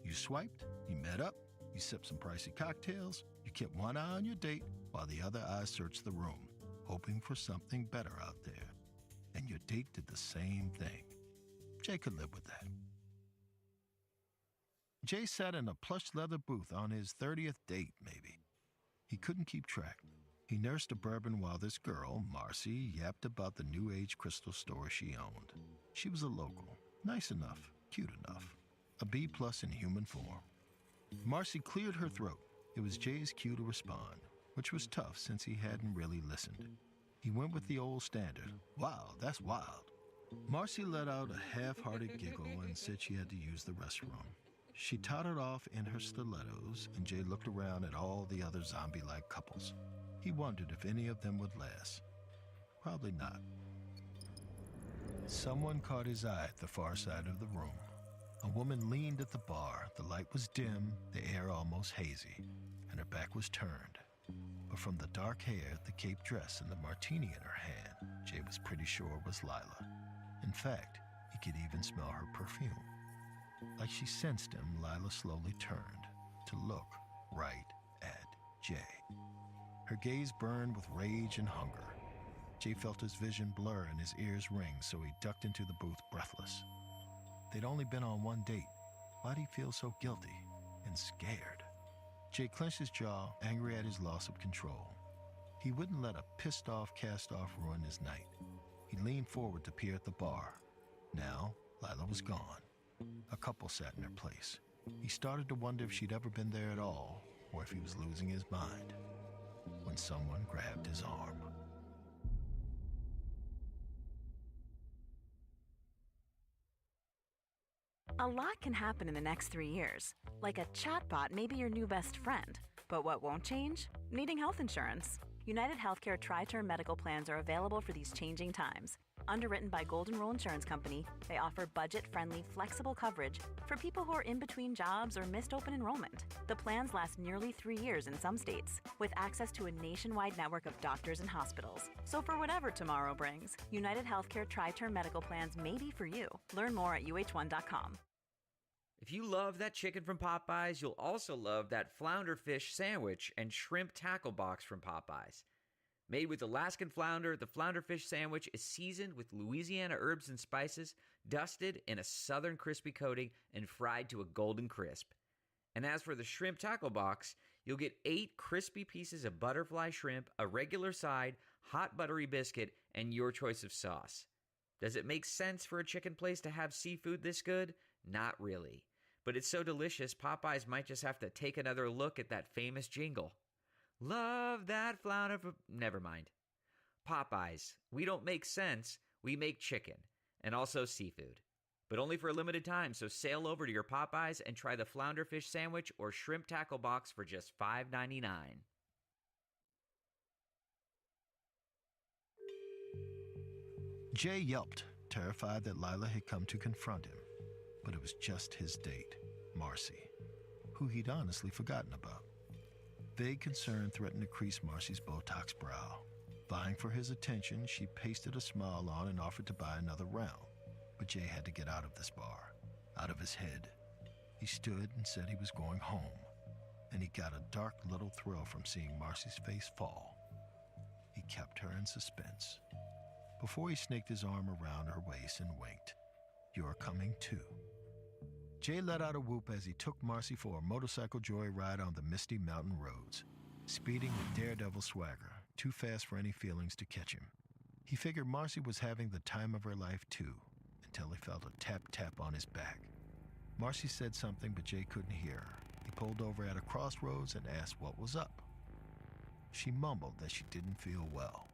You swiped, you met up, you sipped some pricey cocktails, you kept one eye on your date while the other eye searched the room, hoping for something better out there. And your date did the same thing. Jay could live with that. Jay sat in a plush leather booth on his 30th date, maybe. He couldn't keep track. He nursed a bourbon while this girl, Marcy, yapped about the new age crystal store she owned. She was a local, nice enough, cute enough, a B+ in human form. Marcy cleared her throat. It was Jay's cue to respond, which was tough since he hadn't really listened. He went with the old standard. Wow, that's wild. Marcy let out a half-hearted giggle and said she had to use the restroom. She tottered off in her stilettos, and Jay looked around at all the other zombie-like couples. He wondered if any of them would last. Probably not. Someone caught his eye at the far side of the room. A woman leaned at the bar. The light was dim, the air almost hazy, and her back was turned. But from the dark hair, the cape dress, and the martini in her hand, Jay was pretty sure was Lila. In fact, he could even smell her perfume. Like she sensed him, Lila slowly turned to look right at Jay. Her gaze burned with rage and hunger. Jay felt his vision blur and his ears ring, so he ducked into the booth breathless. They'd only been on one date. Why'd he feel so guilty and scared? Jay clenched his jaw, angry at his loss of control. He wouldn't let a pissed-off cast-off ruin his night. He leaned forward to peer at the bar. Now, Lila was gone. A couple sat in her place. He started to wonder if she'd ever been there at all, or if he was losing his mind, when someone grabbed his arm. A lot can happen in the next 3 years. Like a chatbot may be your new best friend. But what won't change? Needing health insurance. United Healthcare Tri-Term Medical Plans are available for these changing times. Underwritten by Golden Rule Insurance Company, they offer budget-friendly, flexible coverage for people who are in between jobs or missed open enrollment. The plans last nearly 3 years in some states, with access to a nationwide network of doctors and hospitals. So for whatever tomorrow brings, United Healthcare Tri-Term Medical Plans may be for you. Learn more at uh1.com. If you love that chicken from Popeyes, you'll also love that flounder fish sandwich and shrimp tackle box from Popeyes. Made with Alaskan flounder, the flounder fish sandwich is seasoned with Louisiana herbs and spices, dusted in a southern crispy coating, and fried to a golden crisp. And as for the shrimp tackle box, you'll get 8 crispy pieces of butterfly shrimp, a regular side, hot buttery biscuit, and your choice of sauce. Does it make sense for a chicken place to have seafood this good? Not really. But it's so delicious, Popeyes might just have to take another look at that famous jingle. Love that flounder. Never mind. Popeyes. We don't make sense. We make chicken. And also seafood. but only for a limited time, so sail over to your Popeyes and try the flounder fish sandwich or shrimp tackle box for just $5.99. Jay yelped, terrified that Lila had come to confront him. But it was just his date, Marcy, who he'd honestly forgotten about. Vague concern threatened to crease Marcy's Botox brow. Vying for his attention, she pasted a smile on and offered to buy another round. But Jay had to get out of this bar, out of his head. He stood and said he was going home, and he got a dark little thrill from seeing Marcy's face fall. He kept her in suspense. Before he snaked his arm around her waist and winked, "You're coming too." Jay let out a whoop as he took Marcy for a motorcycle joyride on the misty mountain roads, speeding with daredevil swagger, too fast for any feelings to catch him. He figured Marcy was having the time of her life too, until he felt a tap-tap on his back. Marcy said something, but Jay couldn't hear her. He pulled over at a crossroads and asked what was up. She mumbled that she didn't feel well.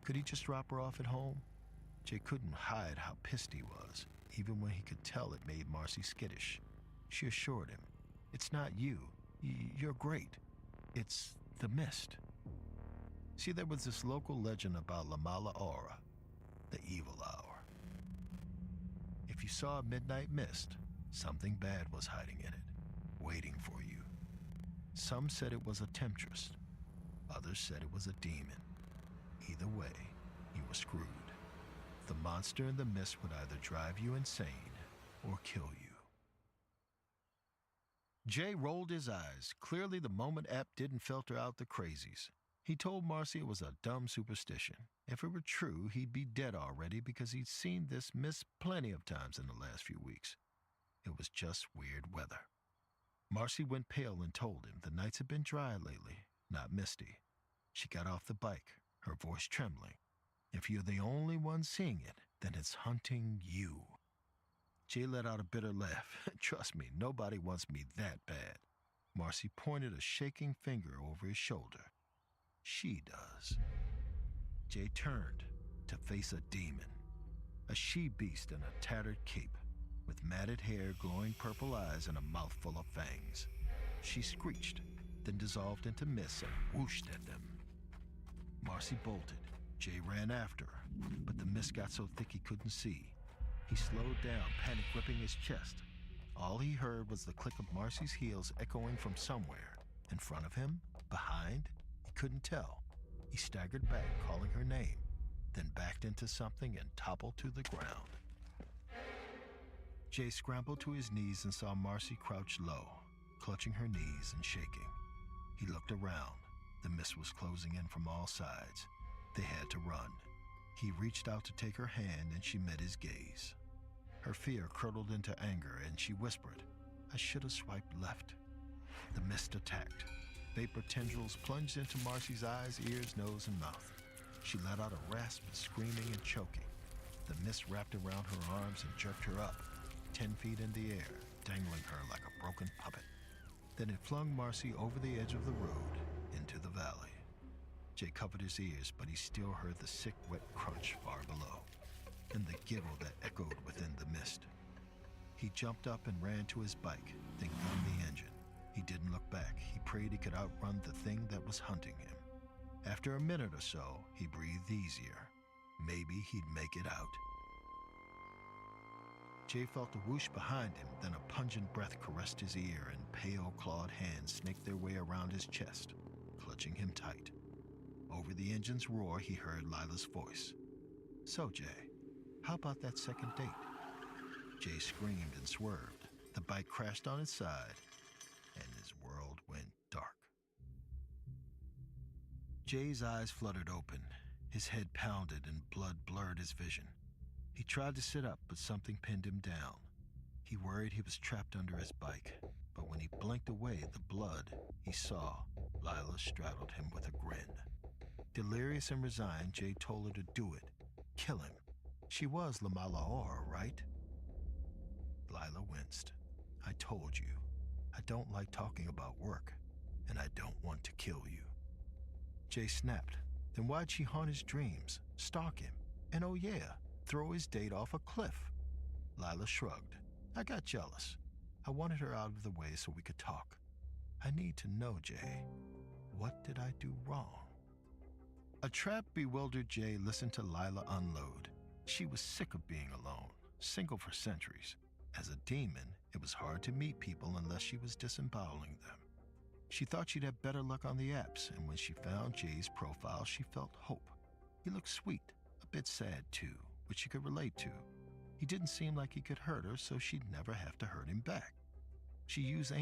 Could he just drop her off at home? Jay couldn't hide how pissed he was, even when he could tell it made Marcy skittish. She assured him, "It's not you. You're great. It's the mist." See, there was this local legend about La Mala Hora, the evil hour. If you saw a midnight mist, something bad was hiding in it, waiting for you. Some said it was a temptress. Others said it was a demon. Either way, you were screwed. The monster in the mist would either drive you insane or kill you. Jay rolled his eyes. Clearly, the Moment app didn't filter out the crazies. He told Marcy it was a dumb superstition. If it were true, he'd be dead already because he'd seen this mist plenty of times in the last few weeks. It was just weird weather. Marcy went pale and told him the nights had been dry lately, not misty. She got off the bike, her voice trembling. "If you're the only one seeing it, then it's hunting you." Jay let out a bitter laugh. "Trust me, nobody wants me that bad." Marcy pointed a shaking finger over his shoulder. "She does." Jay turned to face a demon, a she-beast in a tattered cape, with matted hair, glowing purple eyes, and a mouthful of fangs. She screeched, then dissolved into mist and whooshed at them. Marcy bolted. Jay ran after her, but the mist got so thick he couldn't see. He slowed down, panic gripping his chest. All he heard was the click of Marcy's heels echoing from somewhere. In front of him? Behind? He couldn't tell. He staggered back, calling her name, then backed into something and toppled to the ground. Jay scrambled to his knees and saw Marcy crouched low, clutching her knees and shaking. He looked around. The mist was closing in from all sides. They had to run. He reached out to take her hand and she met his gaze. Her fear curdled into anger and she whispered, "I should have swiped left." The mist attacked. Vapor tendrils plunged into Marcy's eyes, ears, nose, and mouth. She let out a rasp, screaming and choking. The mist wrapped around her arms and jerked her up, 10 feet in the air, dangling her like a broken puppet. Then it flung Marcy over the edge of the road into the valley. Jay covered his ears, but he still heard the sick, wet crunch far below, and the giggle that echoed within the mist. He jumped up and ran to his bike, then gunned the engine. He didn't look back. He prayed he could outrun the thing that was hunting him. After a minute or so, he breathed easier. Maybe he'd make it out. Jay felt a whoosh behind him, then a pungent breath caressed his ear, and pale, clawed hands snaked their way around his chest, clutching him tight. Over the engine's roar, he heard Lila's voice. "So, Jay, how about that second date?" Jay screamed and swerved. The bike crashed on its side, and his world went dark. Jay's eyes fluttered open. His head pounded and blood blurred his vision. He tried to sit up, but something pinned him down. He worried he was trapped under his bike, but when he blinked away the blood he saw, Lila straddled him with a grin. Delirious and resigned, Jay told her to do it. Kill him. She was La Mala Hora, right? Lila winced. "I told you. I don't like talking about work, and I don't want to kill you." Jay snapped. Then why'd she haunt his dreams, stalk him, and oh yeah, throw his date off a cliff? Lila shrugged. I got jealous. I wanted her out of the way so we could talk. I need to know, Jay. What did I do wrong? A trapped, bewildered Jay listened to Lila unload. She was sick of being alone, single for centuries. As a demon, it was hard to meet people unless she was disemboweling them. She thought she'd have better luck on the apps, and when she found Jay's profile, she felt hope. He looked sweet, a bit sad too, which she could relate to. He didn't seem like he could hurt her, so she'd never have to hurt him back. She used